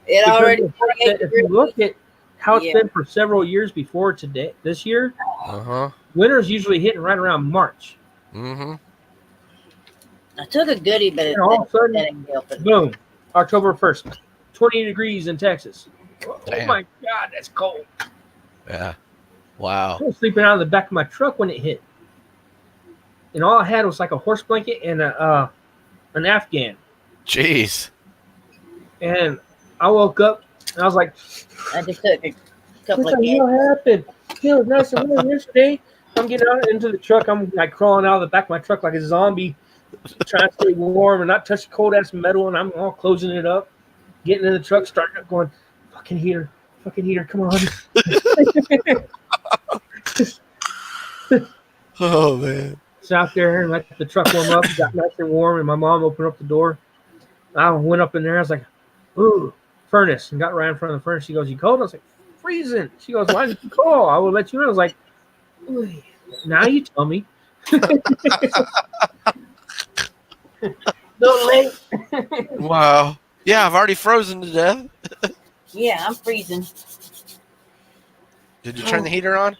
It Because already the fact 48 that if you degrees. look at how it's Yeah. been for several years before today, this year, Uh-huh. winter's usually hitting right around March. Mm-hmm. I took a goodie, but And all of a sudden, that ain't helping. boom, October 1st, 20 degrees in Texas. Oh Damn. my God, that's cold. Yeah. Wow. I was sleeping out of the back of my truck when it hit. And all I had was like a horse blanket and an Afghan. Jeez. And I woke up and I was like, I just took a couple what of the hell happened? It was nice and warm yesterday. I'm getting out into the truck. I'm like crawling out of the back of my truck like a zombie, trying to stay warm and not touch the cold ass metal. And I'm all closing it up, getting in the truck, starting up, going, fucking heater, come on. Oh, man. It's out there and let the truck warm up. Got nice and warm, and my mom opened up the door. I went up in there. I was like, ooh, furnace, and got right in front of the furnace. She goes, you cold? I was like, freezing. She goes, why did you call? I will let you in. I was like, ooh, now you tell me. Little late. Wow. Yeah, I've already frozen to death. Yeah, I'm freezing. Did you turn the heater on?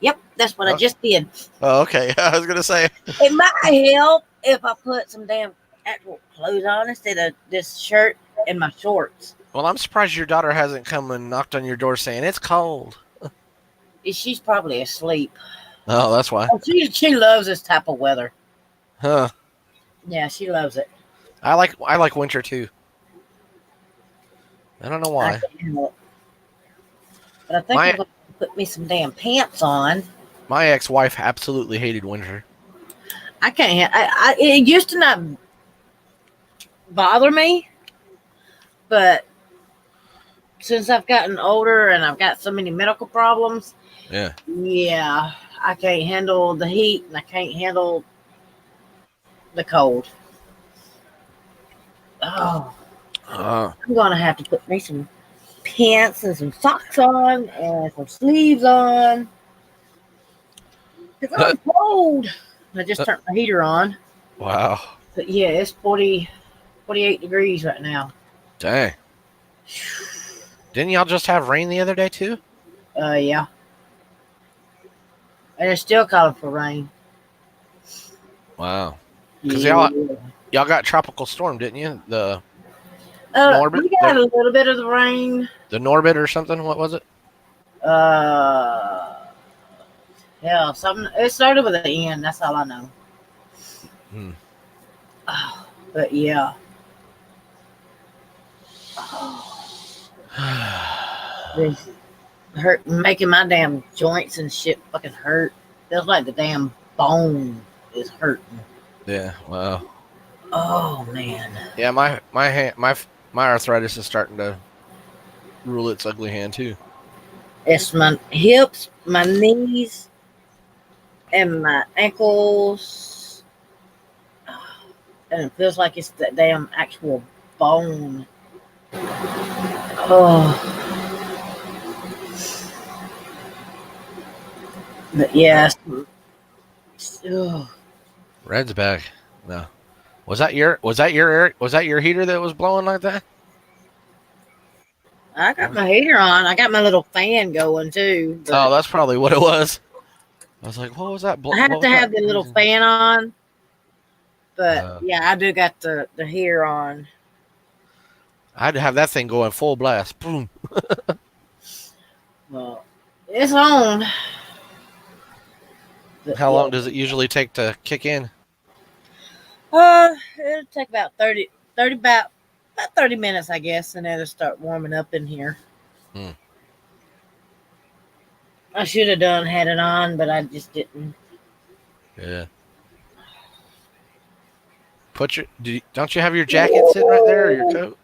Yep, that's what I just did. Oh, okay. I was going to say. It might help if I put some damn actual clothes on instead of this shirt and my shorts. Well, I'm surprised your daughter hasn't come and knocked on your door saying it's cold. She's probably asleep. Oh, that's why. She loves this type of weather. Huh. Yeah, she loves it. I like winter too. I don't know I why. can handle it. But I think I'm going to put me some damn pants on. My ex-wife absolutely hated winter. I can't. It used to not bother me, but since I've gotten older and I've got so many medical problems, Yeah. yeah, I can't handle the heat and I can't handle the cold. Oh, Uh, I'm gonna have to put me some pants and some socks on and some sleeves on because I'm cold. I just turned my heater on, wow. but yeah, it's 48 degrees right now. Dang. Didn't y'all just have rain the other day too? Yeah, and it's still calling for rain. Wow. Because Yeah. y'all got tropical storm, didn't you? The Norbit, We got a little bit of the rain. the Norbit or something. What was it? Yeah, something. It started with an N. That's all I know. Hmm. But yeah, this hurt, making my damn joints and shit fucking hurt. Feels like the damn bone is hurting. Yeah. Wow. Oh man. Yeah. My arthritis is starting to rule its ugly hand too. It's my hips, my knees, and my ankles. And it feels like it's the damn actual bone. Oh. But yes. Ugh. Red's back. No. Was that your heater that was blowing like that? I got my heater on. I got my little fan going too. But Oh, that's probably what it was. I was like, what was that? I have to have the little fan on. But yeah, I do got the heater on. I had to have that thing going full blast. Boom. Well, it's on. But How long does it usually take to kick in? It'll take about 30 about 30 minutes, I guess, and then it'll start warming up in here. Hmm. I should have had it on, but I just didn't. Yeah. Don't you have your jacket sitting right there or your coat?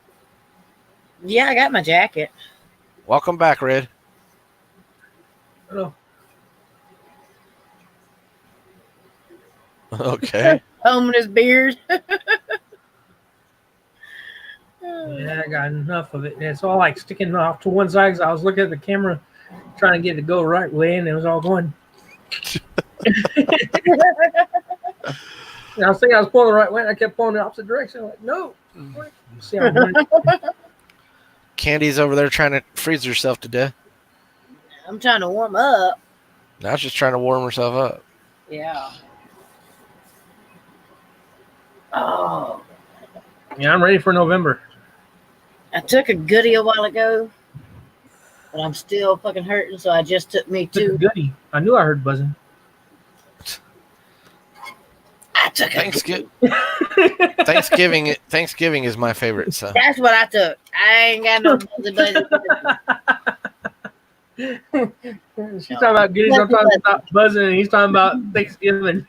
Yeah, I got my jacket. Welcome back, Red. Hello. Okay. Combing his beard. Yeah, I got enough of it. And it's all like sticking off to one side. 'Cause I was looking at the camera trying to get it to go right way, and it was all going. And I was thinking I was pulling the right way, and I kept pulling the opposite direction. I'm like, no. See how I'm running. Candy's over there trying to freeze herself to death. I'm trying to warm up. Now she's trying to warm herself up. Yeah. Oh. Yeah, I'm ready for November. I took a goodie a while ago, but I'm still fucking hurting, so I just took me Took a two. goodie. I knew I heard buzzing. I took a Thanksgiving is my favorite. So That's what I took. I ain't got no buzzy. She's talking about goodies. I'm talking about buzzing, and he's talking about Thanksgiving.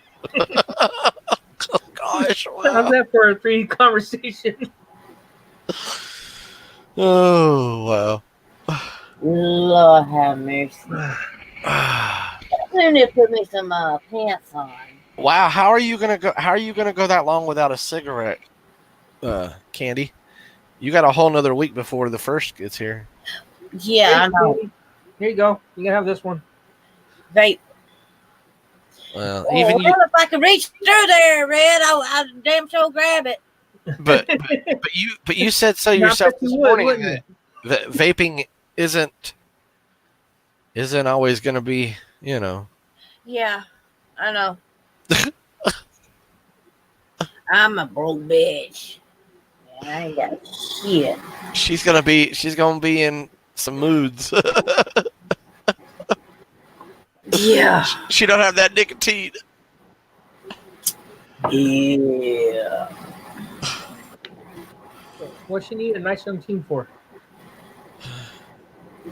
gosh, wow. How's that for a free conversation? Oh wow. Lord have mercy. Soon they put me some pants on. Wow, how are you gonna go that long without a cigarette, Candy? You got a whole nother week before the first gets here. Yeah, I know. Here you go. You can have this one. Vape. Well, Oh, even you, well, if I could reach through there, Red, I damn sure grab it. but you said so yourself this morning that vaping isn't always gonna be, you know. Yeah, I know. I'm a broke bitch. I ain't got shit. She's gonna be in some moods. Yeah. She don't have that nicotine. Yeah. What she need a nice young team for?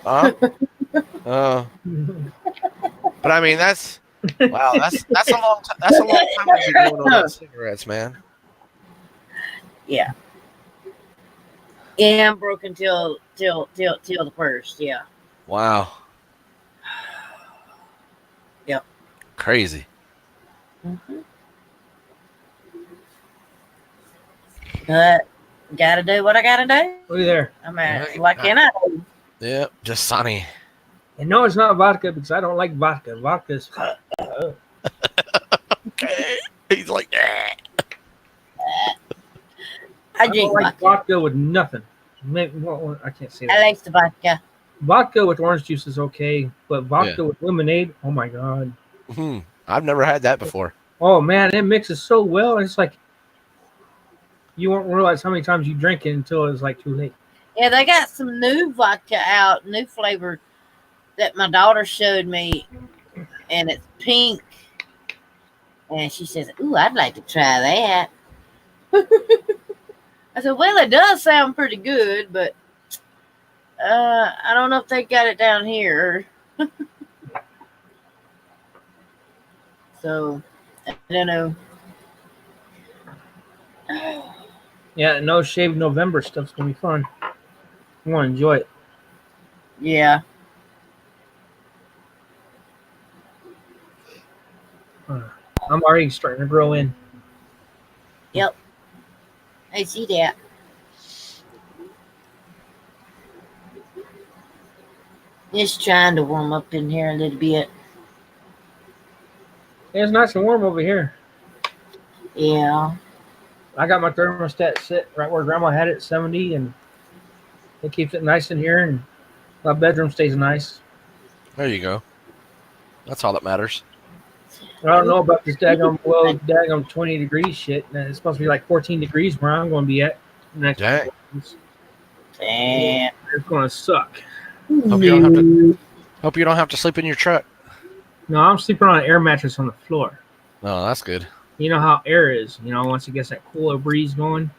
Huh? But I mean that's wow, that's a long time. That's a long time to be doing all those cigarettes, man. Yeah. Yeah, I'm broken till the first. Yeah. Wow. Yep. Crazy. Mm-hmm. But gotta do what I gotta do. Look at there. I mean, what can I do? Yep, just sunny. And no, it's not vodka because I don't like vodka. Vodka's. Okay. He's like, eh. I I drink don't like vodka. vodka with nothing. Well, I can't say I that. like the vodka. Vodka with orange juice is okay, but vodka with lemonade, oh my god. I've never had that before. Oh man, it mixes so well. It's like you won't realize how many times you drink it until it's like too late. Yeah, they got some new vodka out, new flavor that my daughter showed me, and it's pink. And she says, "Ooh, I'd like to try that." I said, "Well, it does sound pretty good, but I don't know if they got it down here." So I don't know. Yeah, no shave November stuff's gonna be fun. I want to enjoy it. Yeah. I'm already starting to grow in. Yep. I see that. Just trying to warm up in here a little bit. It's nice and warm over here. Yeah. I got my thermostat set right where Grandma had it, 70, and it keeps it nice in here, and my bedroom stays nice. There you go. That's all that matters. I don't know about this daggum 20 degrees shit. It's supposed to be like 14 degrees where I'm going to be at next Dang. couple months. Damn. It's going to suck. Hope you don't have to sleep in your truck. No, I'm sleeping on an air mattress on the floor. Oh, that's good. You know how air is. You know, once it gets that cooler breeze going,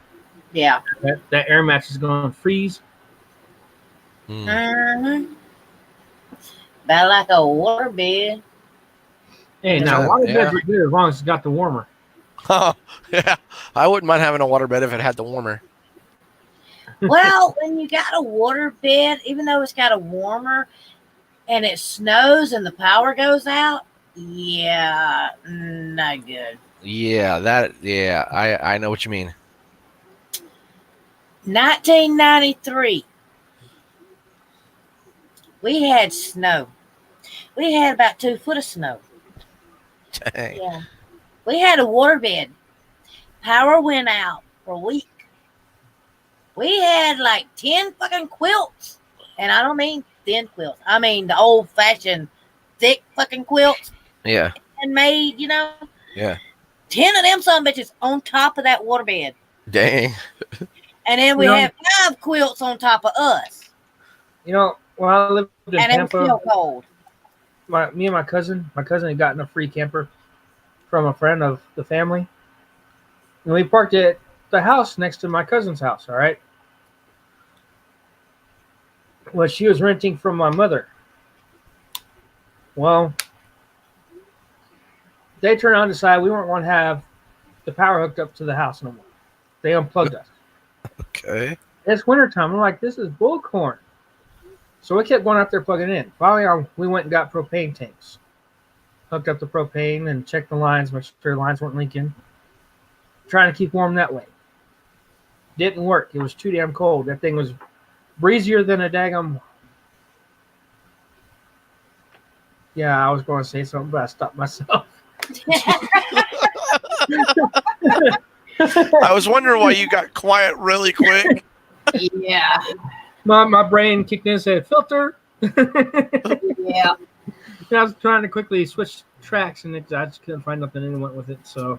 Yeah. that air mattress is going to freeze. Mm-hmm. About like a water bed. Hey, Yeah, now water yeah. beds are good as long as it's got the warmer. Oh, yeah. I wouldn't mind having a waterbed if it had the warmer. Well, when you got a water bed, even though it's got a warmer and it snows and the power goes out, yeah, not good. Yeah, I know what you mean. 1993, we had snow. We had about 2 foot of snow. Dang. Yeah. We had a water bed. Power went out for a week. We had like 10 fucking quilts. And I don't mean thin quilts. I mean the old fashioned thick fucking quilts. Yeah. And made, Yeah. 10 of them son bitches on top of that water bed. Dang. And then we had 5 quilts on top of us. You know, when I lived in And it was Tampa, still cold. me and my cousin had gotten a free camper from a friend of the family. And we parked it at the house next to my cousin's house, all right? Well, she was renting from my mother. Well, they turned around and decided we weren't going to have the power hooked up to the house no more. They unplugged us. Okay. It's wintertime. I'm like, this is bullcorn. So we kept going out there plugging in. Finally, we went and got propane tanks. Hooked up the propane and checked the lines, make sure the lines weren't leaking. Trying to keep warm that way. Didn't work. It was too damn cold. That thing was breezier than a daggum. Yeah, I was going to say something, but I stopped myself. I was wondering why you got quiet really quick. Yeah. My brain kicked in and said, filter. Yeah. I was trying to quickly switch tracks, and I just couldn't find nothing and went with it. So,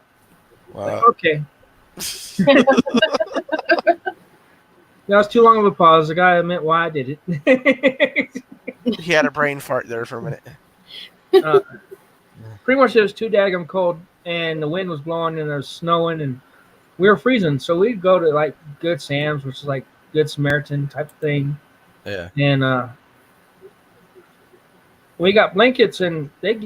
Wow. okay. That was too long of a pause. The guy admit why I did it. He had a brain fart there for a minute. Pretty much it was too daggum cold, and the wind was blowing, and it was snowing, and we were freezing. So we'd go to like Good Sam's, which is like Good Samaritan type of thing. Yeah. And we got blankets, and they get